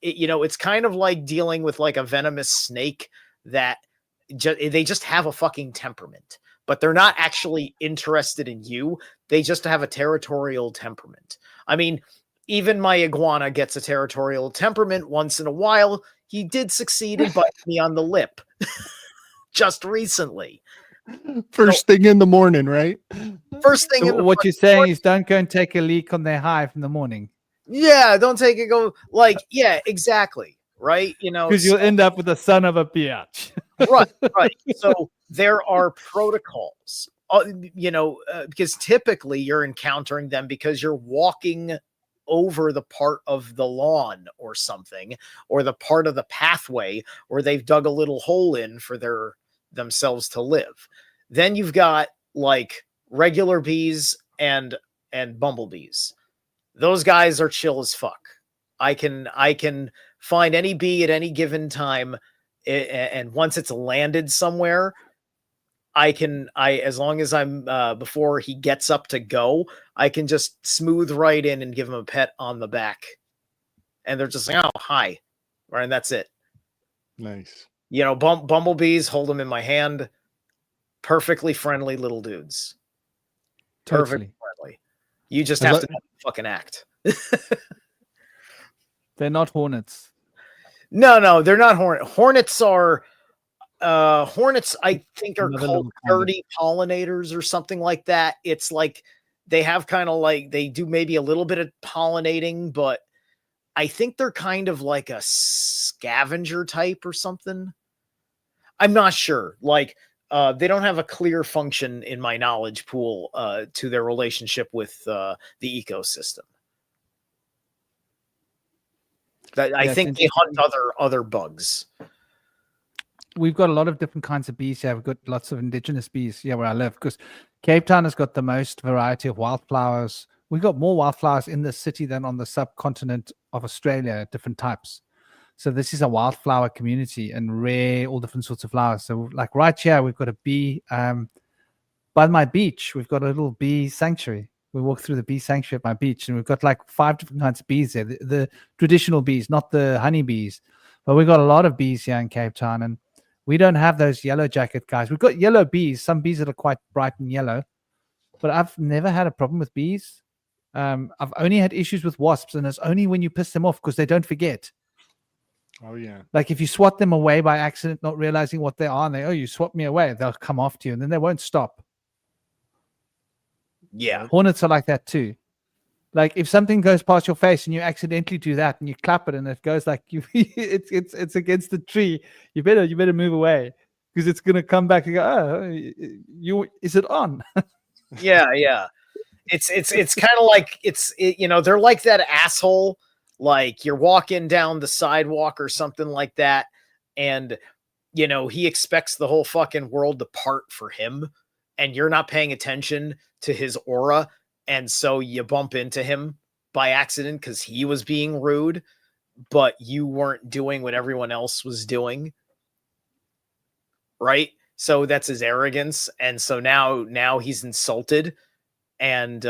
[SPEAKER 3] you know, it's kind of like dealing with like a venomous snake that they just have a fucking temperament, but they're not actually interested in you. They just have a territorial temperament. I mean, even my iguana gets a territorial temperament once in a while. He did succeed in biting me on the lip just recently.
[SPEAKER 4] First thing in the morning, right?
[SPEAKER 3] First thing.
[SPEAKER 2] So what you're saying is don't go and take a leak on their hive in the morning.
[SPEAKER 3] Yeah, don't take it. Go like, yeah, exactly. Right. You know,
[SPEAKER 2] because you'll end up with a son of a bitch.
[SPEAKER 3] Right. So there are protocols, you know, because typically you're encountering them because you're walking over the part of the lawn or something, or the part of the pathway where they've dug a little hole in for themselves to live. Then you've got like regular bees and bumblebees. Those guys are chill as fuck. I can find any bee at any given time, and once it's landed somewhere, I as long as I'm before he gets up to go, I can just smooth right in and give him a pet on the back, and they're just like, oh, hi, right, and that's it.
[SPEAKER 4] Nice.
[SPEAKER 3] You know, bumblebees, hold them in my hand. Perfectly friendly little dudes. Perfectly friendly. You just have to fucking act.
[SPEAKER 2] They're not hornets.
[SPEAKER 3] No, they're not hornets. Hornets are hornets, I think, are called dirty pollinators or something like that. It's like they have kind of like, they do maybe a little bit of pollinating, but I think they're kind of like a scavenger type or something. I'm not sure. Like, they don't have a clear function in my knowledge pool to their relationship with the ecosystem. I think they hunt other bugs.
[SPEAKER 2] We've got a lot of different kinds of bees here. We've got lots of indigenous bees here where I live, because Cape Town has got the most variety of wildflowers. We've got more wildflowers in the city than on the subcontinent of Australia, different types. So this is a wildflower community and rare, all different sorts of flowers. So like right here, we've got a bee. By my beach, we've got a little bee sanctuary. We walk through the bee sanctuary at my beach, and we've got like 5 different kinds of bees there. The traditional bees, not the honeybees. But we've got a lot of bees here in Cape Town, and we don't have those yellow jacket guys. We've got yellow bees, some bees that are quite bright and yellow. But I've never had a problem with bees. I've only had issues with wasps, and it's only when you piss them off because they don't forget.
[SPEAKER 4] Oh, yeah.
[SPEAKER 2] Like if you swat them away by accident, not realizing what they are, and they, you swapped me away, they'll come after you, and then they won't stop.
[SPEAKER 3] Yeah.
[SPEAKER 2] Hornets are like that too. Like if something goes past your face and you accidentally do that and you clap it and it goes like you, it's against the tree. You better move away because it's gonna come back and go. Oh, is it on?
[SPEAKER 3] Yeah. It's kind of like you know, they're like that asshole. Like you're walking down the sidewalk or something like that, and you know he expects the whole fucking world to part for him, and you're not paying attention to his aura, and so you bump into him by accident because he was being rude, but you weren't doing what everyone else was doing, right? So that's his arrogance, and so now he's insulted, and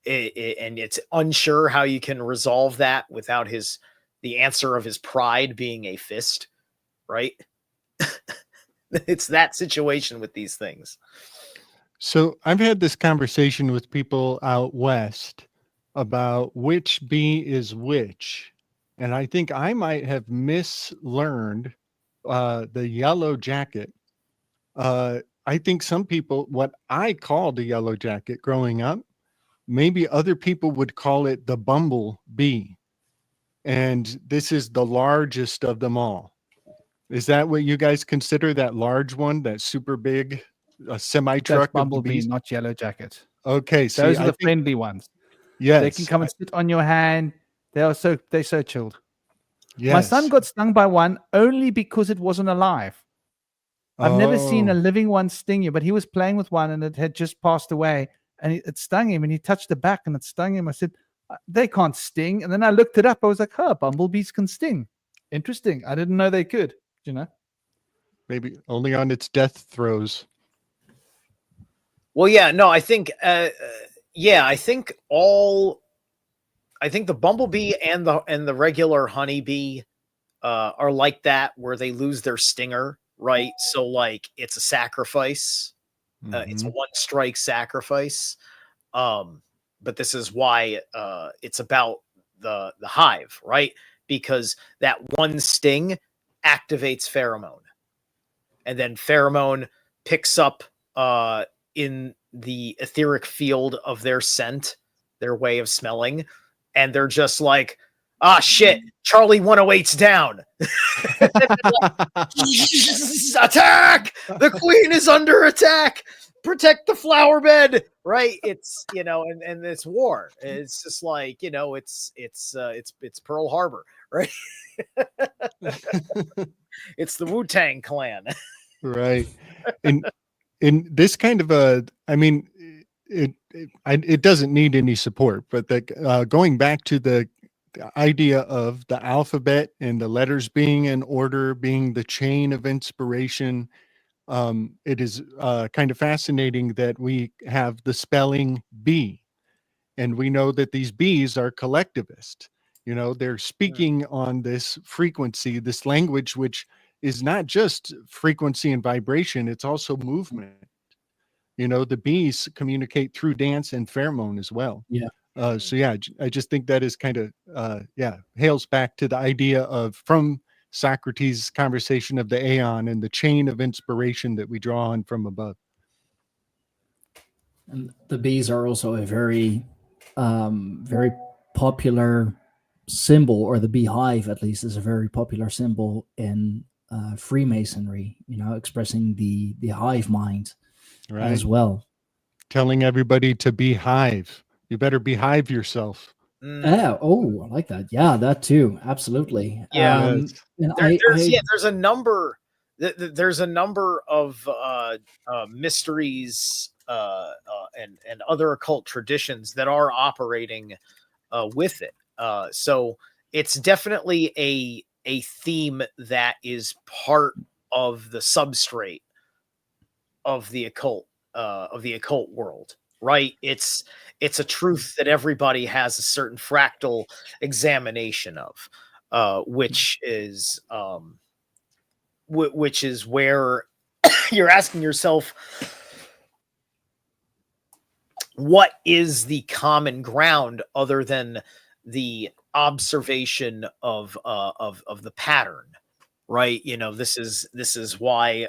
[SPEAKER 3] and it's unsure how you can resolve that without the answer of his pride being a fist, right? It's that situation with these things.
[SPEAKER 4] So I've had this conversation with people out west about which bee is which. And I think I might have mislearned the yellow jacket. I think some people, what I called the yellow jacket growing up, maybe other people would call it the bumble bee. And this is the largest of them all. Is that what you guys consider, that large one, that super big semi
[SPEAKER 2] That's
[SPEAKER 4] truck of the
[SPEAKER 2] bumblebee,
[SPEAKER 4] bees?
[SPEAKER 2] not yellow jacket.
[SPEAKER 4] Okay, see,
[SPEAKER 2] Those are
[SPEAKER 4] I
[SPEAKER 2] the
[SPEAKER 4] think
[SPEAKER 2] friendly ones. They can
[SPEAKER 4] yes,
[SPEAKER 2] come and sit on your hand. They're so chilled. My son
[SPEAKER 4] yes.
[SPEAKER 2] got stung by one only because it wasn't alive. I've never seen a
[SPEAKER 4] Oh,
[SPEAKER 2] living one sting you, but he was playing with one and it had just passed away and it stung him and he touched the back and it stung him. I said, they can't sting. And then I looked it up. I was like, bumblebees can sting. Interesting. I didn't know they could, you know?
[SPEAKER 4] maybe only on its death throes.
[SPEAKER 3] Well, yeah, no, I think, yeah, I think the bumblebee and the regular honeybee are like that, where they lose their stinger, right? So like it's a sacrifice. It's a
[SPEAKER 4] Mhm.
[SPEAKER 3] one strike sacrifice. But this is why it's about the hive, right? Because that one sting activates pheromone, and then pheromone picks up in the etheric field of their scent, their way of smelling, and they're just like, ah, shit, Charlie 108's down. Attack! The queen is under attack. Protect the flower bed, right? It's, and it's war. It's just like, it's Pearl Harbor, right? It's the Wu-Tang Clan.
[SPEAKER 4] Right. In this kind of I mean, it doesn't need any support, but going back to the idea of the alphabet and the letters being in order, being the chain of inspiration, it is kind of fascinating that we have the spelling bee, and we know that these bees are collectivist. They're speaking on this frequency, this language, which is not just frequency and vibration, it's also movement. The bees communicate through dance and pheromone as well.
[SPEAKER 1] Yeah.
[SPEAKER 4] So yeah, I just think that is kind of hails back to the idea of, from Socrates' conversation of the aeon and the chain of inspiration that we draw on from above.
[SPEAKER 1] And the bees are also a very popular symbol, or the beehive at least is a very popular symbol in Freemasonry. Expressing the hive mind
[SPEAKER 4] Right.
[SPEAKER 1] as well.
[SPEAKER 4] Telling everybody to beehive. You better beehive yourself.
[SPEAKER 1] Yeah. Oh, I like that. Yeah, that too. Absolutely.
[SPEAKER 3] Yeah.
[SPEAKER 4] Yes.
[SPEAKER 1] And
[SPEAKER 3] There's a number. There's a number of mysteries and other occult traditions that are operating with it. So it's definitely a theme that is part of the substrate of the occult world, right? It's a truth that everybody has a certain fractal examination of, which is where you're asking yourself, what is the common ground other than the observation of the pattern, right? This is why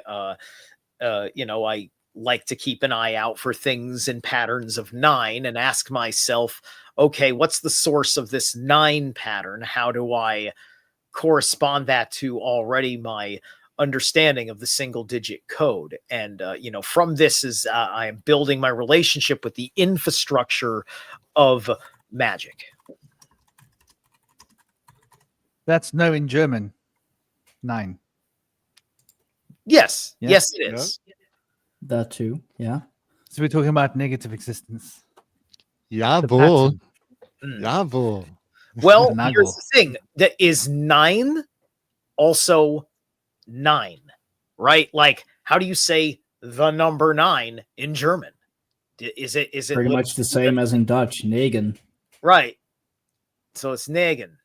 [SPEAKER 3] I like to keep an eye out for things in patterns of 9 and ask myself, okay, what's the source of this 9 pattern? How do I correspond that to already my understanding of the single digit code? And from this is I am building my relationship with the infrastructure of magic.
[SPEAKER 2] That's no in German. 9.
[SPEAKER 3] Yes,
[SPEAKER 2] Yeah.
[SPEAKER 3] yes, it is.
[SPEAKER 1] that too. Yeah.
[SPEAKER 2] So we're talking about negative existence.
[SPEAKER 4] Jawohl.
[SPEAKER 3] Mm.
[SPEAKER 4] Jawohl.
[SPEAKER 3] Well,
[SPEAKER 2] Nagel.
[SPEAKER 3] here's the thing: that is 9 also 9, right? Like, how do you say the number 9 in German? Is it
[SPEAKER 1] Pretty much the same as in Dutch, negen.
[SPEAKER 3] right? So it's negen.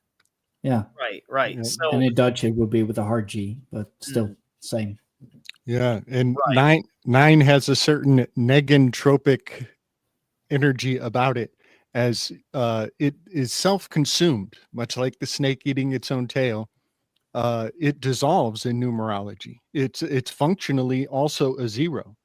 [SPEAKER 1] Yeah.
[SPEAKER 3] Right.
[SPEAKER 4] Yeah.
[SPEAKER 3] So
[SPEAKER 1] And in Dutch, it would be with a hard G, but still same.
[SPEAKER 4] Yeah, and
[SPEAKER 3] Right.
[SPEAKER 4] nine has a certain negentropic energy about it, as it is self-consumed, much like the snake eating its own tail. It dissolves in numerology. It's functionally also a zero.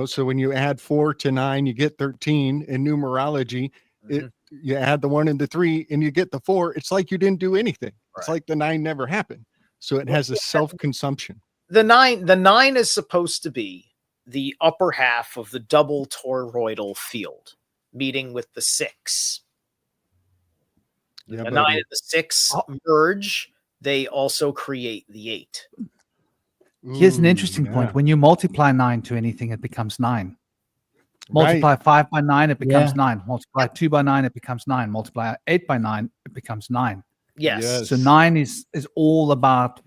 [SPEAKER 4] So when you add 4 to 9, you get 13. In numerology,
[SPEAKER 3] Mhm.
[SPEAKER 4] you add the 1 and the 3 and you get the 4. It's like you didn't do anything. It's
[SPEAKER 3] Right.
[SPEAKER 4] like the 9 never happened. So it has a self-consumption.
[SPEAKER 3] The nine is supposed to be the upper half of the double toroidal field, meeting with the 6.
[SPEAKER 4] Yeah,
[SPEAKER 3] The 9
[SPEAKER 4] buddy.
[SPEAKER 3] and the 6 merge. They also create the 8.
[SPEAKER 2] Here's an
[SPEAKER 4] Ooh,
[SPEAKER 2] interesting point.
[SPEAKER 4] yeah.
[SPEAKER 2] When you multiply 9 to anything, it becomes 9.
[SPEAKER 4] Right.
[SPEAKER 2] Multiply 5 by 9, it becomes
[SPEAKER 1] Yeah.
[SPEAKER 2] 9. Multiply 2 by 9, it becomes 9. Multiply 8 by 9, it becomes 9.
[SPEAKER 3] Yes.
[SPEAKER 2] So 9 is all about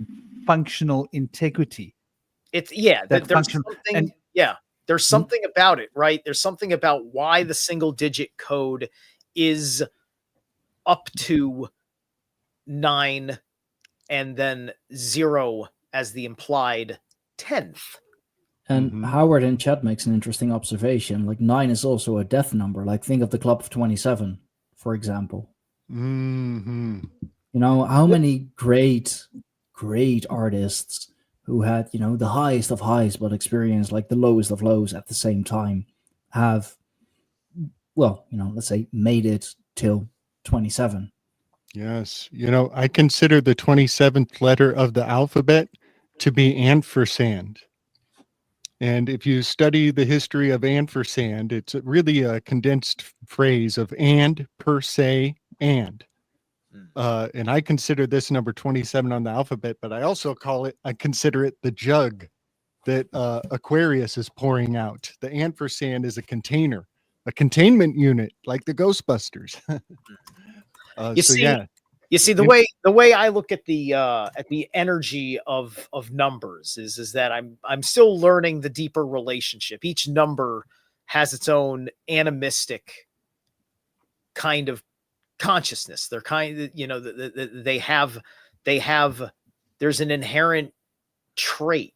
[SPEAKER 2] functional integrity.
[SPEAKER 3] There's
[SPEAKER 2] function-
[SPEAKER 3] something
[SPEAKER 2] and-
[SPEAKER 3] there's something about it, right? There's something about why the single digit code is up to 9 and then 0 as the implied 10th.
[SPEAKER 1] And
[SPEAKER 4] Mhm.
[SPEAKER 1] Howard in chat makes an interesting observation. Like 9 is also a death number. Like think of the Club of 27, for example.
[SPEAKER 4] Hmm.
[SPEAKER 1] How many great artists who had, the highest of highs, but experienced like the lowest of lows at the same time have, well, let's say made it till 27.
[SPEAKER 4] Yes. I consider the 27th letter of the alphabet to be ampersand. And if you study the history of ampersand, it's really a condensed phrase of and, per se, and. And I consider this number 27 on the alphabet, but I also I consider it the jug that Aquarius is pouring out. The ampersand is a container, a containment unit, like the Ghostbusters.
[SPEAKER 3] You see the way I look at the energy of numbers is that I'm still learning the deeper relationship. Each number has its own animistic kind of consciousness. They're they have there's an inherent trait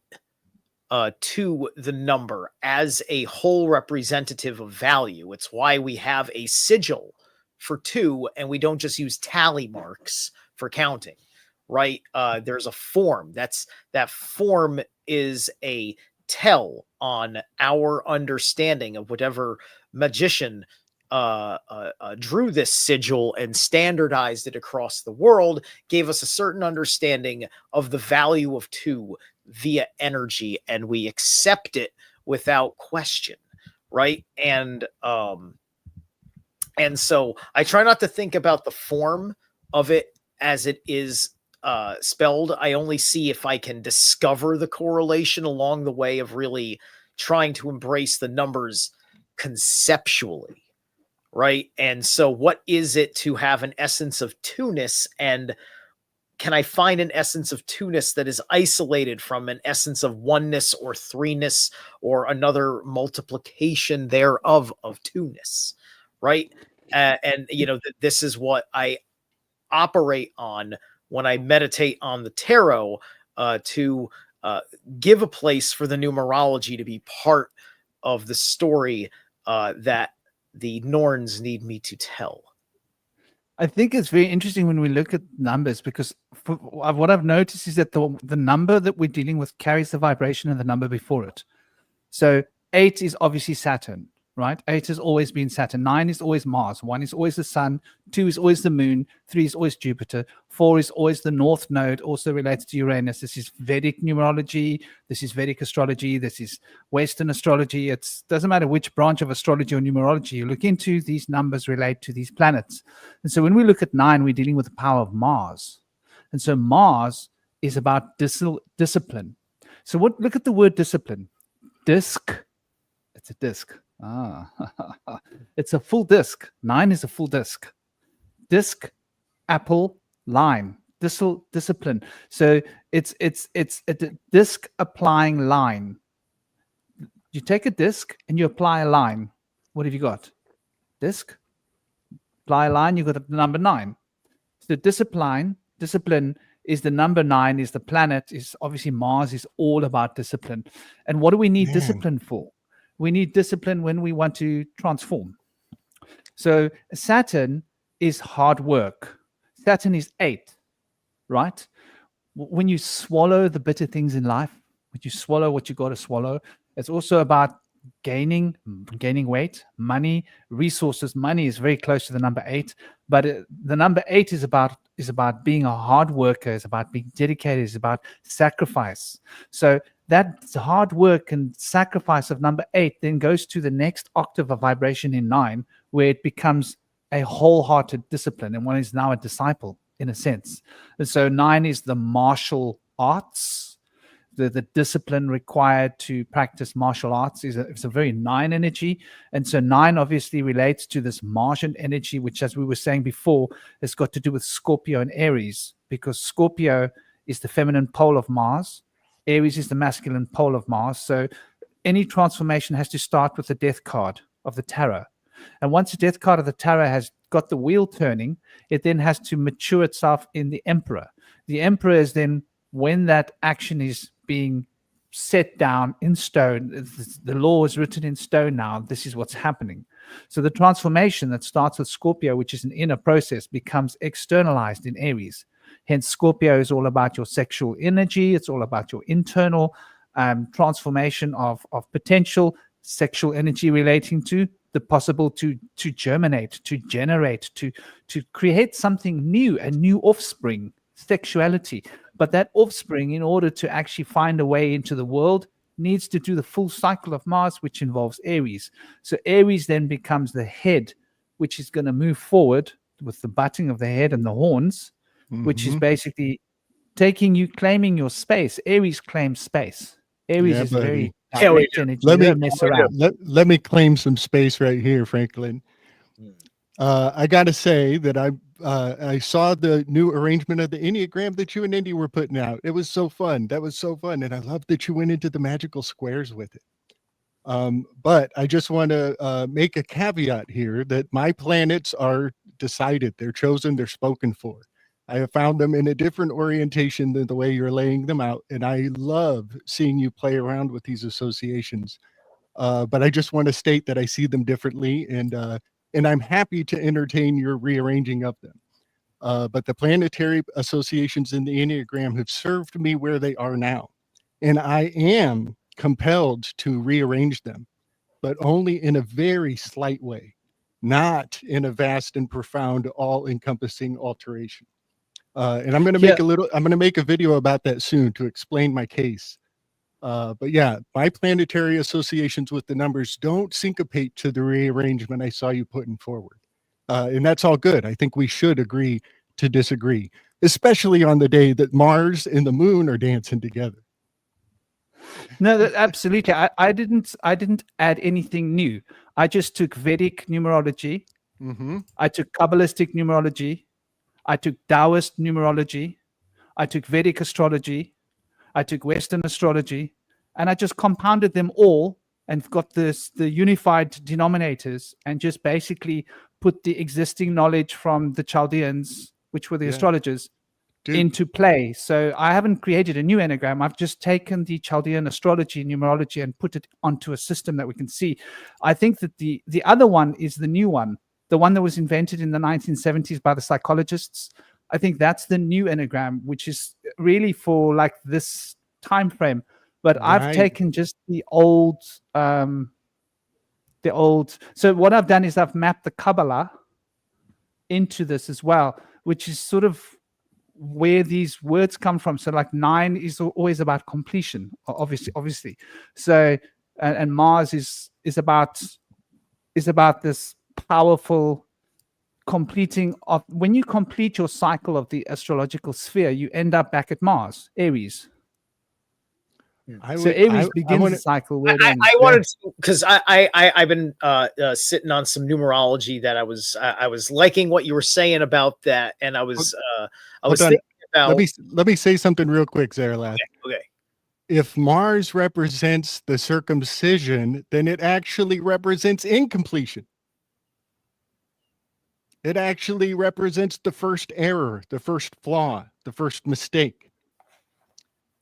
[SPEAKER 3] to the number as a whole representative of value. It's why we have a sigil for 2 and we don't just use tally marks for counting, right? There's a form. That form is a tell on our understanding of whatever magician drew this sigil and standardized it across the world, gave us a certain understanding of the value of 2 via energy, and we accept it without question, right? And so I try not to think about the form of it as it is spelled. I only see if I can discover the correlation along the way of really trying to embrace the numbers conceptually, right? And so what is it to have an essence of 2-ness, and can I find an essence of 2-ness that is isolated from an essence of 1-ness or 3-ness or another multiplication thereof of 2-ness, right? And this is what I operate on when I meditate on the tarot, to give a place for the numerology to be part of the story that the Norns need me to tell.
[SPEAKER 2] I think it's very interesting when we look at numbers, because what I've noticed is that the number that we're dealing with carries the vibration of the number before it. So 8 is obviously Saturn, right? 8 has always been Saturn. 9 is always Mars. 1 is always the Sun. 2 is always the Moon. 3 is always Jupiter. 4 is always the North Node, also relates to Uranus. This is Vedic numerology. This is Vedic astrology. This is Western astrology. It doesn't matter which branch of astrology or numerology you look into, these numbers relate to these planets. And so when we look at 9, we're dealing with the power of Mars. And so Mars is about discipline. So look at the word discipline. Disc. It's a disc. It's a full disc. 9 is a full disc. Disc, apple, line. Discipline. So it's a disc applying line. You take a disc and you apply a line. What have you got? Disc. Apply a line, you've got the number 9. So discipline is the number 9, is the planet, is obviously Mars is all about discipline. And what do we need discipline for? We need discipline when we want to transform. So Saturn is hard work. Saturn is 8, right? When you swallow the bitter things in life, when you swallow what you got to swallow, it's also about gaining weight, money, resources. Money is very close to the number 8, but the number 8 is about being a hard worker, is about being dedicated, is about sacrifice. So that hard work and sacrifice of number 8 then goes to the next octave of vibration in 9, where it becomes a wholehearted discipline, and one is now a disciple in a sense. And so 9 is the martial arts. The discipline required to practice martial arts it's a very 9 energy. And so 9 obviously relates to this Martian energy, which, as we were saying before, has got to do with Scorpio and Aries, because Scorpio is the feminine pole of Mars. Aries is the masculine pole of Mars. So any transformation has to start with the death card of the tarot. And once the death card of the tarot has got the wheel turning, it then has to mature itself in the Emperor. The Emperor is then, when that action is being set down in stone, the law is written in stone now, this is what's happening. So the transformation that starts with Scorpio, which is an inner process, becomes externalized in Aries. Hence, Scorpio is all about your sexual energy. It's all about your internal transformation of potential sexual energy relating to the possible to germinate, to generate, to create something new, a new offspring, sexuality. But that offspring, in order to actually find a way into the world, needs to do the full cycle of Mars, which involves Aries. So Aries then becomes the head, which is going to move forward with the butting of the head and the horns, which is basically claiming your space. Aries claims space. Aries is very direct energy.
[SPEAKER 4] Let me claim some space right here, Franklin. I got to say that I saw the new arrangement of the Enneagram that you and Indy were putting out. It was so fun. That was so fun. And I love that you went into the magical squares with it. But I just want to make a caveat here that my planets are decided. They're chosen. They're spoken for. I have found them in a different orientation than the way you're laying them out. And I love seeing you play around with these associations. But I just want to state that I see them differently, and I'm happy to entertain your rearranging of them. But the planetary associations in the Enneagram have served me where they are now. And I am compelled to rearrange them, but only in a very slight way, not in a vast and profound, all-encompassing alteration. And I'm going to make a video about that soon to explain my case. But yeah, my planetary associations with the numbers don't syncopate to the rearrangement I saw you putting forward. And that's all good. I think we should agree to disagree, especially on the day that Mars and the moon are dancing together.
[SPEAKER 2] No, absolutely. I didn't add anything new. I just took Vedic numerology. I took Kabbalistic numerology. I took Taoist numerology. I took Vedic astrology. I took Western astrology, and I just compounded them all and got the unified denominators, and just basically put the existing knowledge from the Chaldeans, which were the astrologers, into play. So I haven't created a new enneagram. I've just taken the Chaldean astrology, numerology, and put it onto a system that we can see. I think that the other one is the new one, the one that was invented in the 1970s by the psychologists. I think that's the new enneagram, which is really for like this time frame. But I've taken just the old. So what I've done is I've mapped the Kabbalah into this as well, which is sort of where these words come from. So like 9 is always about completion, obviously. So and Mars is about this powerful completing of, when you complete your cycle of the astrological sphere, you end up back at Mars, Aries. Aries begins the cycle where it ends.
[SPEAKER 3] I wanted to, because I've been sitting on some numerology that I was liking what you were saying about that, and I was thinking about.
[SPEAKER 4] Let me say something real quick, Zerilath.
[SPEAKER 3] Okay.
[SPEAKER 4] If Mars represents the circumcision, then it actually represents incompletion. It actually represents the first error, the first flaw, the first mistake.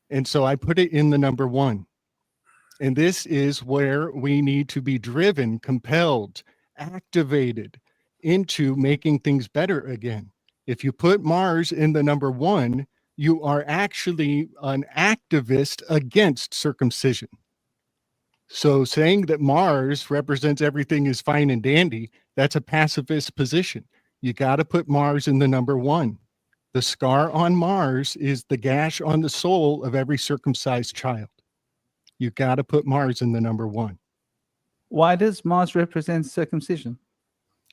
[SPEAKER 4] And so I put it in the number 1. And this is where we need to be driven, compelled, activated into making things better again. If you put Mars in the number 1, you are actually an activist against circumcision. So saying that Mars represents everything is fine and dandy, that's a pacifist position. You got to put Mars in the number 1. The scar on Mars is the gash on the soul of every circumcised child. You got to put Mars in the number 1.
[SPEAKER 2] Why does Mars represent circumcision?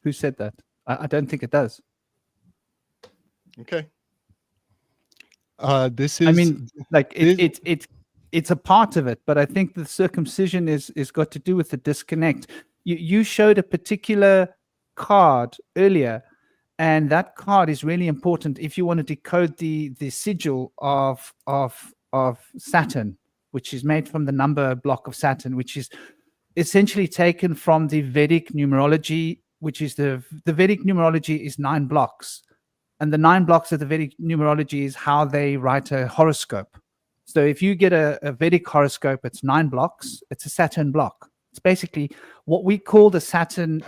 [SPEAKER 2] Who said that? I don't think it does.
[SPEAKER 4] Okay. This is.
[SPEAKER 2] I mean, like it's a part of it, but I think the circumcision is got to do with the disconnect. You showed a particular card earlier, and that card is really important if you want to decode the sigil of Saturn, which is made from the number block of Saturn, which is essentially taken from the Vedic numerology, which is the Vedic numerology is 9 blocks. And the 9 blocks of the Vedic numerology is how they write a horoscope. So if you get a Vedic horoscope, it's 9 blocks. It's a Saturn block. It's basically what we call the Saturn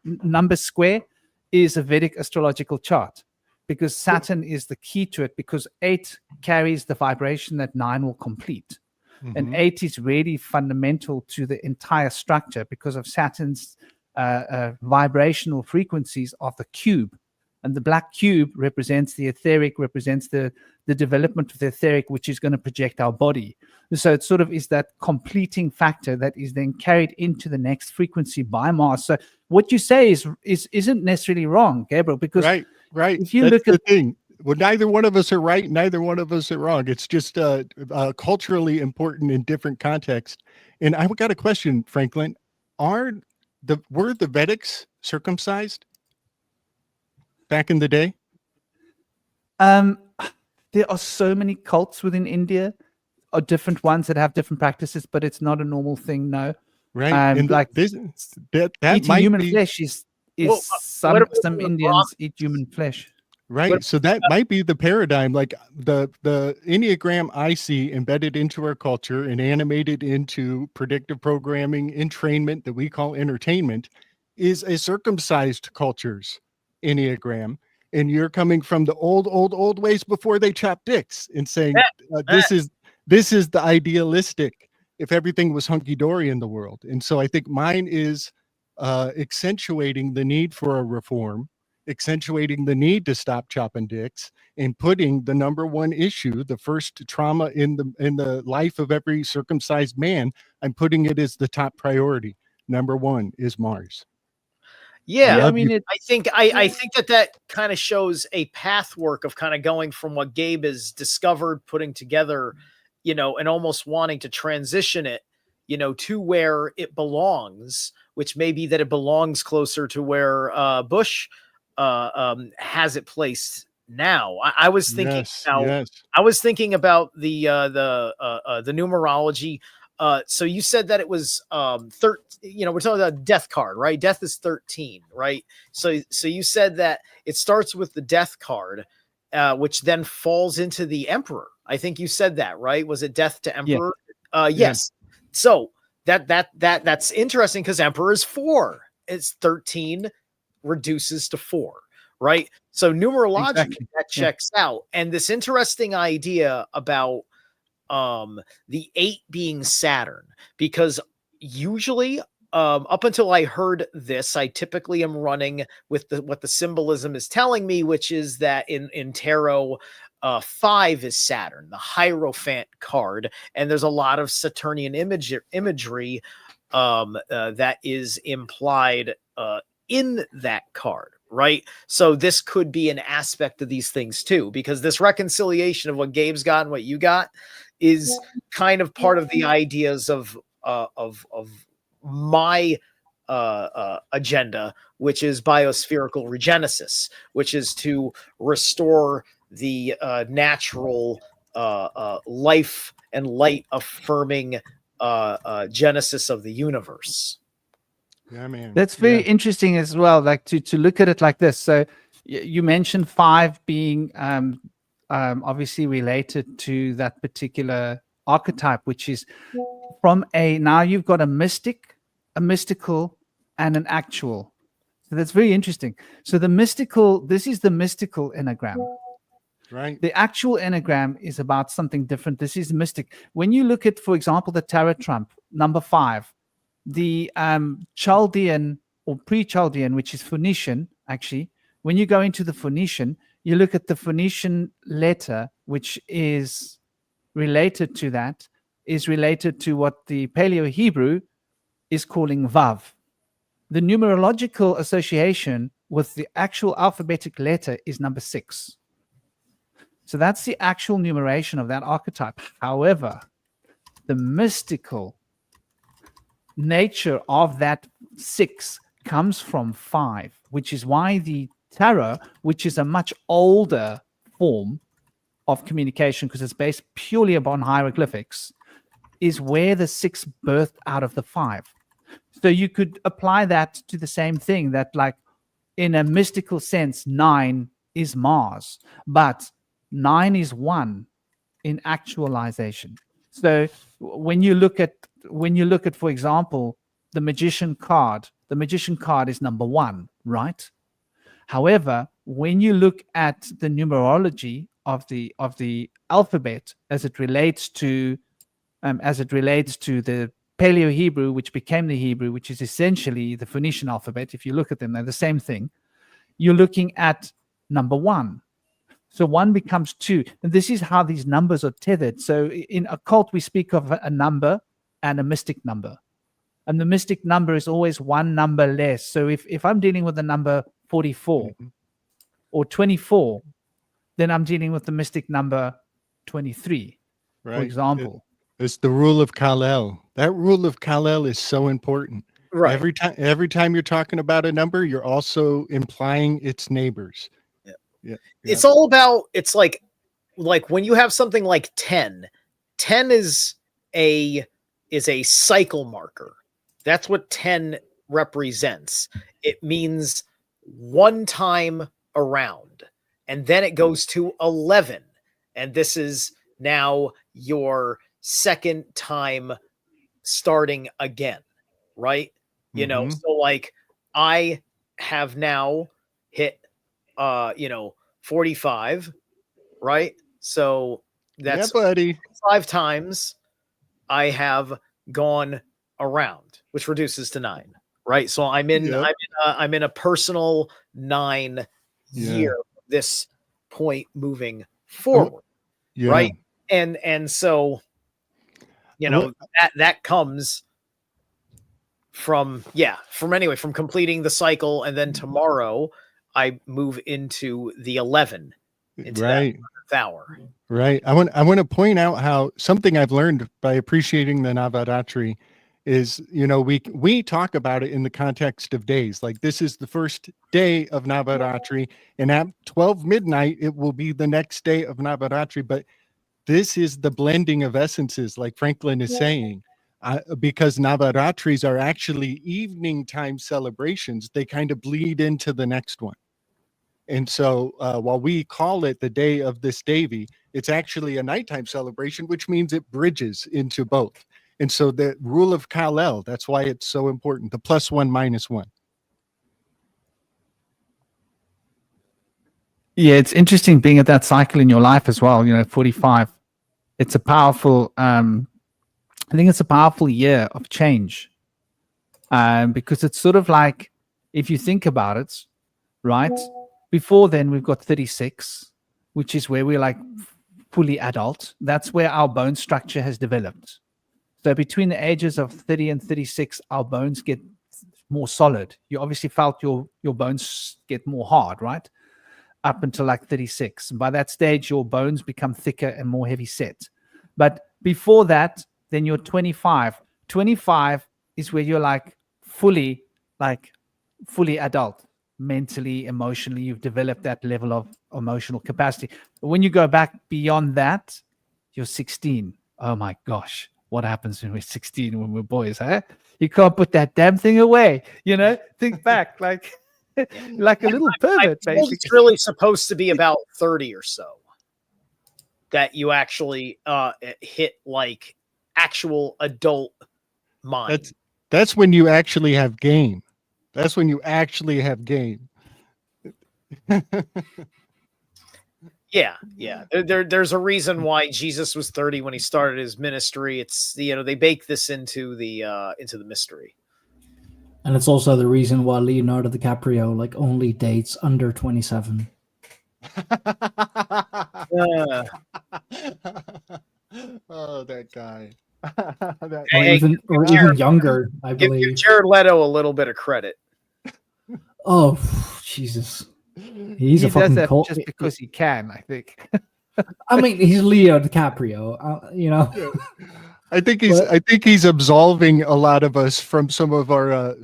[SPEAKER 2] number square is a Vedic astrological chart, because Saturn is the key to it, because 8 carries the vibration that 9 will complete. Mm-hmm. And 8 is really fundamental to the entire structure because of Saturn's vibrational frequencies of the cube. And the black cube represents the etheric, represents the development of the etheric, which is going to project our body. So it sort of is that completing factor that is then carried into the next frequency by Mars. So what you say isn't necessarily wrong, Gabriel, because
[SPEAKER 4] right.
[SPEAKER 2] If you
[SPEAKER 4] That's
[SPEAKER 2] look at
[SPEAKER 4] the thing. Well, neither one of us are right. Neither one of us are wrong. It's just culturally important in different contexts. And I've got a question, Franklin. Were the Vedics circumcised back in the day?
[SPEAKER 2] There are so many cults within India, or different ones that have different practices, but it's not a normal thing. No,
[SPEAKER 4] right? And
[SPEAKER 2] like
[SPEAKER 4] that
[SPEAKER 2] eating
[SPEAKER 4] might
[SPEAKER 2] human
[SPEAKER 4] be
[SPEAKER 2] flesh is
[SPEAKER 3] Well,
[SPEAKER 2] some Indians eat human flesh.
[SPEAKER 4] right. So that might be the paradigm. Like the Enneagram I see embedded into our culture and animated into predictive programming entrainment that we call entertainment is a circumcised culture's Enneagram. And you're coming from the old ways before they chopped dicks and saying this is the idealistic if everything was hunky-dory in the world. And so I think mine is accentuating the need for a reform, accentuating the need to stop chopping dicks, and putting the number 1 issue, the first trauma in the life of every circumcised man, I'm putting it as the top priority. Number 1 is Mars.
[SPEAKER 3] Yeah,
[SPEAKER 2] I mean,
[SPEAKER 3] I think that kind of shows a pathwork of kind of going from what Gabe has discovered, putting together, and almost wanting to transition it, to where it belongs, which may be that it belongs closer to where Bush has it placed now. I was thinking I was thinking about the numerology. So you said that it was 13, we're talking about death card, right? Death is 13, right? So you said that it starts with the death card, which then falls into the emperor. I think you said that, right? Was it death to emperor? Yeah. Yes. So that's interesting because emperor is 4. It's 13 reduces to 4, right? So numerologically that checks out. And this interesting idea about the 8 being Saturn, because usually up until I heard this, I typically am running with what the symbolism is telling me, which is that in tarot, 5 is Saturn, the Hierophant card, and there's a lot of Saturnian imagery that is implied in that card. Right. So this could be an aspect of these things too, because this reconciliation of what Gabe's got and what you got is kind of part of the ideas of my agenda, which is biospherical regenesis, which is to restore the natural life and light affirming genesis of the universe.
[SPEAKER 4] Yeah, man.
[SPEAKER 2] That's very interesting as well, like to look at it like this. So you mentioned 5 being obviously related to that particular archetype, which is from now you've got a mystic, a mystical, and an actual. So that's very interesting. So this is the mystical enneagram.
[SPEAKER 4] Right.
[SPEAKER 2] The actual enneagram is about something different. This is mystic. When you look at, for example, the tarot trump, number 5, the Chaldean or pre-Chaldean, which is Phoenician, actually, when you go into the Phoenician, you look at the Phoenician letter, which is related to that, is related to what the Paleo-Hebrew is calling Vav. The numerological association with the actual alphabetic letter is number 6. So that's the actual numeration of that archetype. However, the mystical nature of that 6 comes from 5, which is why the tarot, which is a much older form of communication because it's based purely upon hieroglyphics, is where the 6 birthed out of the 5. So you could apply that to the same thing, that like in a mystical sense, 9 is Mars, but 9 is 1 in actualization. So when you look at, for example, the magician card is number 1, right? However, when you look at the numerology of the alphabet as it relates to the Paleo-Hebrew, which became the Hebrew, which is essentially the Phoenician alphabet, if you look at them, they're the same thing. You're looking at number 1. So 1 becomes 2. And this is how these numbers are tethered. So in occult, we speak of a number and a mystic number. And the mystic number is always 1 number less. So if I'm dealing with the number 44 or 24, then I'm dealing with the mystic number 23,
[SPEAKER 4] Right.
[SPEAKER 2] for example.
[SPEAKER 4] It's the rule of Kal-El. That rule of Kal-El is so important.
[SPEAKER 3] Right.
[SPEAKER 4] Every time you're talking about a number, you're also implying its neighbors. Yeah.
[SPEAKER 3] It's all about, it's like when you have something like 10 is a cycle marker. That's what 10 represents. It means one time around, and then it goes to 11, and this is now your second time starting again, right? You know, so like I have now hit 45, right? So that's
[SPEAKER 4] buddy.
[SPEAKER 3] 5 times I have gone around, which reduces to 9, right? So I'm in a personal 9 year this point moving forward, right? And so that comes from completing the cycle, and then tomorrow I move into the 11, into that 11th hour.
[SPEAKER 4] Right. I want to point out how something I've learned by appreciating the Navaratri is, we talk about it in the context of days. Like this is the first day of Navaratri, and at 12 midnight, it will be the next day of Navaratri. But this is the blending of essences, like Franklin is saying, because Navaratris are actually evening time celebrations. They kind of bleed into the next one. And so while we call it the day of this Devi, it's actually a nighttime celebration, which means it bridges into both. And so the rule of Kal-El, that's why it's so important, the +1 -1.
[SPEAKER 2] Yeah, it's interesting being at that cycle in your life as well, 45. It's a powerful, I think it's a powerful year of change, because it's sort of like, if you think about it, right? Before then, we've got 36, which is where we're like fully adult. That's where our bone structure has developed. So between the ages of 30 and 36, our bones get more solid. You obviously felt your bones get more hard, right? Up until like 36. By that stage, your bones become thicker and more heavy set. But before that, then you're 25. 25 is where you're like fully adult. Mentally, emotionally, you've developed that level of emotional capacity. But when you go back beyond that, you're 16. Oh my gosh. what happens when we're 16 when we're boys, huh? You can't put that damn thing away, think back like like a little pervert, basically.
[SPEAKER 3] It's really supposed to be about 30 or so that you actually hit like actual adult mind.
[SPEAKER 4] That's when you actually have game. That's when you actually have game.
[SPEAKER 3] Yeah. There's a reason why Jesus was 30 when he started his ministry. It's they bake this into the mystery.
[SPEAKER 1] And it's also the reason why Leonardo DiCaprio like only dates under 27.
[SPEAKER 4] Oh, that guy.
[SPEAKER 1] Or even younger, I
[SPEAKER 3] Give
[SPEAKER 1] believe.
[SPEAKER 3] Jared Leto a little bit of credit.
[SPEAKER 1] Oh, Jesus. He
[SPEAKER 2] does
[SPEAKER 1] fucking
[SPEAKER 2] that
[SPEAKER 1] cult.
[SPEAKER 2] just because he can, I think.
[SPEAKER 1] I mean, he's Leo DiCaprio,
[SPEAKER 4] I think he's absolving a lot of us from some of our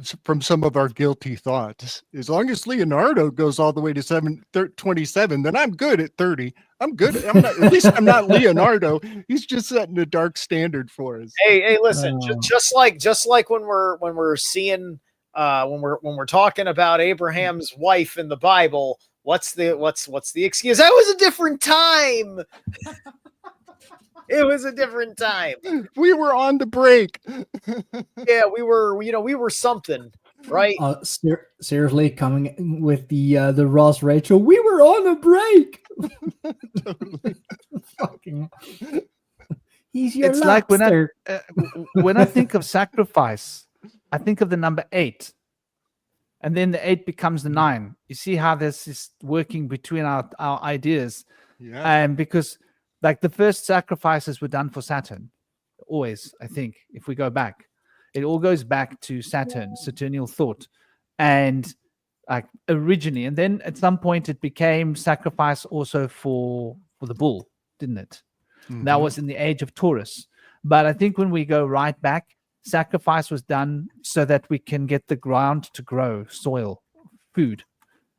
[SPEAKER 4] guilty thoughts. As long as Leonardo goes all the way to 27, then I'm good at 30. I'm good. At least I'm not Leonardo. He's just setting a dark standard for us.
[SPEAKER 3] Hey, listen, just like when we're seeing when we're talking about Abraham's wife in the Bible, what's the excuse? That was a different time. It was a different time.
[SPEAKER 4] We were on the break.
[SPEAKER 3] Yeah, we were something, right?
[SPEAKER 1] Seriously, coming with the Ross Rachel, we were on a break.
[SPEAKER 4] Totally.
[SPEAKER 1] Fucking, he's your
[SPEAKER 2] It's like when I think of sacrifice, I think of the number 8. And then the 8 becomes the 9. You see how this is working between our ideas.
[SPEAKER 4] Yeah.
[SPEAKER 2] And because like the first sacrifices were done for Saturn. Always, I think, if we go back. It all goes back to Saturn, Saturnial thought. And like originally, and then at some point it became sacrifice also for the bull, didn't it? Mm-hmm. That was in the age of Taurus. But I think when we go right back, sacrifice was done so that we can get the ground to grow, soil, food.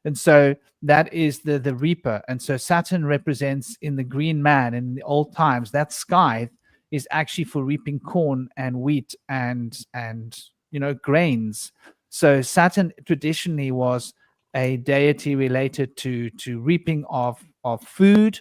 [SPEAKER 2] And so that is the reaper. And so Saturn represents in the green man in the old times, that sky is actually for reaping corn and wheat and grains. So Saturn traditionally was a deity related to reaping of food.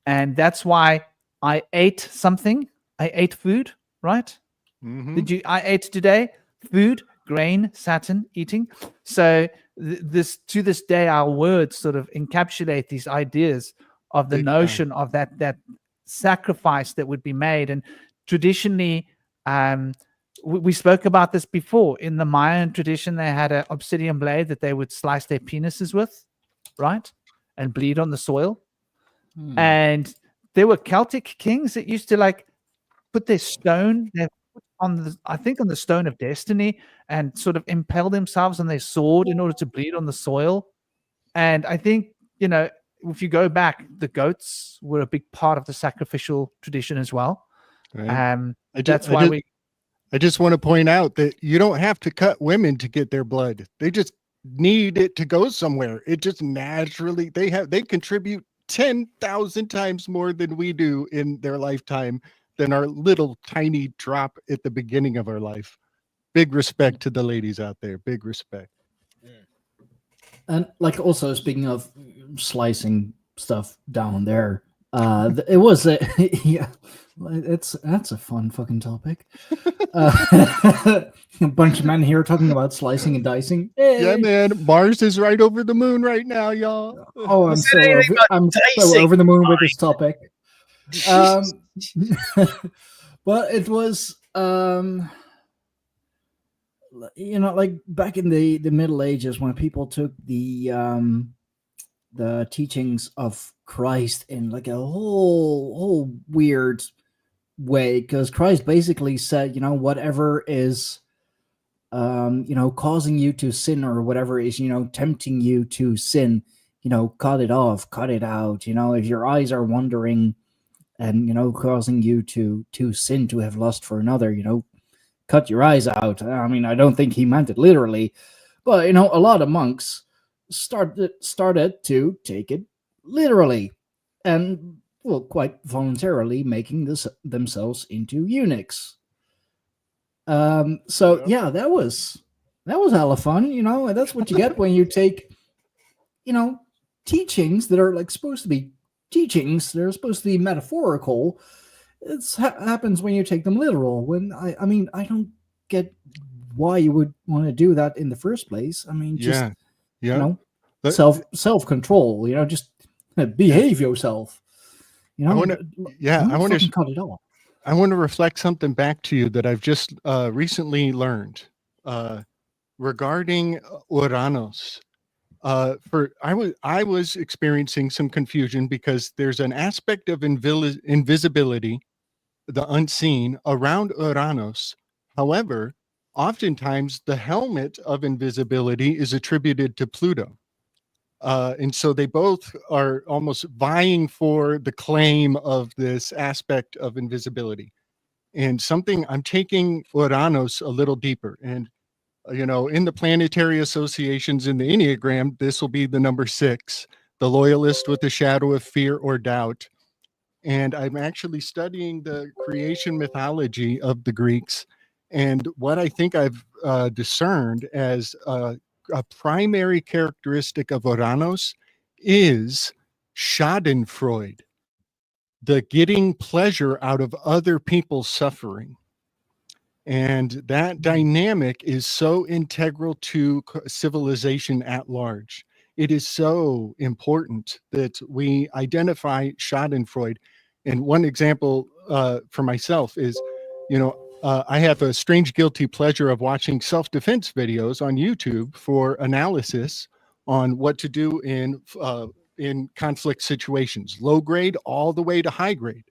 [SPEAKER 2] And that's why I ate something. I ate food, right?
[SPEAKER 4] Mm-hmm.
[SPEAKER 2] I ate today food, grain, Saturn, eating. So to this day, our words sort of encapsulate these ideas of the notion of that sacrifice that would be made. And traditionally, we spoke about this before. In the Mayan tradition, they had an obsidian blade that they would slice their penises with, right? And bleed on the soil. And there were Celtic kings that used to like put their stone, on the stone of destiny, and sort of impale themselves on their sword in order to bleed on the soil. And I think, if you go back, the goats were a big part of the sacrificial tradition as well. Right.
[SPEAKER 4] I just want to point out that you don't have to cut women to get their blood. They just need it to go somewhere. It just naturally, they contribute 10,000 times more than we do in their lifetime than our little tiny drop at the beginning of our life. Big respect to the ladies out there. Big respect.
[SPEAKER 1] And like also speaking of slicing stuff down there, it was that's a fun fucking topic. A bunch of men here talking about slicing and dicing. Hey.
[SPEAKER 4] Yeah, man. Mars is right over the moon right now, y'all.
[SPEAKER 1] Oh, I'm so over the moon with this topic. But it was like back in the Middle Ages when people took the teachings of Christ in like a whole weird way, because Christ basically said, whatever is causing you to sin, or whatever is tempting you to sin, cut it off, cut it out. If your eyes are wandering and causing you to sin, to have lust for another, cut your eyes out. I mean, I don't think he meant it literally, but a lot of monks started to take it literally, and quite voluntarily making themselves into eunuchs. So yeah, that was hella fun, you know, and that's what you get when you take, you know, teachings that are like supposed to be teachings, they're supposed to be metaphorical. It happens when you take them literal. When I mean, I don't get why you would want to do that in the first place. I mean, just
[SPEAKER 4] Yeah.
[SPEAKER 1] you know,
[SPEAKER 4] But-
[SPEAKER 1] self control. You know, just behave yourself. You know,
[SPEAKER 4] I want to
[SPEAKER 1] cut it off.
[SPEAKER 4] I want to reflect something back to you that I've just recently learned regarding Uranus. I was experiencing some confusion because there's an aspect of invisibility, the unseen, around Uranus. However, oftentimes the helmet of invisibility is attributed to Pluto. And so they both are almost vying for the claim of this aspect of invisibility. And something I'm taking Uranus a little deeper. And, you know, in the planetary associations in the Enneagram, this will be the number 6, the loyalist with the shadow of fear or doubt. And I'm actually studying the creation mythology of the Greeks. And what I think I've discerned as a primary characteristic of Uranus is Schadenfreude, the getting pleasure out of other people's suffering. And that dynamic is so integral to civilization at large. It is so important that we identify Schadenfreude. And one example for myself is, you know, I have a strange guilty pleasure of watching self-defense videos on YouTube for analysis on what to do in conflict situations, low grade all the way to high grade.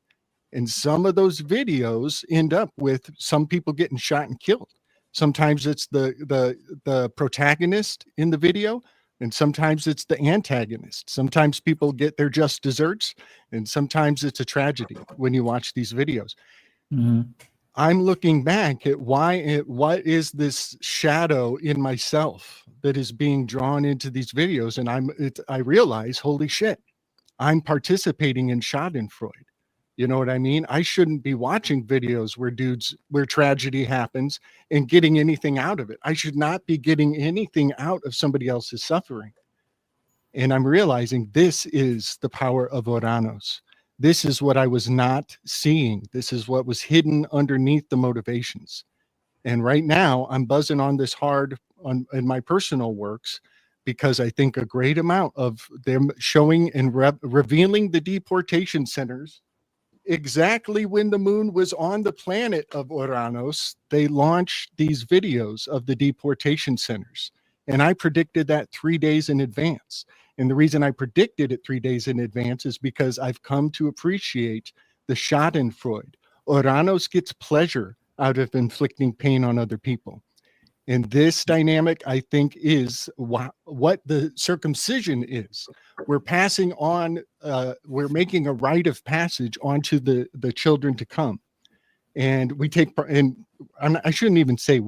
[SPEAKER 4] And some of those videos end up with some people getting shot and killed. Sometimes it's the protagonist in the video, and sometimes it's the antagonist. Sometimes people get their just desserts, and sometimes it's a tragedy when you watch these videos.
[SPEAKER 1] Mm-hmm.
[SPEAKER 4] I'm looking back at what is this shadow in myself that is being drawn into these videos, and I realize, holy shit, I'm participating in Schadenfreude. You know what I mean? I shouldn't be watching videos where tragedy happens and getting anything out of it. I should not be getting anything out of somebody else's suffering. And I'm realizing this is the power of Uranus. This is what I was not seeing. This is what was hidden underneath the motivations. And right now I'm buzzing on this hard in my personal works, because I think a great amount of them showing and revealing the deportation centers exactly when the moon was on the planet of Uranus, they launched these videos of the deportation centers. And I predicted that 3 days in advance. And the reason I predicted it 3 days in advance is because I've come to appreciate the Schadenfreude. Uranus gets pleasure out of inflicting pain on other people. And this dynamic, I think, is what the circumcision is. We're passing on, we're making a rite of passage onto the children to come. And we take, and I shouldn't even say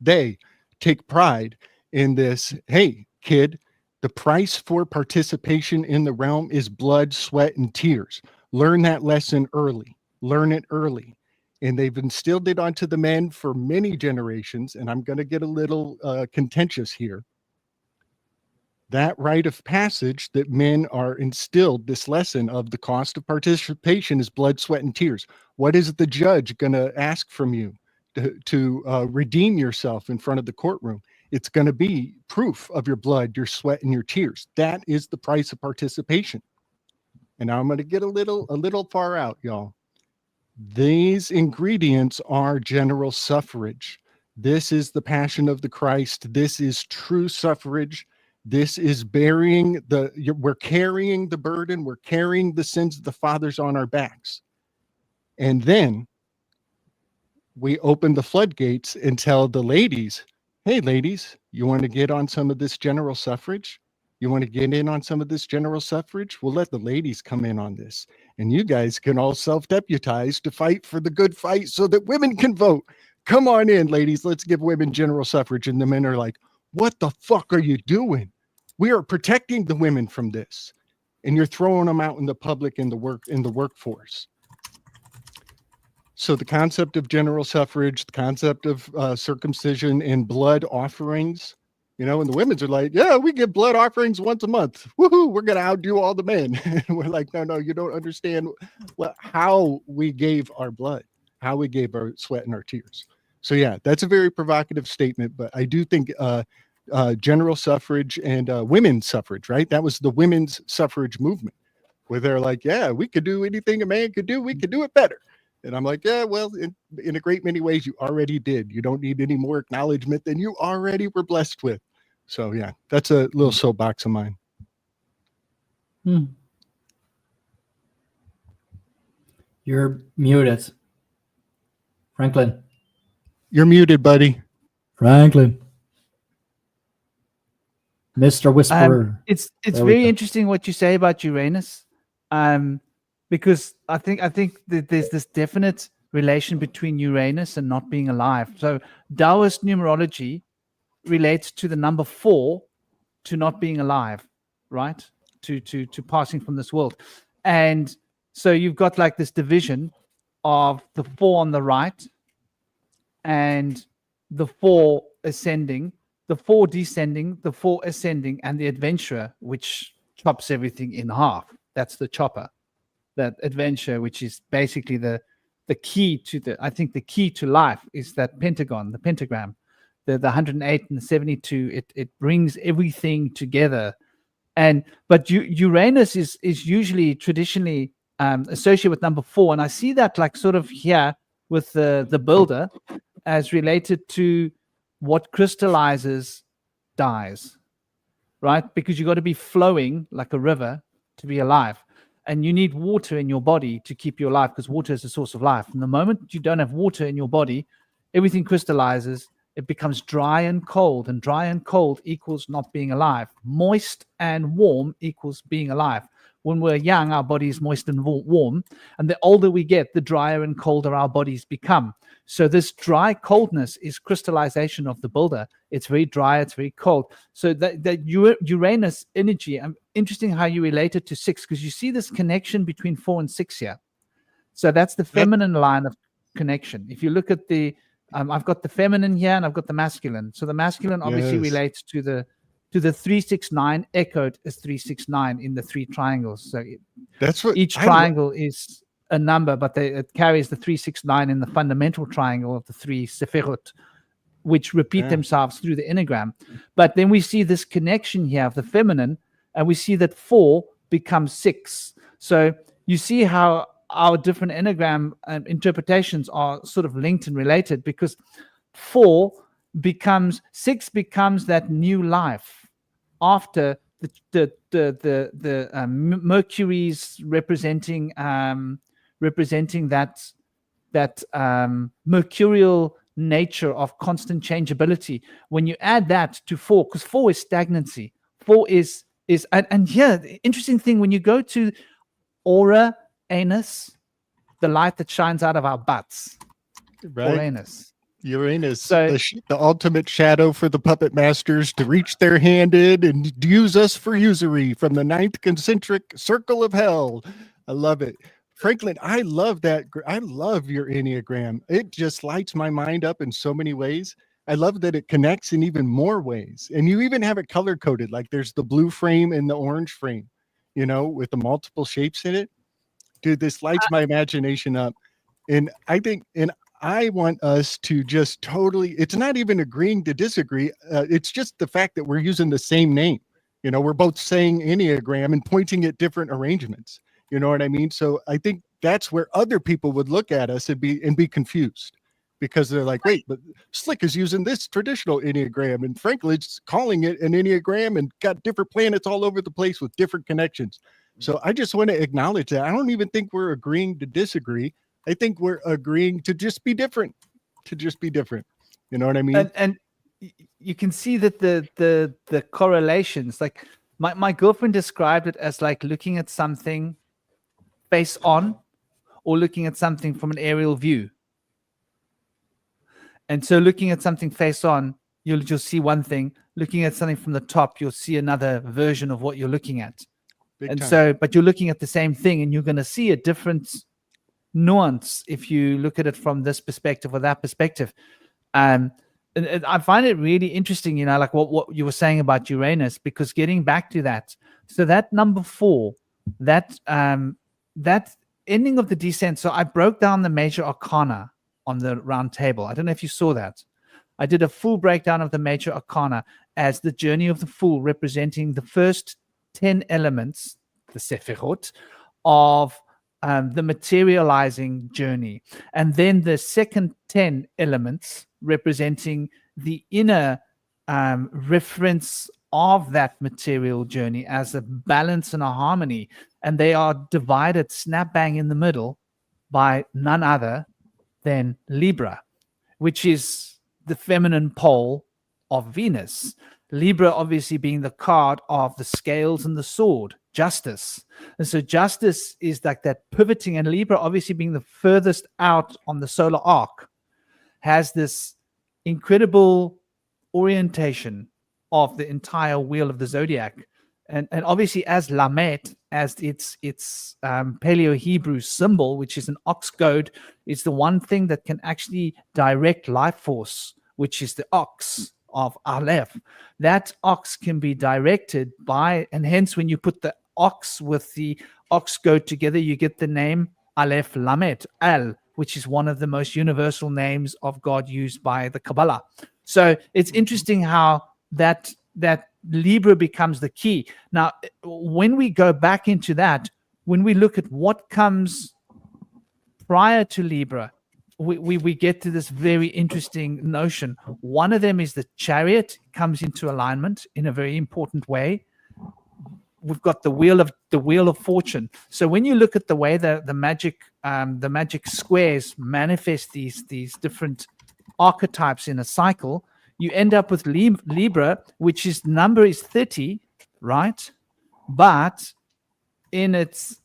[SPEAKER 4] they take pride in this. Hey, kid, the price for participation in the realm is blood, sweat, and tears. Learn that lesson early. Learn it early. And they've instilled it onto the men for many generations. And I'm going to get a little contentious here. That rite of passage that men are instilled, this lesson of the cost of participation is blood, sweat, and tears. What is the judge going to ask from you to redeem yourself in front of the courtroom? It's going to be proof of your blood, your sweat, and your tears. That is the price of participation. And now I'm going to get a little far out, y'all. These ingredients are general suffrage. This is the passion of the Christ. This is true suffrage. This is we're carrying the burden. We're carrying the sins of the fathers on our backs. And then we open the floodgates and tell the ladies, hey, ladies, you want to get on some of this general suffrage? You want to get in on some of this general suffrage? We'll let the ladies come in on this. And you guys can all self-deputize to fight for the good fight so that women can vote. Come on in, ladies. Let's give women general suffrage. And the men are like, what the fuck are you doing? We are protecting the women from this. And you're throwing them out in the public in the workforce. So the concept of general suffrage, the concept of circumcision and blood offerings, and the women's are like, yeah, we give blood offerings once a month. Woohoo, we're going to outdo all the men. And we're like, no, you don't understand how we gave our blood, how we gave our sweat and our tears. So yeah, that's a very provocative statement, but I do think general suffrage and women's suffrage, right? That was the women's suffrage movement where they're like, yeah, we could do anything a man could do. We could do it better. And I'm like, yeah, well, in a great many ways, you already did. You don't need any more acknowledgement than you already were blessed with. So yeah, that's a little soapbox of mine.
[SPEAKER 1] You're muted. Franklin.
[SPEAKER 4] You're muted, buddy.
[SPEAKER 1] Franklin. Mr. Whisperer.
[SPEAKER 2] It's very interesting what you say about Uranus. Because I think that there's this definite relation between Uranus and not being alive. So Taoist numerology relates to the number 4 to not being alive, right? To passing from this world. And so you've got like this division of the 4 on the right and the 4 ascending, the 4 descending, the 4 ascending, and the adventurer, which chops everything in half. That's the chopper. That adventure, which is basically the key to the key to life is that pentagon, the pentagram, the 108 and the 72. It brings everything together, but Uranus is usually traditionally associated with number 4, and I see that like sort of here with the builder as related to what crystallizes dies, right? Because you got to be flowing like a river to be alive. And you need water in your body to keep you alive because water is the source of life. And the moment you don't have water in your body, everything crystallizes. It becomes dry and cold equals not being alive. Moist and warm equals being alive. When we're young, our body is moist and warm. And the older we get, the drier and colder our bodies become. So this dry coldness is crystallization of the builder. It's very dry, it's very cold. So that Uranus energy, interesting how you relate it to 6, because you see this connection between 4 and 6 here. So that's the feminine line of connection. If you look at the, I've got the feminine here and I've got the masculine. So the masculine obviously relates to the 369, echoed as 369 in the 3 triangles. So
[SPEAKER 4] that's what
[SPEAKER 2] each triangle is a number, but it carries the 369 in the fundamental triangle of the 3 sephirot, which repeat themselves through the enneagram. But then we see this connection here of the feminine, and we see that 4 becomes 6. So you see how our different enneagram interpretations are sort of linked and related, because 6 becomes that new life after the Mercury's representing that mercurial nature of constant changeability. When you add that to 4, because 4 is stagnancy, 4 is and here the interesting thing, when you go to aura anus, the light that shines out of our butts,
[SPEAKER 4] right? Uranus,
[SPEAKER 2] so,
[SPEAKER 4] the ultimate shadow for the puppet masters to reach their hand in and use us for usury from the 9th concentric circle of hell. I love it. Franklin, I love that. I love your Enneagram. It just lights my mind up in so many ways. I love that it connects in even more ways. And you even have it color coded. Like there's the blue frame and the orange frame, with the multiple shapes in it. Dude, this lights my imagination up. And I want us to just totally, it's not even agreeing to disagree. It's just the fact that we're using the same name. We're both saying Enneagram and pointing at different arrangements. You know what I mean? So I think that's where other people would look at us and be confused, because they're like, wait, but Slick is using this traditional Enneagram and Franklin's calling it an Enneagram and got different planets all over the place with different connections. So I just want to acknowledge that. I don't even think we're agreeing to disagree. I think we're agreeing to just be different, You know what I mean?
[SPEAKER 2] And you can see that the correlations, like my girlfriend described it as like looking at something face on or looking at something from an aerial view. And so looking at something face on, you'll see one thing. Looking at something from the top, you'll see another version of what you're looking at. But you're looking at the same thing, and you're going to see a different nuance if you look at it from this perspective or that perspective. And I find it really interesting, you know, like what you were saying about Uranus, because getting back to that, so that number 4, that ending of the descent. So I broke down the major arcana on the round table. I don't know if you saw that. I did a full breakdown of the major arcana as the journey of the Fool, representing the first 10 elements, the Sephirot, of the materializing journey. And then the second 10 elements representing the inner reference of that material journey as a balance and a harmony. And they are divided snap bang in the middle by none other than Libra, which is the feminine pole of Venus. Libra obviously being the card of the scales and the sword, justice. And so justice is like that pivoting, and Libra obviously being the furthest out on the solar arc, has this incredible orientation of the entire wheel of the zodiac. And obviously as Lamet, as its Paleo-Hebrew symbol, which is an ox goad, is the one thing that can actually direct life force, which is the ox of Aleph. That ox can be directed by, and hence when you put the ox with the ox goad together, you get the name Aleph Lamet, Al, which is one of the most universal names of God used by the Kabbalah. So it's interesting how that Libra becomes the key. Now, when we go back into that, when we look at what comes prior to Libra, we get to this very interesting notion. One of them is the Chariot comes into alignment in a very important way. We've got the wheel of fortune. So when you look at the way the magic squares manifest these different archetypes in a cycle, you end up with Libra, which is number is 30, right? But in its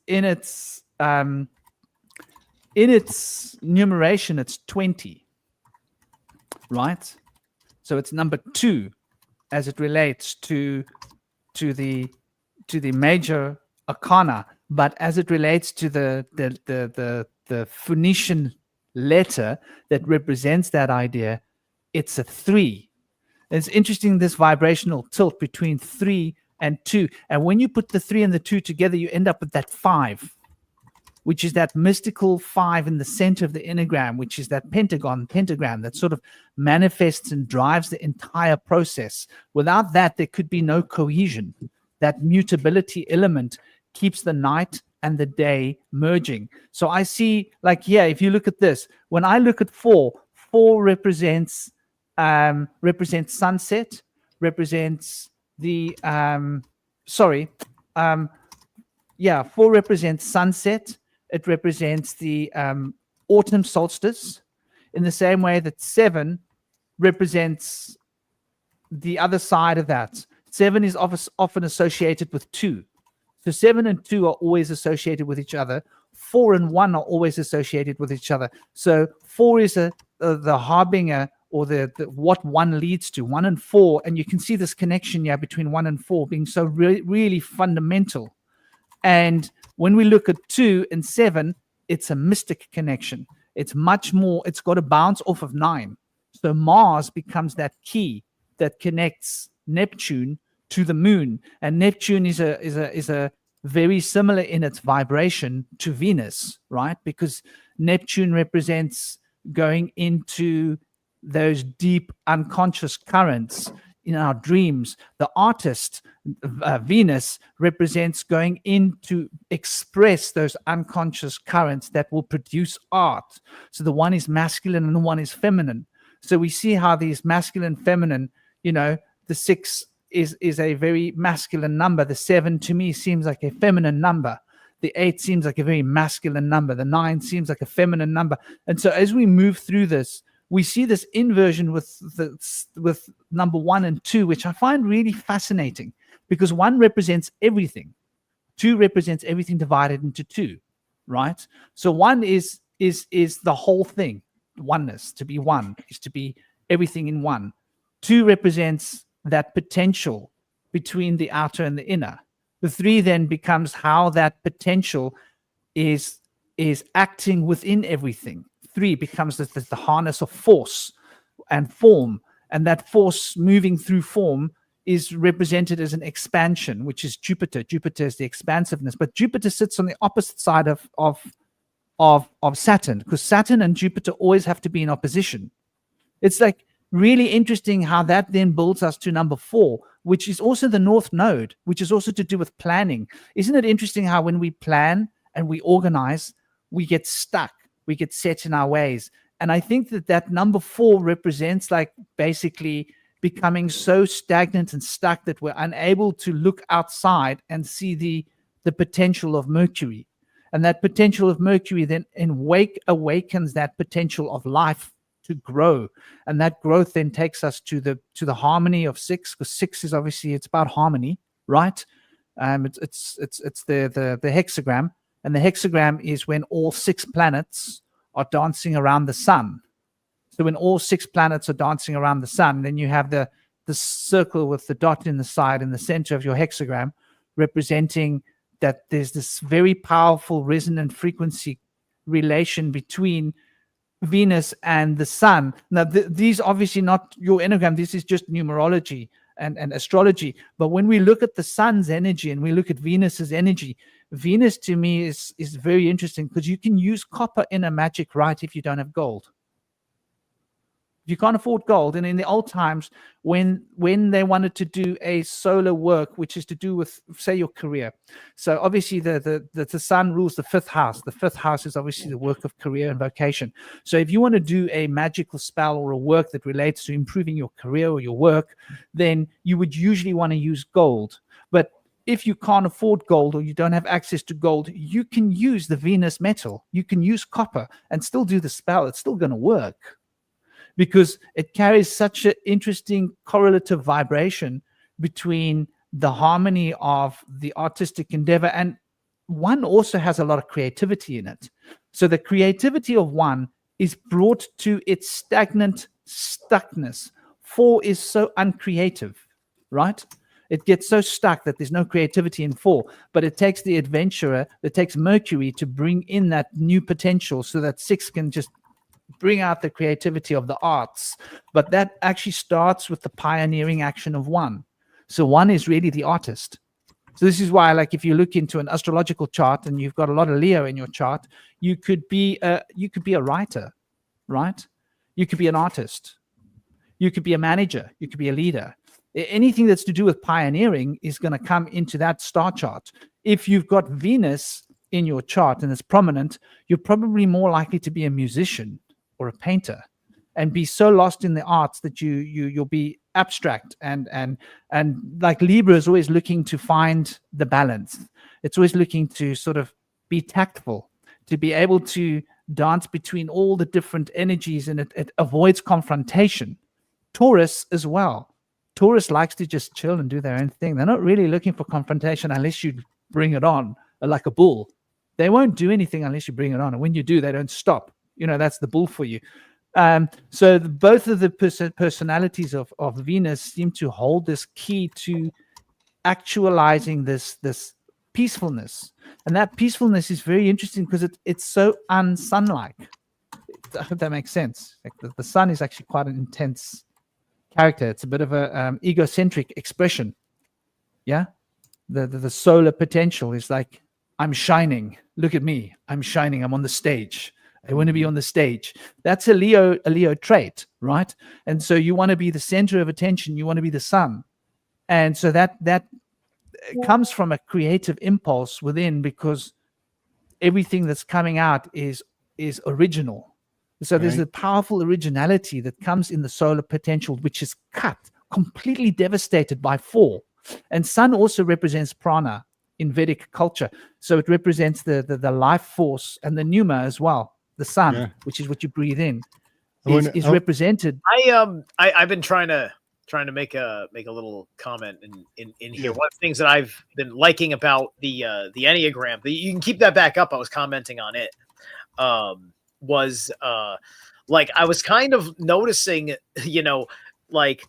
[SPEAKER 2] numeration, it's 20, right? So it's number 2 as it relates to the major arcana, but as it relates to the Phoenician letter that represents that idea, it's a 3. It's interesting, this vibrational tilt between 3 and 2. And when you put the 3 and the 2 together, you end up with that 5, which is that mystical 5 in the center of the enneagram, which is that pentagram that sort of manifests and drives the entire process. Without that, there could be no cohesion. That mutability element keeps the night and the day merging. So I see, like, yeah, if you look at this, when I look at 4 represents sunset, represents the 4 represents sunset. It represents the autumn solstice, in the same way that 7 represents the other side of that. 7 is often associated with 2. So 7 and 2 are always associated with each other. 4 and 1 are always associated with each other. So 4 is the harbinger, or the what 1 leads to, 1 and 4. And you can see this connection between 1 and 4 being so really fundamental. And when we look at 2 and 7, it's a mystic connection. It's much more, it's got a bounce off of 9. So Mars becomes that key that connects Neptune to the moon. And Neptune is a very similar in its vibration to Venus, right? Because Neptune represents going into those deep unconscious currents in our dreams. The artist, Venus, represents going in to express those unconscious currents that will produce art. So the one is masculine and the one is feminine. So we see how these masculine, feminine, the 6 is a very masculine number. The 7 to me seems like a feminine number. The 8 seems like a very masculine number. The 9 seems like a feminine number. And so as we move through this, we see this inversion with number 1 and 2, which I find really fascinating, because 1 represents everything. 2 represents everything divided into 2, right? So 1 is the whole thing. Oneness, to be one, is to be everything in one. 2 represents that potential between the outer and the inner. The 3 then becomes how that potential is is acting within everything. 3 becomes the harness of force and form, and that force moving through form is represented as an expansion, which is Jupiter. Jupiter is the expansiveness, but Jupiter sits on the opposite side of Saturn, because Saturn and Jupiter always have to be in opposition. It's like really interesting how that then builds us to number 4, which is also the North Node, which is also to do with planning. Isn't it interesting how when we plan and we organize, we get stuck, we get set in our ways? And I think that number 4 represents like basically becoming so stagnant and stuck that we're unable to look outside and see the potential of Mercury. And that potential of Mercury then awakens that potential of life to grow. And that growth then takes us to the harmony of 6, because 6 is obviously, it's about harmony, right? It's the hexagram. And the hexagram is when all 6 planets are dancing around the sun. So when all 6 planets are dancing around the sun, then you have the circle with the dot in the side in the center of your hexagram, representing that there's this very powerful resonant frequency relation between Venus and the sun. Now, these obviously not your enneagram. This is just numerology and astrology. But when we look at the sun's energy and we look at Venus's energy, Venus to me is very interesting, because you can use copper in a magic rite if you don't have gold. If you can't afford gold, and in the old times when they wanted to do a solar work, which is to do with, say, your career. So obviously the sun rules the 5th house. The 5th house is obviously the work of career and vocation. So if you want to do a magical spell or a work that relates to improving your career or your work, then you would usually want to use gold. But if you can't afford gold or you don't have access to gold, you can use the Venus metal. You can use copper and still do the spell. It's still going to work, because it carries such an interesting correlative vibration between the harmony of the artistic endeavor. And 1 also has a lot of creativity in it. So the creativity of 1 is brought to its stagnant stuckness. 4 is so uncreative, right? It gets so stuck that there's no creativity in 4, but it takes the adventurer, it takes Mercury to bring in that new potential so that 6 can just bring out the creativity of the arts. But that actually starts with the pioneering action of 1. So 1 is really the artist. So this is why, like, if you look into an astrological chart and you've got a lot of Leo in your chart, you could be a writer, right? You could be an artist. You could be a manager. You could be a leader. Anything that's to do with pioneering is going to come into that star chart. If you've got Venus in your chart and it's prominent, you're probably more likely to be a musician or a painter, and be so lost in the arts that you'll be abstract and like Libra is always looking to find the balance. It's always looking to sort of be tactful, to be able to dance between all the different energies, and it avoids confrontation. Taurus as well. Taurus likes to just chill and do their own thing. They're not really looking for confrontation unless you bring it on, like a bull. They won't do anything unless you bring it on, and when you do, they don't stop. That's the bull for you. So both of the personalities of Venus seem to hold this key to actualizing this peacefulness. And that peacefulness is very interesting because it's so un-sun-like. I hope that makes sense. Like the sun is actually quite an intense character. It's a bit of a egocentric expression. Yeah? The solar potential is like, I'm shining. Look at me. I'm shining. I'm on the stage. I want to be on the stage. That's a Leo trait, right? And so you want to be the center of attention. You want to be the sun. And so that comes from a creative impulse within, because everything that's coming out is original. So there's a powerful originality that comes in the solar potential, which is completely devastated by 4. And sun also represents prana in Vedic culture. So it represents the life force, and the pneuma as well. The sun, which is what you breathe in, is represented.
[SPEAKER 3] I've been trying to make a little comment in here. One of the things that I've been liking about the Enneagram, you can keep that back up. I was commenting on it. Was like I was kind of noticing, like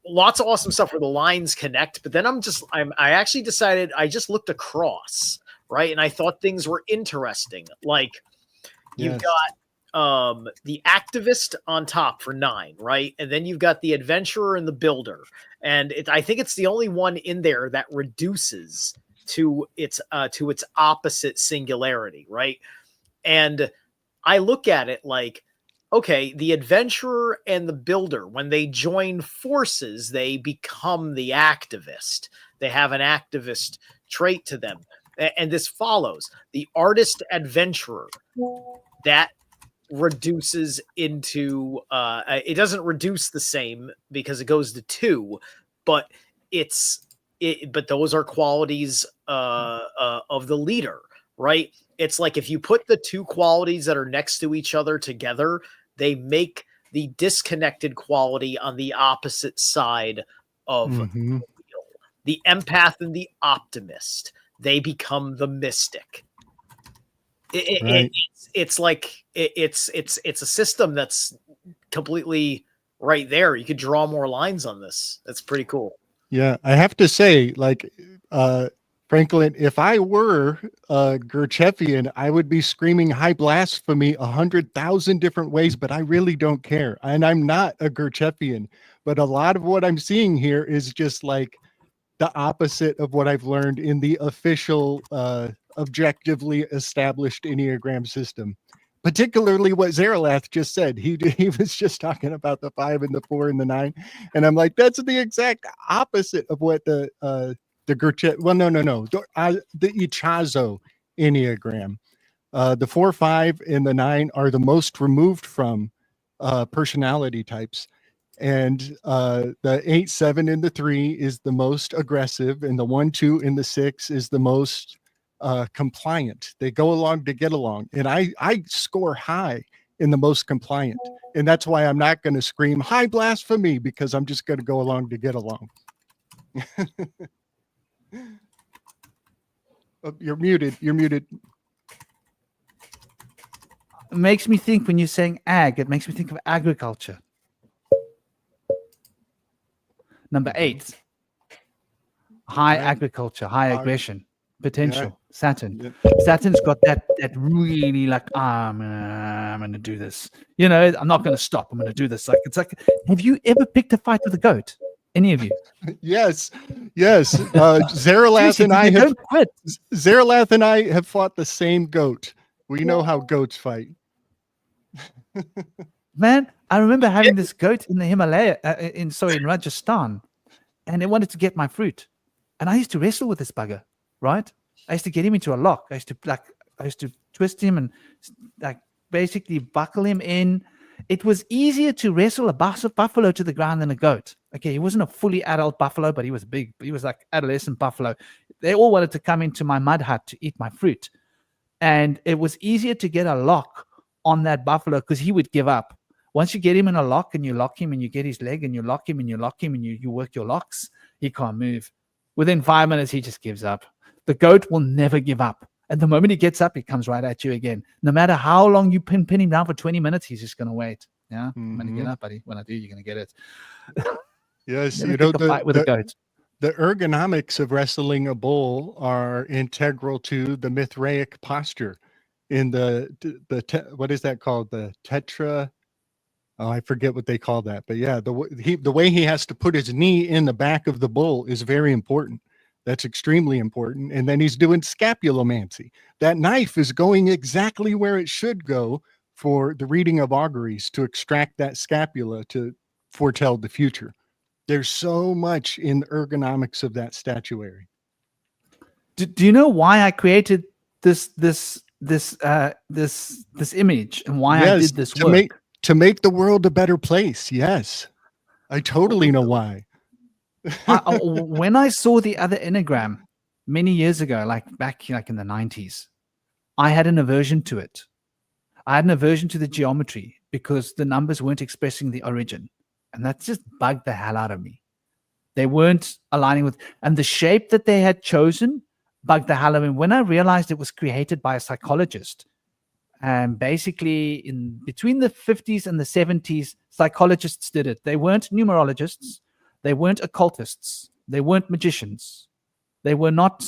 [SPEAKER 3] lots of awesome stuff where the lines connect, but then I actually decided I just looked across. right? And I thought things were interesting. Like you've
[SPEAKER 4] Yes.
[SPEAKER 3] got the activist on top for 9, right? And then you've got the adventurer and the builder. And I think it's the only one in there that reduces to its opposite singularity, right? And I look at it like, okay, the adventurer and the builder, when they join forces, they become the activist. They have an activist trait to them. And this follows the artist adventurer. That reduces into it doesn't reduce the same because it goes to 2, but but those are qualities of the leader, right? It's like if you put the 2 qualities that are next to each other together, they make the disconnected quality on the opposite side of the wheel. The empath and the optimist, they become the mystic. It's like it's a system that's completely right there. You could draw more lines on this. That's pretty cool.
[SPEAKER 4] Yeah, I have to say, like, Franklin, if I were Gurdjieffian, I would be screaming high blasphemy 100,000 different ways, but I really don't care. And I'm not a Gurdjieffian, but a lot of what I'm seeing here is just like the opposite of what I've learned in the official, objectively established Enneagram system. Particularly what Zerilath just said. He was just talking about the 5 and the 4 and the 9, and I'm like, that's the exact opposite of what the Gurdjieff. Well, no, the Ichazo Enneagram. The 4, 5, and the 9 are the most removed from personality types, and the 8, 7, and the 3 is the most aggressive, and the 1, 2, and the 6 is the most compliant. They go along to get along, and I score high in the most compliant, and that's why I'm not going to scream high blasphemy, because I'm just going to go along to get along. Oh, you're muted. It
[SPEAKER 2] makes me think, when you're saying ag, it makes me think of agriculture. Number 8, high agriculture, high aggression potential.
[SPEAKER 4] Yeah.
[SPEAKER 2] Saturn. Saturn's got that really like, I'm going to do this. You know, I'm not going to stop. I'm going to do this. Like, it's like, have you ever picked a fight with a goat? Any of you?
[SPEAKER 4] Yes. Zerilath and I have
[SPEAKER 2] quit.
[SPEAKER 4] Zerilath and I have fought the same goat. We know how goats fight.
[SPEAKER 2] Man, I remember having this goat in the Himalaya, in Rajasthan, and it wanted to get my fruit, and I used to wrestle with this bugger, right? I used to get him into a lock. I used to twist him and like basically buckle him in. It was easier to wrestle a buffalo to the ground than a goat. Okay, he wasn't a fully adult buffalo, but he was big. He was like adolescent buffalo. They all wanted to come into my mud hut to eat my fruit, and it was easier to get a lock on that buffalo because he would give up. Once you get him in a lock and you lock him and you get his leg and you lock him and you lock him and you work your locks, he can't move. Within 5 minutes, he just gives up. The goat will never give up. And the moment he gets up, he comes right at you again. No matter how long you pin him down for 20 minutes, he's just going to wait. Yeah, I'm going to get up, buddy. When I do, you're going to get it.
[SPEAKER 4] Yes,
[SPEAKER 2] you know, fight with a goat.
[SPEAKER 4] The ergonomics of wrestling a bull are integral to the Mithraic posture. In what is that called? The tetra. Oh, I forget what they call that. But yeah, the way he has to put his knee in the back of the bull is very important. That's extremely important. And then he's doing scapulomancy. That knife is going exactly where it should go for the reading of auguries, to extract that scapula to foretell the future. There's so much in the ergonomics of that statuary.
[SPEAKER 2] Do you know why I created this image and why I did this work?
[SPEAKER 4] To make the world a better place. Yes, I totally know why.
[SPEAKER 2] When I saw the other Enneagram many years ago, back in the 90s, I had an aversion to it. I had an aversion to the geometry because the numbers weren't expressing the origin. And that just bugged the hell out of me. They weren't aligning with, and the shape that they had chosen bugged the hell out of me. When I realized it was created by a psychologist, and basically in between the 50s and the 70s, psychologists did it. They weren't numerologists. They weren't occultists. They weren't magicians. They were not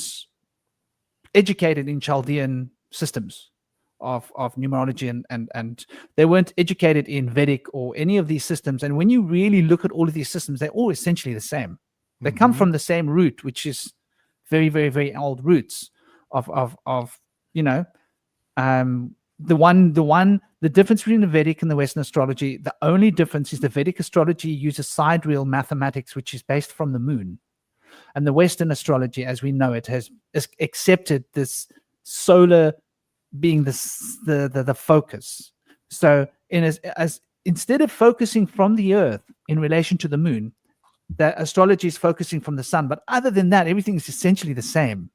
[SPEAKER 2] educated in Chaldean systems of numerology, and they weren't educated in Vedic or any of these systems. And when you really look at all of these systems, they're all essentially the same. They come from the same root, which is very, very, very old roots of the difference between the Vedic and the Western astrology. The only difference is the Vedic astrology uses sidereal mathematics, which is based from the moon, and the Western astrology, as we know it, has accepted this solar being the focus. So as instead of focusing from the Earth in relation to the moon, the astrology is focusing from the sun. But other than that, everything is essentially the same.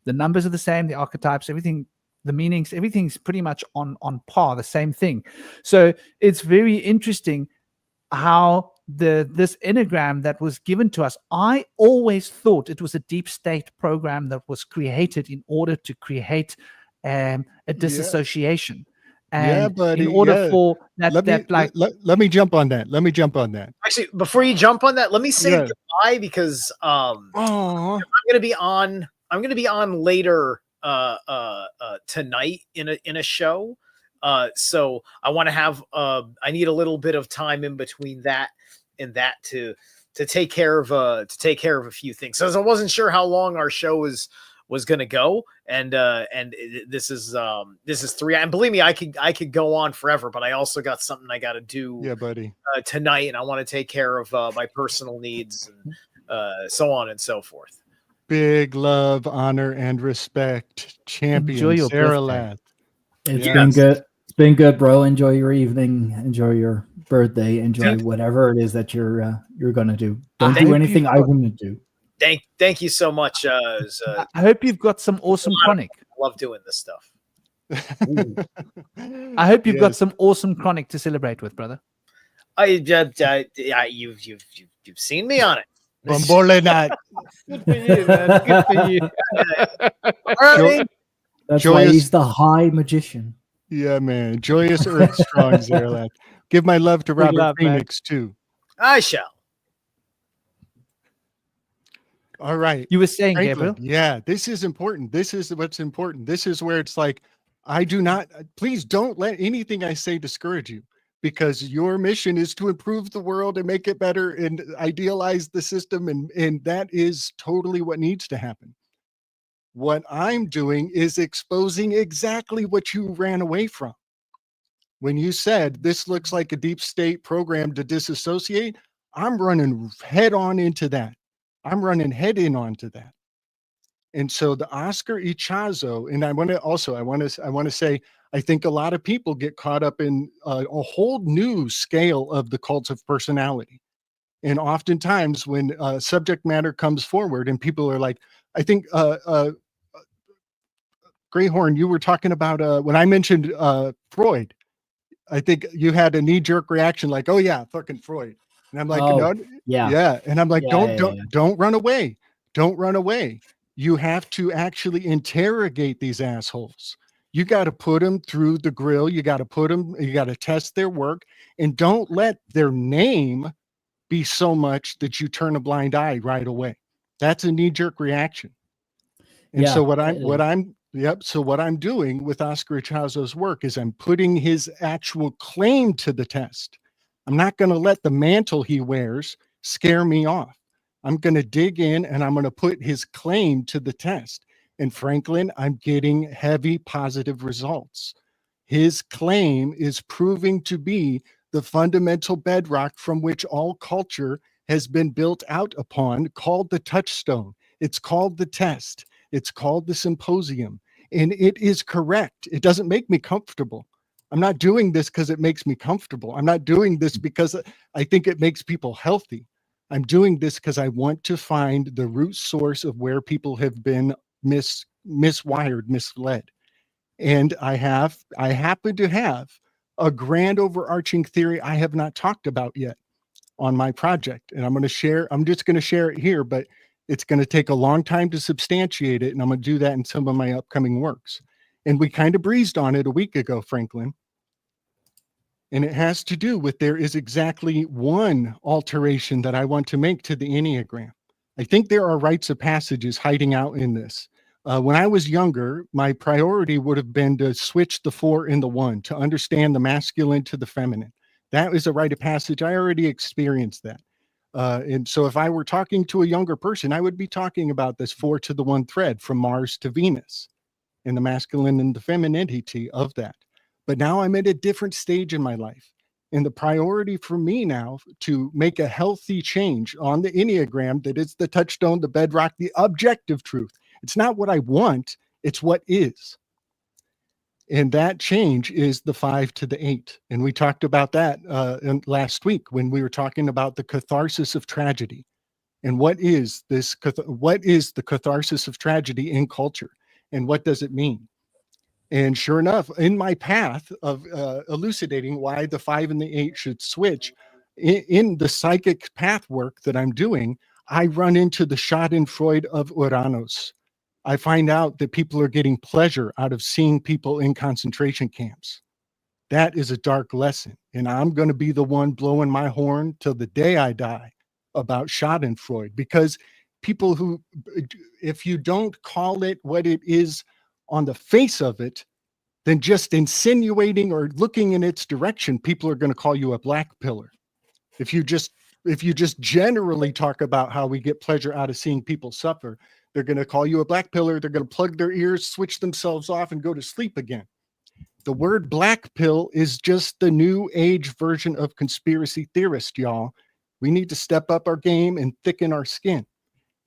[SPEAKER 2] The numbers are the same, the archetypes, everything, the meanings, everything's pretty much on par, the same thing. So it's very interesting how this enneagram that was given to us, I always thought it was a deep state program that was created in order to create a disassociation. And in order for that,
[SPEAKER 4] let me jump on that. Let me jump on that.
[SPEAKER 3] Actually, before you jump on that, let me say goodbye, because I'm gonna be on later tonight in a show. So I want to have I need a little bit of time in between that and that to take care of a few things. So I wasn't sure how long our show was going to go, and this is 3. And believe me, I could go on forever, but I also got something I got to do
[SPEAKER 4] buddy,
[SPEAKER 3] tonight, and I want to take care of my personal needs and so on and so forth.
[SPEAKER 4] Big love, honor, and respect, champion Zerilath.
[SPEAKER 1] It's been good. It's been good, bro. Enjoy your evening. Enjoy your birthday. Enjoy whatever it is that you're gonna do. Don't do anything I wouldn't do.
[SPEAKER 3] Thank you so much.
[SPEAKER 2] I hope you've got some awesome chronic.
[SPEAKER 3] I love doing this stuff.
[SPEAKER 2] I hope you've got some awesome chronic to celebrate with, brother.
[SPEAKER 3] You've seen me on it.
[SPEAKER 4] Good
[SPEAKER 2] for you, man. Good for you.
[SPEAKER 3] All right.
[SPEAKER 1] That's why he's the high magician.
[SPEAKER 4] Yeah, man. Joyous Earth Strong, Zerilath. Give my love to Robert Phoenix, too.
[SPEAKER 3] I shall.
[SPEAKER 4] All right.
[SPEAKER 2] You were saying, Gabriel?
[SPEAKER 4] Yeah, this is important. This is what's important. This is where it's like, please don't let anything I say discourage you, because your mission is to improve the world and make it better and idealize the system. And that is totally what needs to happen. What I'm doing is exposing exactly what you ran away from. When you said this looks like a deep state program to disassociate, I'm running head on into that. I'm running head in onto that. And so the Oscar Ichazo, and I want to say, I think a lot of people get caught up in a whole new scale of the cults of personality. And oftentimes when subject matter comes forward and people are like, I think Greyhorn, you were talking about when I mentioned Freud, I think you had a knee-jerk reaction like, oh yeah, fucking Freud. And I'm like, yeah. And I'm like, don't run away. Don't run away. You have to actually interrogate these assholes. You got to put them through the grill. You got to test their work, and don't let their name be so much that you turn a blind eye right away. That's a knee-jerk reaction. And so what I'm doing with Oscar Ichazo's work is I'm putting his actual claim to the test. I'm not going to let the mantle he wears scare me off. I'm going to dig in and I'm going to put his claim to the test. And Franklin, I'm getting heavy positive results. His claim is proving to be the fundamental bedrock from which all culture has been built out upon, called the touchstone. It's called the test. It's called the symposium. And it is correct. It doesn't make me comfortable. I'm not doing this because it makes me comfortable. I'm not doing this because I think it makes people healthy. I'm doing this because I want to find the root source of where people have been miswired, misled. And I happen to have a grand overarching theory I have not talked about yet on my project. And I'm just going to share it here, but it's going to take a long time to substantiate it. And I'm going to do that in some of my upcoming works. And we kind of breezed on it a week ago, Franklin. And it has to do with, there is exactly one alteration that I want to make to the Enneagram. I think there are rites of passages hiding out in this, When I was younger, my priority would have been to switch the 4 and the 1, to understand the masculine to the feminine. That was a rite of passage. I already experienced that. And so if I were talking to a younger person, I would be talking about this 4 to the 1 thread from Mars to Venus and the masculine and the femininity of that. But now I'm at a different stage in my life. And the priority for me now to make a healthy change on the Enneagram, that is the touchstone, the bedrock, the objective truth. It's not what I want, it's what is. And that change is the 5 to the 8. And we talked about that last week when we were talking about the catharsis of tragedy. And what is the catharsis of tragedy in culture? And what does it mean? And sure enough, in my path of elucidating why the 5 and the 8 should switch, in the psychic path work that I'm doing, I run into the Schadenfreude of Uranus. I find out that people are getting pleasure out of seeing people in concentration camps. That is a dark lesson. And I'm going to be the one blowing my horn till the day I die about Schadenfreude, because people who, if you don't call it what it is on the face of it, then just insinuating or looking in its direction, people are going to call you a black pillar. If you just generally talk about how we get pleasure out of seeing people suffer, they're going to call you a black pillar. They're going to plug their ears, switch themselves off, and go to sleep again. The word black pill is just the new age version of conspiracy theorist, y'all. We need to step up our game and thicken our skin.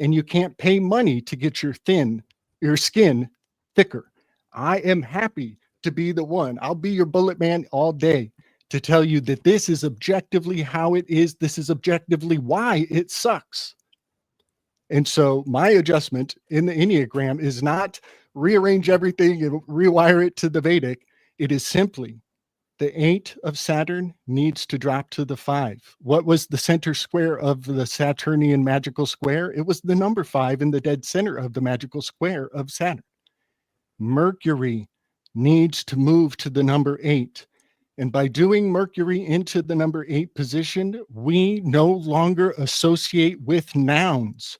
[SPEAKER 4] And you can't pay money to get your skin thicker. I am happy to be the one. I'll be your bullet man all day to tell you that this is objectively how it is. This is objectively why it sucks. And so my adjustment in the Enneagram is not rearrange everything and rewire it to the Vedic. It is simply the 8 of Saturn needs to drop to the 5. What was the center square of the Saturnian magical square? It was the number 5 in the dead center of the magical square of Saturn. Mercury needs to move to the number 8. And by doing Mercury into the number 8 position, we no longer associate with nouns.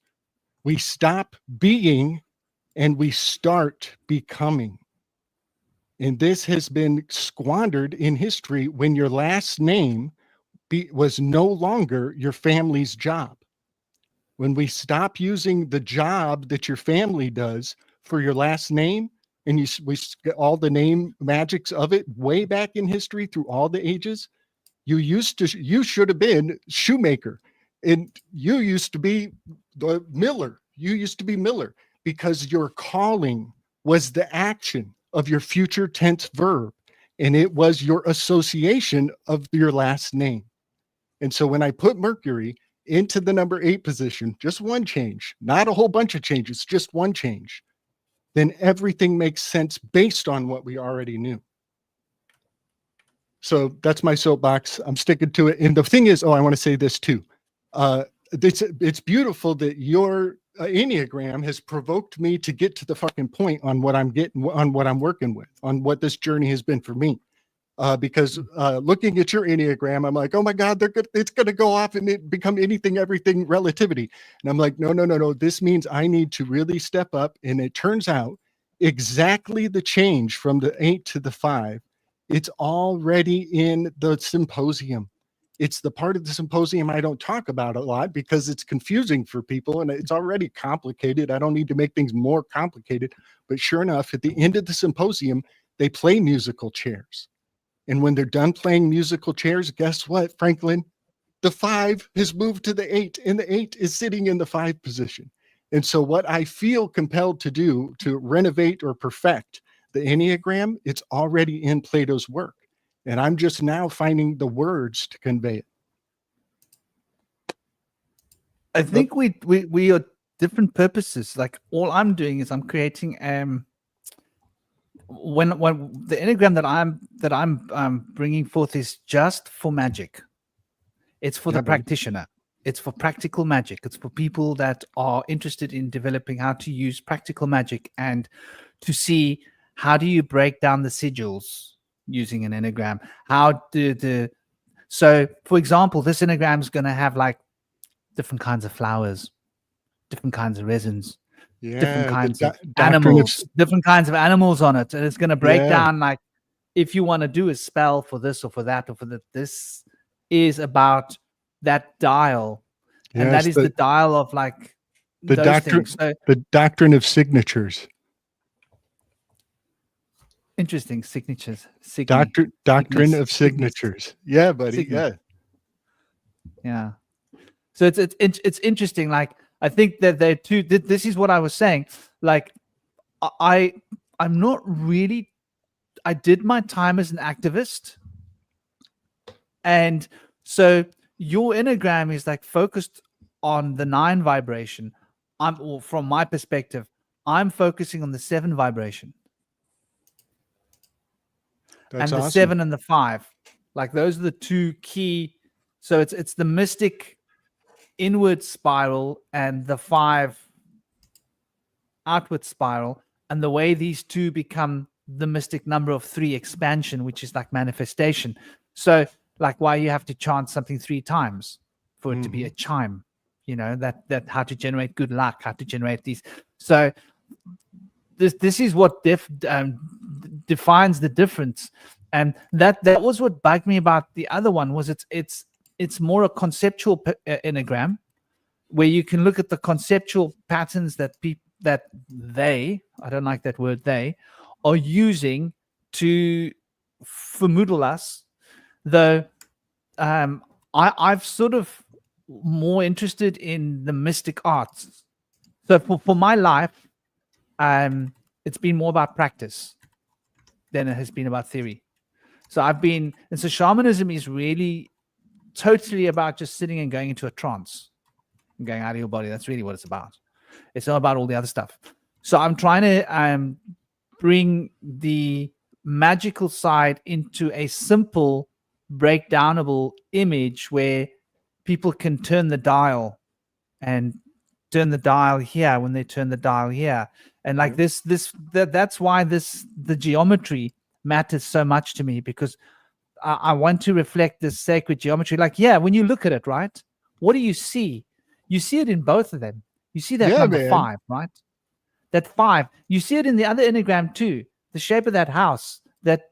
[SPEAKER 4] We stop being and we start becoming. And this has been squandered in history when your last name was no longer your family's job. When we stop using the job that your family does for your last name, and we get all the name magics of it way back in history through all the ages, you should have been shoemaker, and you used to be the miller. You used to be miller because your calling was the action of your future tense verb, and it was your association of your last name. And so when I put Mercury into the number 8 position, just one change, not a whole bunch of changes, just one change, then everything makes sense based on what we already knew. So that's my soapbox. I'm sticking to it. And the thing is, I want to say this too. It's beautiful that your Enneagram has provoked me to get to the fucking point on what I'm working with, on what this journey has been for me. Because looking at your Enneagram, I'm like, oh my God, it's going to go off and it become anything, everything relativity. And I'm like, no. This means I need to really step up. And it turns out exactly the change from the 8 to the 5. It's already in the symposium. It's the part of the symposium I don't talk about a lot because it's confusing for people and it's already complicated. I don't need to make things more complicated. But sure enough, at the end of the symposium, they play musical chairs. And when they're done playing musical chairs, guess what, Franklin? The 5 has moved to the 8, and the 8 is sitting in the 5 position. And so what I feel compelled to do to renovate or perfect the Enneagram, it's already in Plato's work. And I'm just now finding the words to convey it.
[SPEAKER 2] I think we are different purposes. Like all I'm doing is I'm creating when the Enneagram that I'm bringing forth is just for magic. It's for the practitioner. It's for practical magic. It's for people that are interested in developing how to use practical magic and to see how do you break down the sigils using an Enneagram. So for example, this Enneagram is going to have like different kinds of flowers, different kinds of resins, different
[SPEAKER 4] Yeah,
[SPEAKER 2] kinds of
[SPEAKER 4] doctrine
[SPEAKER 2] animals, different kinds of animals on it, and it's going to break
[SPEAKER 4] Yeah.
[SPEAKER 2] down like if you want to do a spell for this or for that or for that. This is about that dial, and that
[SPEAKER 4] Yes,
[SPEAKER 2] is the dial of like
[SPEAKER 4] the
[SPEAKER 2] those
[SPEAKER 4] doctrine
[SPEAKER 2] things. So
[SPEAKER 4] the doctrine of signatures.
[SPEAKER 2] interesting signatures.
[SPEAKER 4] Doctrine of
[SPEAKER 2] Signis.
[SPEAKER 4] signatures. Yeah, buddy.
[SPEAKER 2] Signis.
[SPEAKER 4] Yeah.
[SPEAKER 2] Yeah. So it's interesting. Like I think that they're two. This is what I was saying. Like I'm not really. I did my time as an activist, and so your enneagram is like focused on the 9 vibration. Or from my perspective, I'm focusing on the 7 vibration.
[SPEAKER 4] That's
[SPEAKER 2] and the
[SPEAKER 4] awesome.
[SPEAKER 2] 7 and the 5. Like those are the 2 key. So it's the mystic inward spiral and the 5 outward spiral, and the way these 2 become the mystic number of 3 expansion, which is like manifestation. So like why you have to chant something 3 times for it to be a chime, you know, that how to generate good luck, how to generate these. So this is what defines the difference. And that was what bugged me about the other one. Was it's more a conceptual enneagram, where you can look at the conceptual patterns that they, I don't like that word, they are using to formoodle us. Though I've sort of more interested in the mystic arts. So for my life, it's been more about practice than it has been about theory. So and so shamanism is really totally about just sitting and going into a trance and going out of your body. That's really what it's about. It's not about all the other stuff. So I'm trying to bring the magical side into a simple breakdownable image where people can turn the dial and turn the dial here when they turn the dial here. And like that's why the geometry matters so much to me, because I want to reflect this sacred geometry. Like, yeah, when you look at it, right, what do you see? You see it in both of them. You see that number 5, right? That 5. You see it in the other enneagram too. The shape of that house. That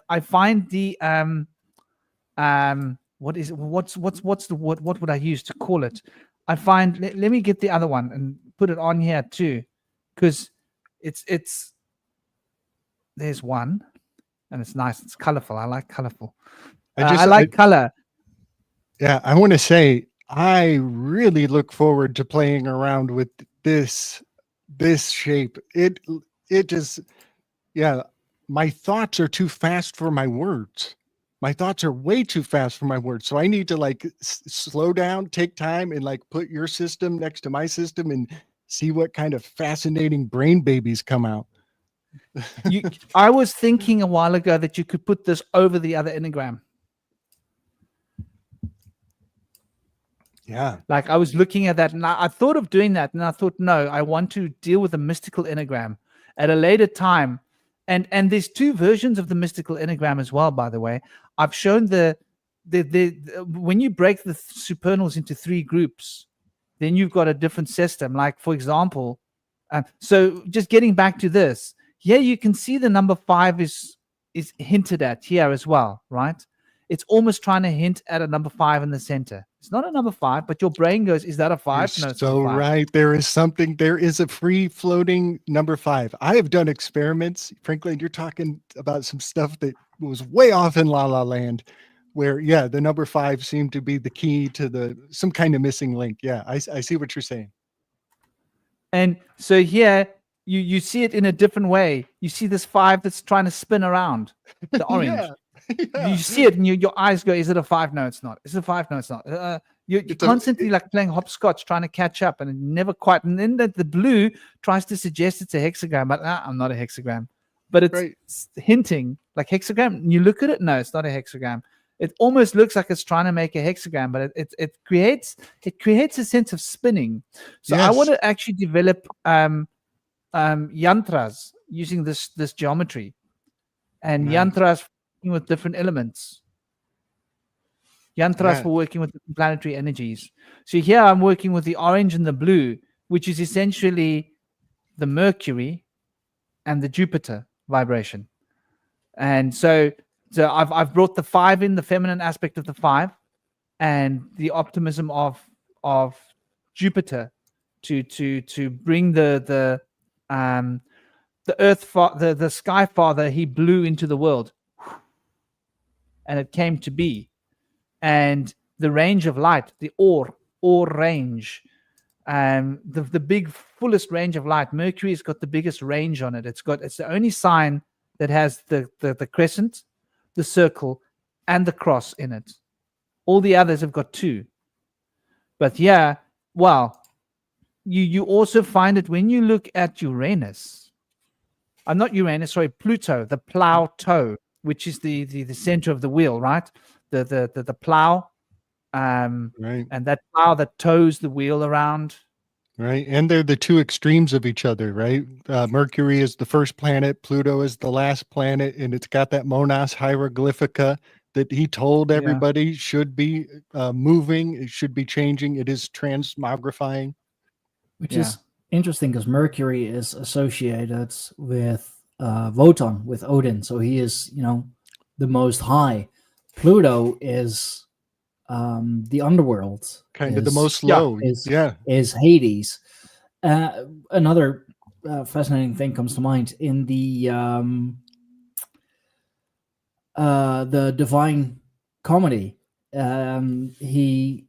[SPEAKER 2] I find the what's the word? What would I use to call it? I find. Let me get the other one and put it on here too, because it's there's one, and it's nice. It's colorful. I like colorful. I like color.
[SPEAKER 4] Yeah, I want to say I really look forward to playing around with this shape. It just, yeah, my thoughts are too fast for my words. My thoughts are way too fast for my words. So I need to like slow down, take time, and like put your system next to my system and see what kind of fascinating brain babies come out.
[SPEAKER 2] I was thinking a while ago that you could put this over the other enneagram.
[SPEAKER 4] Yeah.
[SPEAKER 2] Like I was looking at that and I thought of doing that, and I thought, no, I want to deal with a mystical enneagram at a later time. And there's 2 versions of the mystical enneagram as well, by the way. I've shown the when you break the supernals into 3 groups, then you've got a different system. Like, for example, so just getting back to this, here you can see the number 5 is hinted at here as well, right? It's almost trying to hint at a number 5 in the center. It's not a number 5, but your brain goes, is that a 5?
[SPEAKER 4] You're
[SPEAKER 2] no, it's
[SPEAKER 4] so
[SPEAKER 2] not a 5.
[SPEAKER 4] right. There is a free floating number 5. I have done experiments. Franklin, you're talking about some stuff that was way off in La La Land, where, yeah, the number 5 seemed to be the key to some kind of missing link. Yeah, I see what you're saying.
[SPEAKER 2] And so here you see it in a different way. You see this 5 that's trying to spin around the orange.
[SPEAKER 4] Yeah. Yeah.
[SPEAKER 2] You see it and your eyes go, is it a 5? No, it's not. Is it a 5? No, it's not. You're constantly like playing hopscotch, trying to catch up, and never quite. And then the blue tries to suggest it's a hexagram, but I'm not a hexagram. But it's hinting like hexagram. And you look at it, no, it's not a hexagram. It almost looks like it's trying to make a hexagram, but it creates a sense of spinning. So I want to actually develop yantras using this geometry, and yantras with different elements. Yantras for working with planetary energies. So here I'm working with the orange and the blue, which is essentially the Mercury, and the Jupiter vibration. And so I've brought the 5 in, the feminine aspect of the 5, and the optimism of Jupiter to bring the earth, the sky father. He blew into the world, and it came to be. And the range of light, the or range, the big fullest range of light. Mercury's got the biggest range on it. It's the only sign that has the crescent, the circle, and the cross in it. All the others have got 2. But yeah, well, you also find it when you look at Uranus. Not Uranus, sorry, Pluto, the plow toe, which is the center of the wheel, right? The plow,
[SPEAKER 4] Right.
[SPEAKER 2] and that plow that tows the wheel around.
[SPEAKER 4] Right. And they're the 2 extremes of each other, right? Mercury is the first planet, Pluto is the last planet, and it's got that Monas hieroglyphica that he told everybody should be moving, it should be changing, it is transmogrifying.
[SPEAKER 1] Which is interesting because Mercury is associated with Wotan, with Odin. So he is, the most high. Pluto is the underworld.
[SPEAKER 4] Kind of the most low.
[SPEAKER 1] Is Hades. Another fascinating thing comes to mind in the Divine Comedy. Dante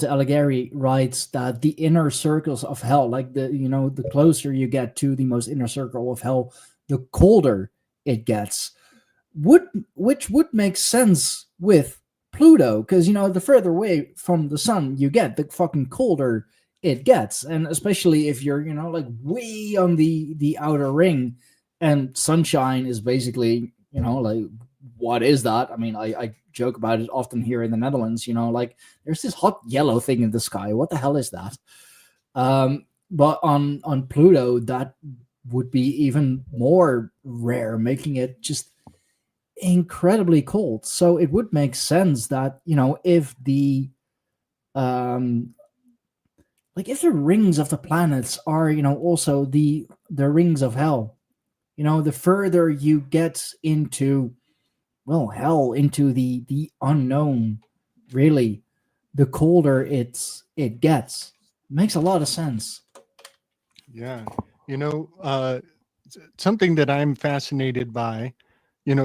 [SPEAKER 1] Alighieri writes that the inner circles of hell, like the closer you get to the most inner circle of hell, the colder it gets. Which would make sense with Pluto, because the further away from the sun you get, the fucking colder it gets, and especially if you're like way on the outer ring, and sunshine is basically like, what is that? I mean, I joke about it often here in the Netherlands, like there's this hot yellow thing in the sky. What the hell is that? But on Pluto, that would be even more rare, making it just incredibly cold. So it would make sense that, if the if the rings of the planets are, also the rings of hell, the further you get into hell, into the unknown, really, the colder it gets. Makes a lot of sense.
[SPEAKER 4] Yeah. Something that I'm fascinated by,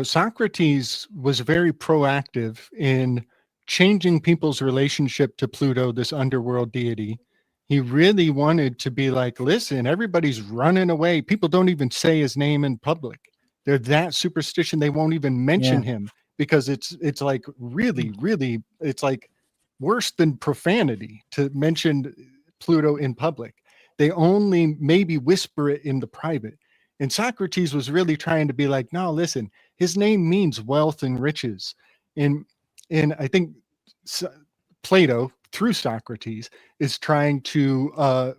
[SPEAKER 4] Socrates was very proactive in changing people's relationship to Pluto, this underworld deity. He really wanted to be like, listen, everybody's running away. People don't even say his name in public. They're that superstition. They won't even mention him, because it's like really, really, it's like worse than profanity to mention Pluto in public. They only maybe whisper it in the private. And Socrates was really trying to be like, no, listen, his name means wealth and riches. And I think Plato, through Socrates, is trying to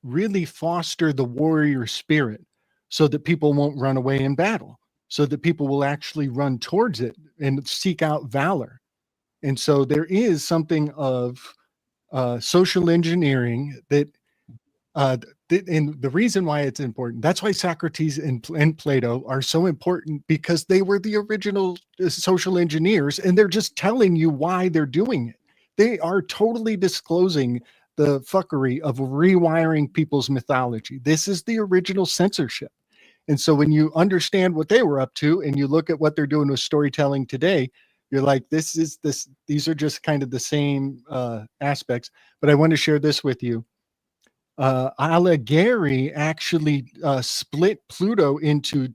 [SPEAKER 4] really foster the warrior spirit, so that people won't run away in battle, so that people will actually run towards it and seek out valor. And so there is something of social engineering that, and the reason why it's important, that's why Socrates and Plato are so important, because they were the original social engineers, and they're just telling you why they're doing it. They are totally disclosing the fuckery of rewiring people's mythology. This is the original censorship. And so when you understand what they were up to, and you look at what they're doing with storytelling today, you're like, these are just kind of the same aspects. But I want to share this with you. Alighieri actually split Pluto into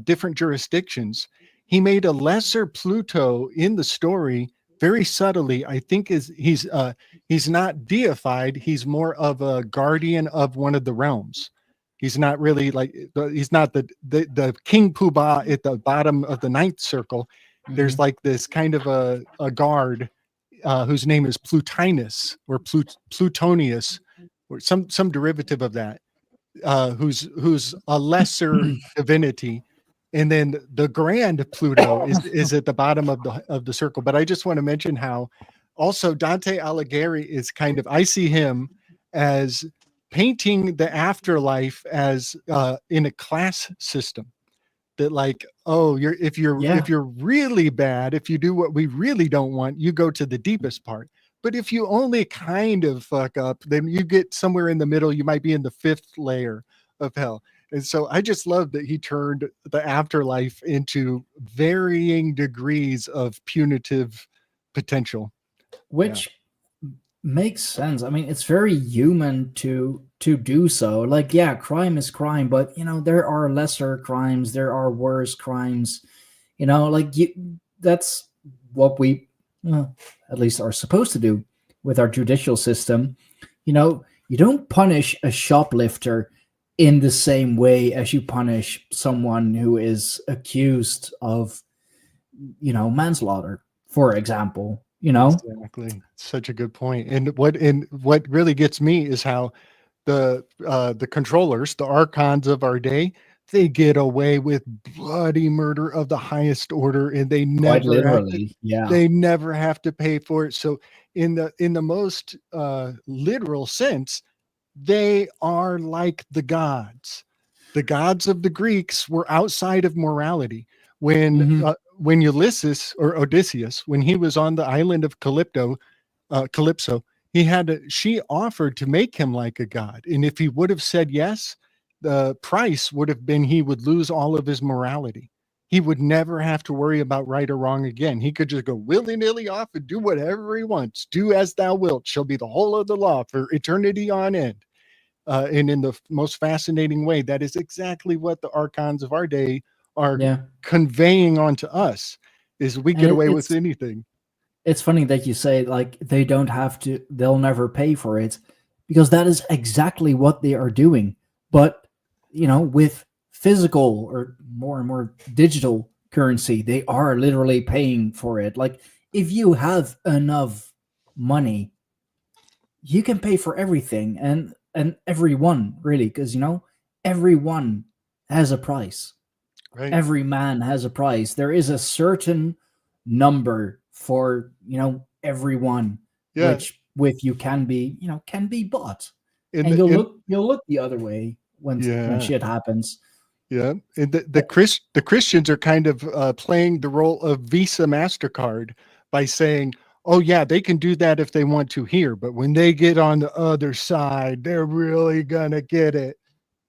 [SPEAKER 4] different jurisdictions. He made a lesser Pluto in the story very subtly. I think he's not deified. He's more of a guardian of one of the realms. He's not really like, he's not the King Puba at the bottom of the ninth circle. Mm-hmm. There's like this kind of a guard whose name is Plutinus or Plutonius, or some derivative of that, who's a lesser divinity. And then the grand Pluto is at the bottom of the circle. But I just want to mention how also Dante Alighieri is kind of, I see him as painting the afterlife as in a class system. That like, oh, if you're really bad, if you do what we really don't want, you go to the deepest part. But if you only kind of fuck up, then you get somewhere in the middle. You might be in the 5th layer of hell. And so I just love that he turned the afterlife into varying degrees of punitive potential.
[SPEAKER 1] Which makes sense. I mean, it's very human to do so. Like, yeah, crime is crime, but there are lesser crimes, there are worse crimes. Like that's what we at least are supposed to do with our judicial system. You don't punish a shoplifter in the same way as you punish someone who is accused of manslaughter, for example.
[SPEAKER 4] Exactly. Such a good point. And what really gets me is how the controllers, the archons of our day, they get away with bloody murder of the highest order, and they
[SPEAKER 1] Quite
[SPEAKER 4] never
[SPEAKER 1] literally,
[SPEAKER 4] they never have to pay for it. So in the most literal sense, they are like the gods. The gods of the Greeks were outside of morality. When Ulysses or Odysseus, when he was on the island of Calypso, she offered to make him like a god. And if he would have said yes, the price would have been he would lose all of his morality. He would never have to worry about right or wrong again. He could just go willy-nilly off and do whatever he wants. Do as thou wilt shall be the whole of the law for eternity on end. And in the most fascinating way, that is exactly what the archons of our day are conveying onto us, is we get away with anything.
[SPEAKER 1] It's funny that you say like they don't have to, they'll never pay for it, because that is exactly what they are doing. But with physical or more and more digital currency, they are literally paying for it. Like if you have enough money, you can pay for everything and everyone, really, because everyone has a price.
[SPEAKER 4] Right.
[SPEAKER 1] Every man has a price. There is a certain number for everyone, which with you can be bought, and you'll look the other way when shit happens.
[SPEAKER 4] Yeah, and the Christians are kind of playing the role of Visa MasterCard by saying, oh yeah, they can do that if they want to here, but when they get on the other side, they're really gonna get it.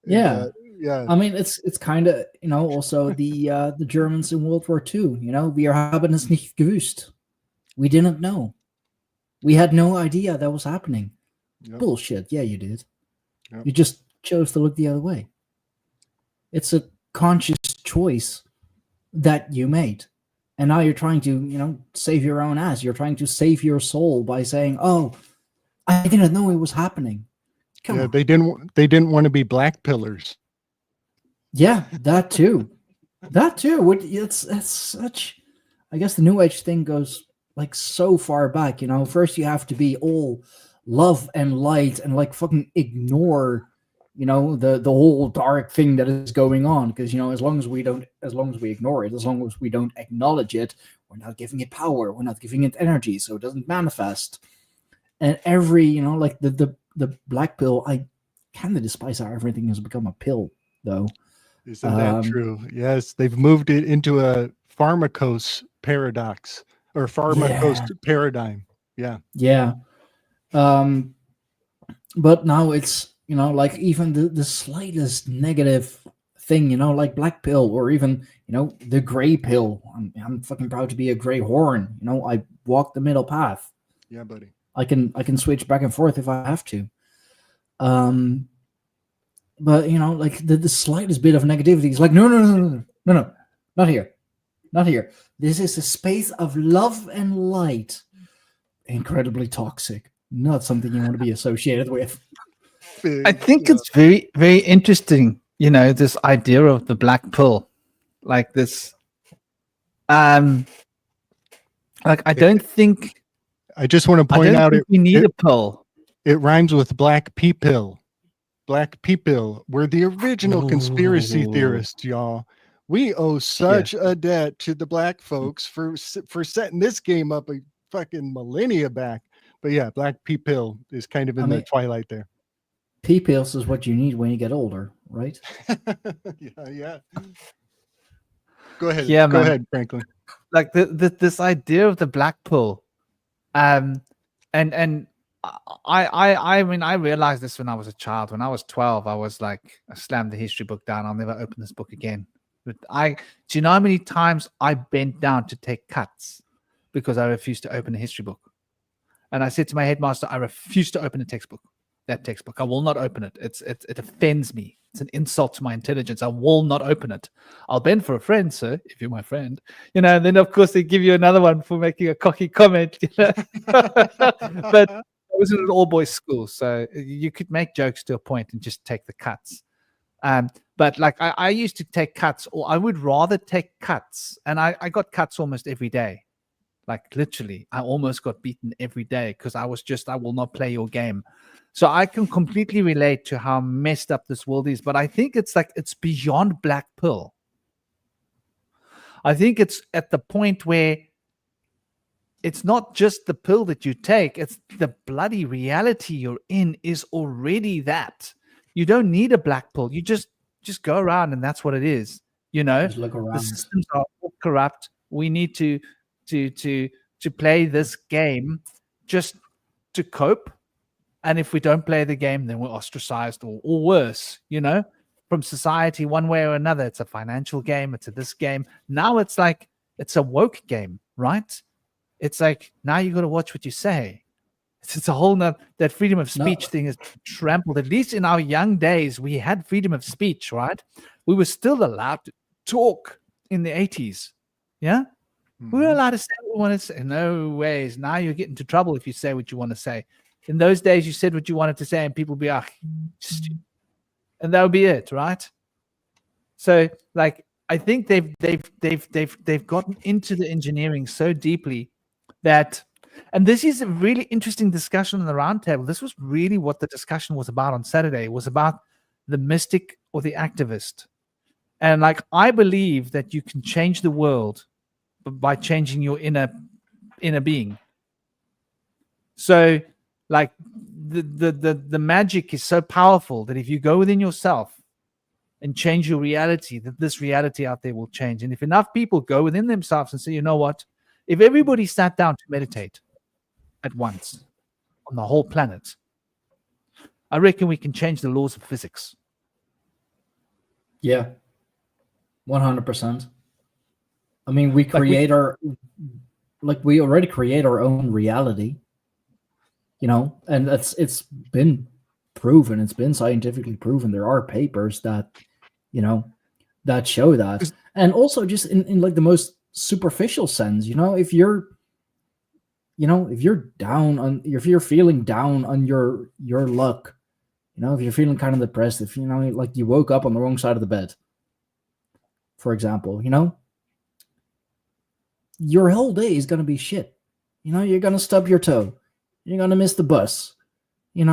[SPEAKER 1] Yeah.
[SPEAKER 4] Yeah.
[SPEAKER 1] I mean, it's kind of also the Germans in World War II. Wir haben es nicht gewusst. We didn't know. We had no idea that was happening.
[SPEAKER 4] Yep.
[SPEAKER 1] Bullshit. Yeah, you did.
[SPEAKER 4] Yep.
[SPEAKER 1] You just chose to look the other way. It's a conscious choice that you made. And now you're trying to, save your own ass. You're trying to save your soul by saying, "Oh, I didn't know it was happening." Come on.
[SPEAKER 4] They didn't want to be black pillars.
[SPEAKER 1] Yeah, that too. That too. It's such. I guess the New Age thing goes like so far back. First you have to be all love and light and like fucking ignore, the whole dark thing that is going on. Because as long as we ignore it, as long as we don't acknowledge it, we're not giving it power. We're not giving it energy, so it doesn't manifest. And every like the black pill, I kind of despise how everything has become a pill, though.
[SPEAKER 4] Isn't that true? Yes, they've moved it into a pharmacos paradox or pharmacos paradigm. Yeah.
[SPEAKER 1] Yeah. But now it's, like even the slightest negative thing, like black pill or even, the gray pill. I'm fucking proud to be a Greyhorn. I walk the middle path.
[SPEAKER 4] Yeah, buddy.
[SPEAKER 1] I can switch back and forth if I have to. But like the slightest bit of negativity is like, no, not here. Not here. This is a space of love and light. Incredibly toxic. Not something you want to be associated with.
[SPEAKER 2] I think it's very, very interesting, this idea of the black pill. Like this. I don't think.
[SPEAKER 4] I just want to point out
[SPEAKER 2] we need a pill.
[SPEAKER 4] It rhymes with black people. Black people. We're the original conspiracy theorists, y'all. We owe such a debt to the black folks for setting this game up a fucking millennia back. But yeah, black people is kind of in the twilight there.
[SPEAKER 1] Pea pills is what you need when you get older, right?
[SPEAKER 4] Yeah. Go ahead.
[SPEAKER 2] Yeah,
[SPEAKER 4] Go
[SPEAKER 2] man.
[SPEAKER 4] ahead, Franklin.
[SPEAKER 2] Like this idea of the black pill, and I mean, I realized this when I was a child. When I was 12, I was like, I slammed the history book down. I'll never open this book again. But do you know how many times I bent down to take cuts because I refused to open a history book? And I said to my headmaster, I refuse to open that textbook. I will not open it. It offends me. It's an insult to my intelligence. I will not open it. I'll bend for a friend, sir, if you're my friend. And then of course they give you another one for making a cocky comment. But I was in an all-boys school, so you could make jokes to a point and just take the cuts. But like I used to take cuts, or I would rather take cuts, and I got cuts almost every day. Like literally, I almost got beaten every day because I will not play your game. So I can completely relate to how messed up this world is. But I think it's beyond black pill. I think it's at the point where it's not just the pill that you take, it's the bloody reality you're in is already that. You don't need a black pill. You just go around and that's what it is.
[SPEAKER 1] Just look around.
[SPEAKER 2] The systems are all corrupt. We need to play this game just to cope. And if we don't play the game, then we're ostracized or worse, from society one way or another. It's a financial game. It's this game. Now it's like, it's a woke game, right? It's like, now you got to watch what you say. It's a whole nother, that freedom of speech thing is trampled. At least in our young days, we had freedom of speech, right? We were still allowed to talk in the 80s. Yeah? We were allowed to say what we wanted to say. No ways. Now you get into trouble if you say what you want to say. In those days, you said what you wanted to say, and people would be like, and that would be it, right? So, like, I think they've gotten into the engineering so deeply that, and this is a really interesting discussion on the roundtable. This was really what the discussion was about on Saturday. It was about the mystic or the activist, and like I believe that you can change the world by changing your inner being. So like the magic is so powerful that if you go within yourself and change your reality, that this reality out there will change. And if enough people go within themselves and say, you know what, if everybody sat down to meditate at once on the whole planet, I reckon we can change the laws of physics.
[SPEAKER 1] Yeah, 100%. I mean, we create we already create our own reality, and it's been proven. It's been scientifically proven. There are papers that, that show that. And also just in like the most superficial sense, if you're if you're feeling down on your luck, if you're feeling kind of depressed, if, like you woke up on the wrong side of the bed, for example, your whole day is going to be shit. You're going to stub your toe. You're going to miss the bus. You're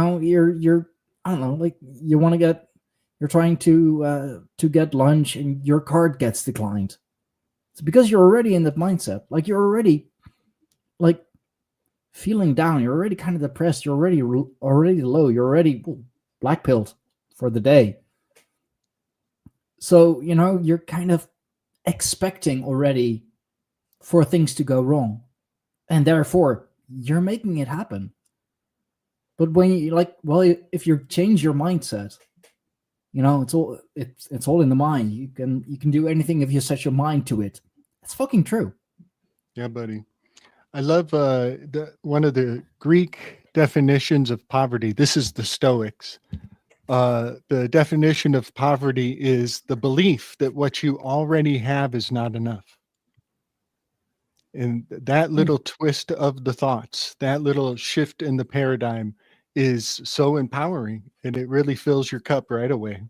[SPEAKER 1] I don't know, like you're trying to get lunch and your card gets declined. It's because you're already in that mindset. Like you're already like feeling down. You're already kind of depressed. You're already low. You're already black-pilled for the day. So, you're kind of expecting already for things to go wrong, and therefore you're making it happen. But when you if you change your mindset, it's all in the mind. You can do anything if you set your mind to it. It's fucking true.
[SPEAKER 4] Yeah, buddy. I love one of the Greek definitions of poverty. This is the Stoics. The definition of poverty is the belief that what you already have is not enough. And that little twist of the thoughts, that little shift in the paradigm is so empowering, and it really fills your cup right away.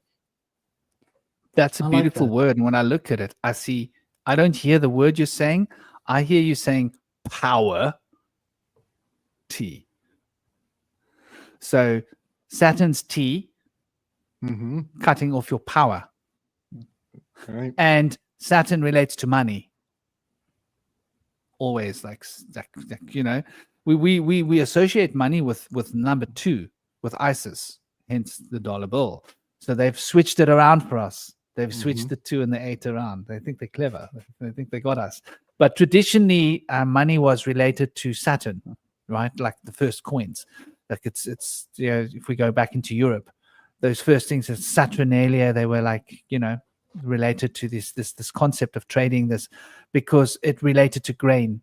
[SPEAKER 2] That's a beautiful word. And when I look at it, I don't hear the word you're saying. I hear you saying power. T. So Saturn's T, cutting off your power.
[SPEAKER 4] Right.
[SPEAKER 2] And Saturn relates to money. Always, we associate money with number 2, with Isis. hence the dollar bill. So they've switched it around for us. They've switched
[SPEAKER 4] Mhm.
[SPEAKER 2] the 2 and the 8 around. They think they're clever. They think they got us. But traditionally, money was related to Saturn, right? Like the first coins. Like it's if we go back into Europe, those first things, Saturnalia, they were like, related to this concept of trading this, because it related to grain.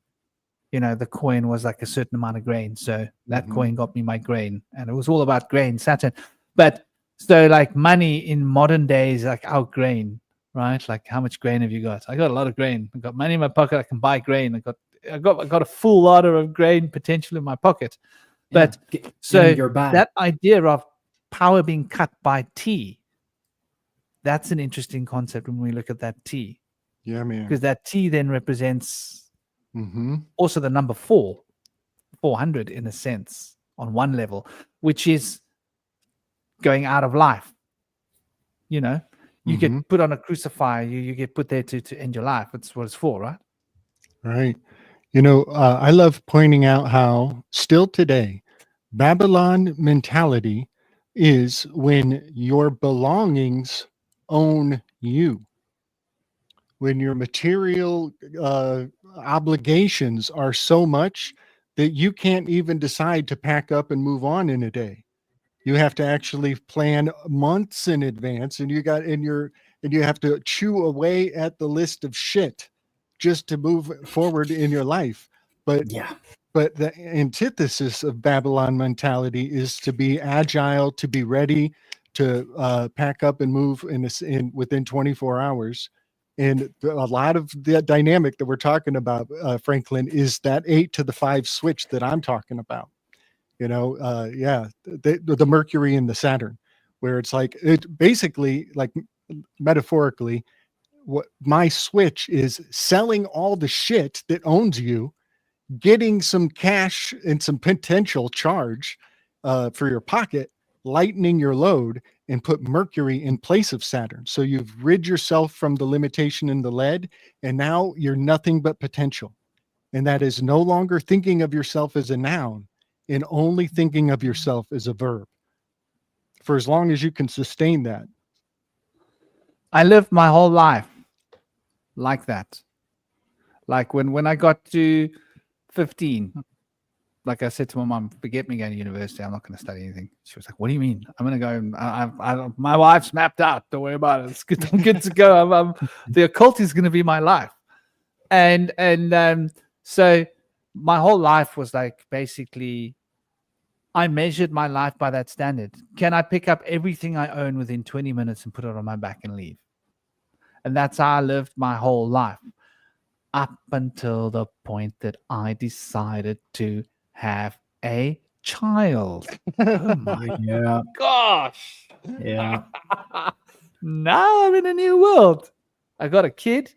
[SPEAKER 2] The coin was like a certain amount of grain. So that coin got me my grain, and it was all about grain, Saturn. But so like money in modern days, like our grain, right? Like how much grain have you got? I got a lot of grain. I got money in my pocket. I can buy grain. I got a full larder of grain potential in my pocket. But so
[SPEAKER 1] your bag.
[SPEAKER 2] that idea of power being cut by T, that's an interesting concept when we look at that T.
[SPEAKER 4] Yeah, man.
[SPEAKER 2] Because that T then represents
[SPEAKER 4] Mm-hmm.
[SPEAKER 2] also the number 400 in a sense, on one level, which is going out of life. You get put on a crucifier, you get put there to end your life. That's what it's for, right?
[SPEAKER 4] Right. I love pointing out how still today, Babylon mentality is when your belongings own you. When your material obligations are so much that you can't even decide to pack up and move on in a day. You have to actually plan months in advance, and you have to chew away at the list of shit just to move forward in your life. But the antithesis of Babylon mentality is to be agile, to be ready to pack up and move in within 24 hours. And a lot of the dynamic that we're talking about, Franklin, is that 8 to the 5 switch that I'm talking about. The Mercury and the Saturn, where it's like, it basically, like metaphorically, what my switch is: selling all the shit that owns you, getting some cash and some potential charge for your pocket, lightening your load, and put Mercury in place of Saturn. So you've rid yourself from the limitation in the lead, and now you're nothing but potential. And that is no longer thinking of yourself as a noun and only thinking of yourself as a verb, for as long as you can sustain that.
[SPEAKER 2] I lived my whole life like that. Like when I got to 15, like I said to my mom, forget me going to university. I'm not going to study anything. She was like, what do you mean? I'm going to go. My wife's mapped out. Don't worry about it. It's good. I'm good to go. The occult is going to be my life. And so my whole life was like, basically, I measured my life by that standard. Can I pick up everything I own within 20 minutes and put it on my back and leave? And that's how I lived my whole life, up until the point that I decided to have a child.
[SPEAKER 1] Oh my
[SPEAKER 2] Gosh.
[SPEAKER 1] Yeah.
[SPEAKER 2] Now I'm in a new world. I got a kid.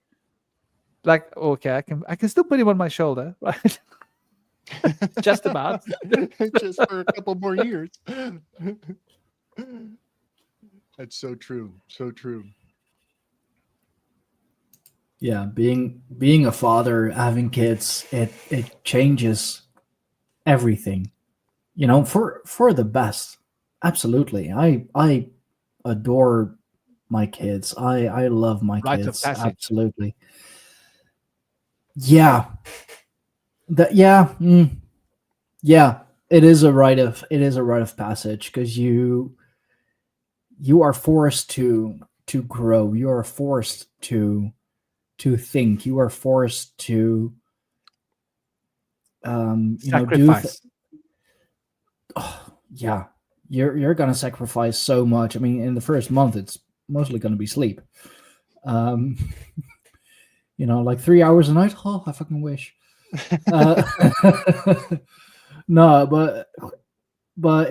[SPEAKER 2] Like, okay, I can still put him on my shoulder, right? Just about.
[SPEAKER 4] Just for a couple more years. That's so true. So true.
[SPEAKER 1] Yeah, being a father, having kids, it changes everything, for the best. Absolutely. I adore my kids. I love my
[SPEAKER 2] Rite of
[SPEAKER 1] kids.
[SPEAKER 2] passage.
[SPEAKER 1] Absolutely. Yeah. Yeah, it is a rite of passage, because you are forced to grow. You are forced to think. You are forced to
[SPEAKER 2] Sacrifice.
[SPEAKER 1] Yeah, you're gonna sacrifice so much. I mean, in the first month, it's mostly gonna be sleep. Like 3 hours a night. Oh, I fucking wish. No, but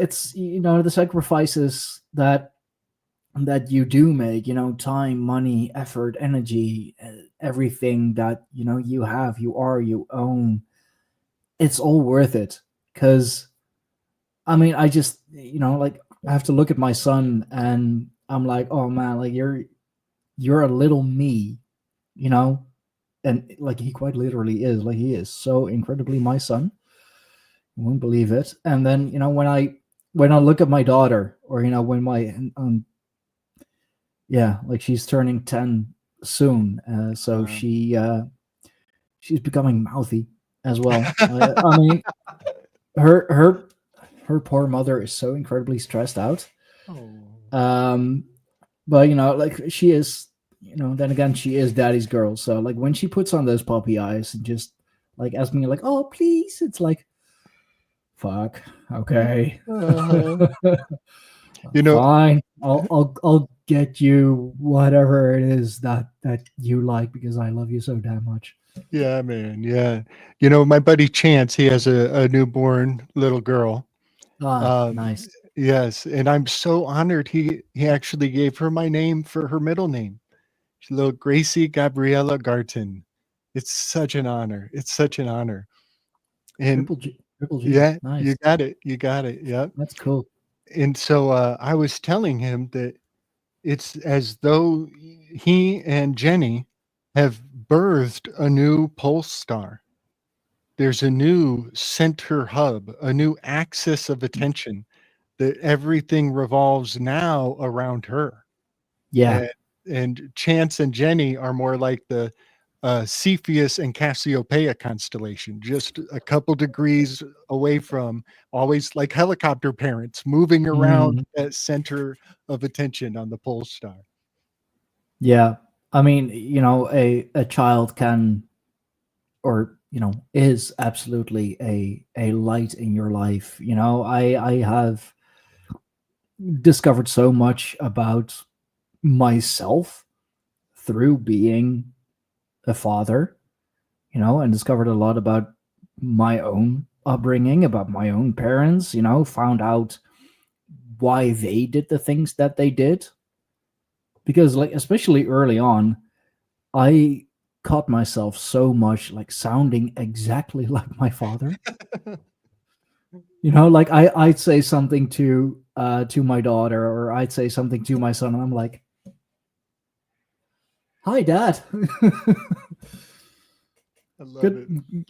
[SPEAKER 1] it's the sacrifices that you do make. Time, money, effort, energy, everything that you have, you own. It's all worth it, because I mean, I just like, I have to look at my son, and I'm like, oh man, like you're a little me, and like, he quite literally is. Like, he is so incredibly my son. You won't believe it. And then when when I look at my daughter, or when my like she's turning 10 soon, so she's becoming mouthy as well. I mean, her poor mother is so incredibly stressed out. But like she is, then again, she is daddy's girl. So like when she puts on those puppy eyes and just like asks me like, "Oh, please," it's like, fuck, okay. Fine, I'll get you whatever it is that you like, because I love you so damn much.
[SPEAKER 4] Yeah, man. Yeah. My buddy Chance, he has a newborn little girl.
[SPEAKER 1] Nice.
[SPEAKER 4] Yes. And I'm so honored he actually gave her my name for her middle name. She's little Gracie Gabriella Garton. It's such an honor. It's such an honor. And
[SPEAKER 1] Triple G.
[SPEAKER 4] yeah,
[SPEAKER 1] Nice.
[SPEAKER 4] you got it. You got it. Yep.
[SPEAKER 1] That's cool.
[SPEAKER 4] And so I was telling him that it's as though he and Jenny have birthed a new pulse star. There's a new center hub, a new axis of attention, that everything revolves now around her.
[SPEAKER 1] Yeah.
[SPEAKER 4] And Chance and Jenny are more like the Cepheus and Cassiopeia constellation, just a couple degrees away from, always like helicopter parents moving around that center of attention on the pole star.
[SPEAKER 1] Yeah. I mean, a child can, or is absolutely a light in your life. I have discovered so much about myself through being a father, and discovered a lot about my own upbringing, about my own parents, found out why they did the things that they did. Because like, especially early on, I caught myself so much like sounding exactly like my father. Like I'd say something to my daughter, or I'd say something to my son, and I'm like, "Hi, Dad."
[SPEAKER 4] I love
[SPEAKER 1] Good,
[SPEAKER 4] it.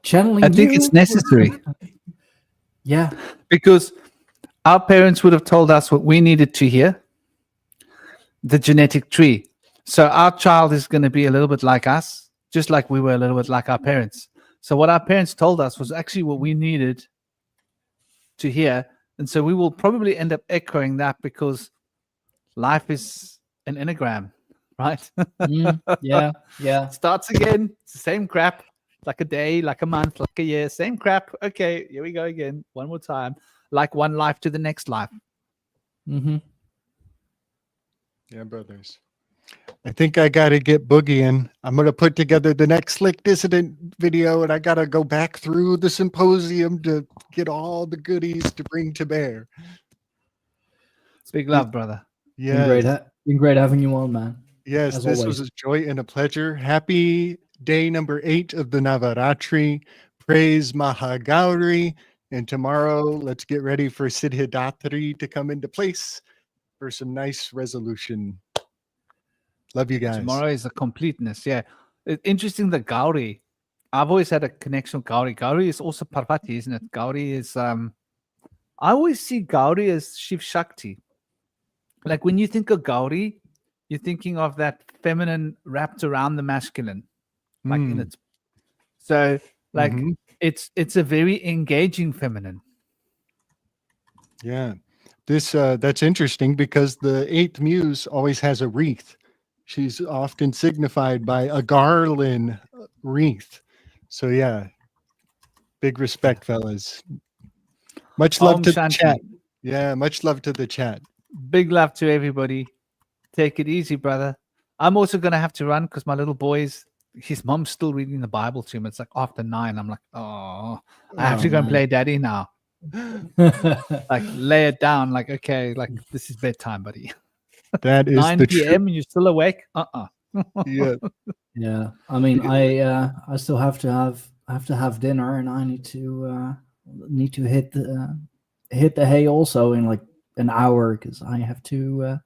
[SPEAKER 1] channeling.
[SPEAKER 2] I think it's necessary.
[SPEAKER 1] Yeah,
[SPEAKER 2] because our parents would have told us what we needed to hear. The genetic tree. So our child is going to be a little bit like us, just like we were a little bit like our parents. So what our parents told us was actually what we needed to hear. And so we will probably end up echoing that, because life is an enneagram, right?
[SPEAKER 1] Yeah.
[SPEAKER 2] Starts again. It's the same crap. Like a day, like a month, like a year. Same crap. Okay, here we go again. One more time. Like one life to the next life.
[SPEAKER 4] Yeah, brothers. I think I got to get boogieing. I'm going to put together the next Slick Dissident video, and I got to go back through the symposium to get all the goodies to bring to bear.
[SPEAKER 2] Big love, brother.
[SPEAKER 4] Yeah.
[SPEAKER 1] Been great having you on, man.
[SPEAKER 4] Yes,
[SPEAKER 1] As
[SPEAKER 4] this
[SPEAKER 1] always.
[SPEAKER 4] was a joy and a pleasure. Happy day number 8 of the Navaratri. Praise Mahagauri. And tomorrow, let's get ready for Siddhidatri to come into place for some nice resolution. Love you guys.
[SPEAKER 2] Tomorrow is a completeness. Yeah. It's interesting that Gauri, I've always had a connection with Gauri. Gauri is also Parvati, isn't it? Gauri is, I always see Gauri as Shiv Shakti. Like when you think of Gauri, you're thinking of that feminine wrapped around the masculine, like in it. So like it's a very engaging feminine.
[SPEAKER 4] Yeah. This that's interesting, because the 8th muse always has a wreath. She's often signified by a garland wreath. So yeah, big respect, fellas. Much love to the chat. Yeah, much love to the chat.
[SPEAKER 2] Big love to everybody. Take it easy, brother. I'm also going to have to run because my little boy's, his mom's still reading the Bible to him. It's like after 9. I'm like, oh, I have to go and play daddy now. Like lay it down. Like, okay, like this is bedtime, buddy.
[SPEAKER 4] That is
[SPEAKER 2] 9 p.m. and you're still awake?
[SPEAKER 4] Yeah.
[SPEAKER 1] Yeah. I mean, I still have to have dinner, and I need to hit the hay also in like an hour, because I have to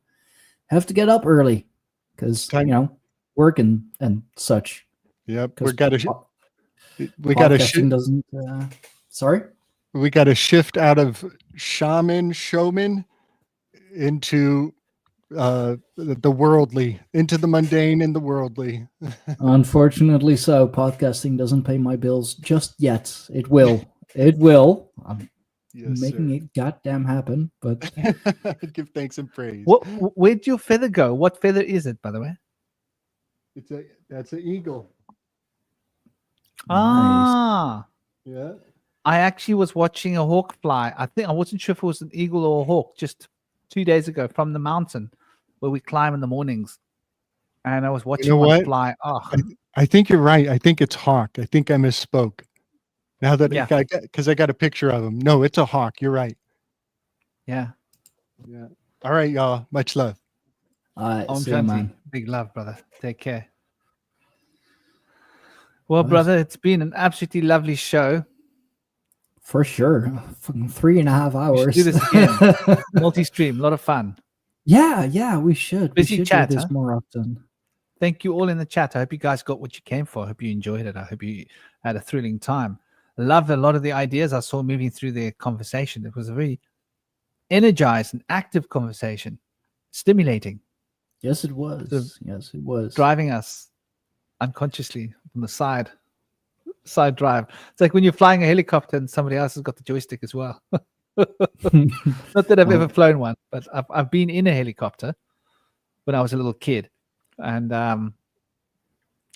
[SPEAKER 1] get up early, because work and such.
[SPEAKER 4] Yep. We got to
[SPEAKER 1] doesn't. Sorry.
[SPEAKER 4] We got to shift out of showman into the worldly, into the mundane and the worldly.
[SPEAKER 1] Unfortunately, so podcasting doesn't pay my bills just yet. It will. It will. I'm making it goddamn happen. But
[SPEAKER 4] give thanks and praise.
[SPEAKER 2] Where'd your feather go? What feather is it, by the way?
[SPEAKER 4] That's an eagle.
[SPEAKER 2] Ah,
[SPEAKER 4] yeah.
[SPEAKER 2] I actually was watching a hawk fly. I wasn't sure if it was an eagle or a hawk just 2 days ago from the mountain where we climb in the mornings. And I was watching one fly. Oh,
[SPEAKER 4] I think you're right. I think it's hawk. I think I misspoke. Now that because I got a picture of him. No, it's a hawk. You're right.
[SPEAKER 2] Yeah.
[SPEAKER 4] Yeah. All right, y'all. Much love.
[SPEAKER 1] See you, man.
[SPEAKER 2] Big love, brother. Take care. Well, brother, it's been an absolutely lovely show.
[SPEAKER 1] For sure. Fucking 3.5 hours.
[SPEAKER 2] We should do this again. Multi-stream. A lot of fun.
[SPEAKER 1] Yeah, we should.
[SPEAKER 2] Busy
[SPEAKER 1] we should
[SPEAKER 2] chat,
[SPEAKER 1] do this more often.
[SPEAKER 2] Thank you all in the chat. I hope you guys got what you came for. I hope you enjoyed it. I hope you had a thrilling time. I loved a lot of the ideas I saw moving through the conversation. It was a very energized and active conversation. Stimulating.
[SPEAKER 1] Yes, it was. Yes, it was.
[SPEAKER 2] Driving us unconsciously on the side drive. It's like when you're flying a helicopter and somebody else has got the joystick as well. Not that I've ever flown one, but I've been in a helicopter when I was a little kid, and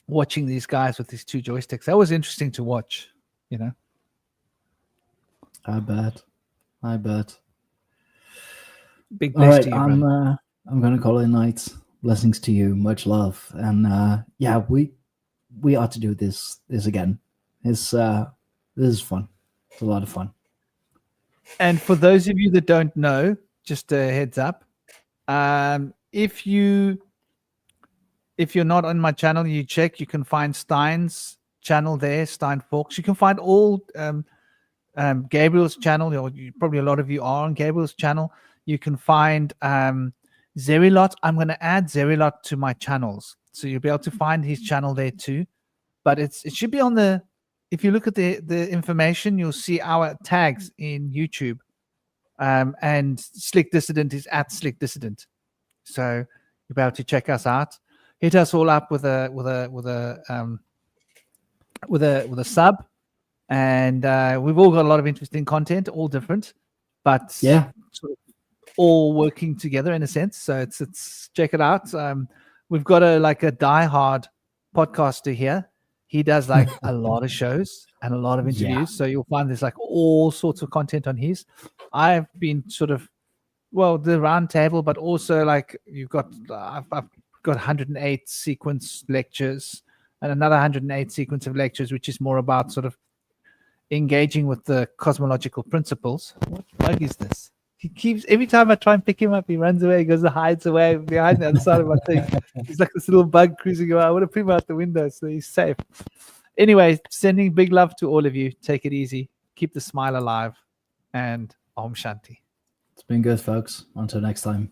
[SPEAKER 2] watching these guys with these two joysticks. That was interesting to watch, you know.
[SPEAKER 1] I bet.
[SPEAKER 2] Big bless
[SPEAKER 1] all right,
[SPEAKER 2] to you,
[SPEAKER 1] I'm gonna call it night. Blessings to you, much love, and yeah, we ought to do this again. This is fun. It's a lot of fun.
[SPEAKER 2] And for those of you that don't know, just a heads up, if you're not on my channel, you can find Stein's channel there, Stein Forks. You can find all Gabriel's channel, or probably a lot of you are on Gabriel's channel. You can find Zerilath. I'm going to add Zerilath to my channels, so you'll be able to find his channel there too. But it should be on the. If you look at the information, you'll see our tags in YouTube. And Slick Dissident is at Slick Dissident, so you'll be able to check us out. Hit us all up with a sub, and we've all got a lot of interesting content, all different, but
[SPEAKER 1] yeah,
[SPEAKER 2] sort of all working together in a sense. So it's check it out. We've got a diehard podcaster here. He does like a lot of shows and a lot of interviews. So you'll find there's like all sorts of content on his. I've been sort of, the round table, but also like you've got, I've got 108 sequence lectures and another 108 sequence of lectures, which is more about sort of engaging with the cosmological principles. What bug is this? He keeps, every time I try and pick him up, he runs away, he goes and hides away behind the other side of my thing. He's like this little bug cruising around. I want to put him out the window so he's safe. Anyway, sending big love to all of you. Take it easy. Keep the smile alive. And Om Shanti.
[SPEAKER 1] It's been good, folks. Until next time.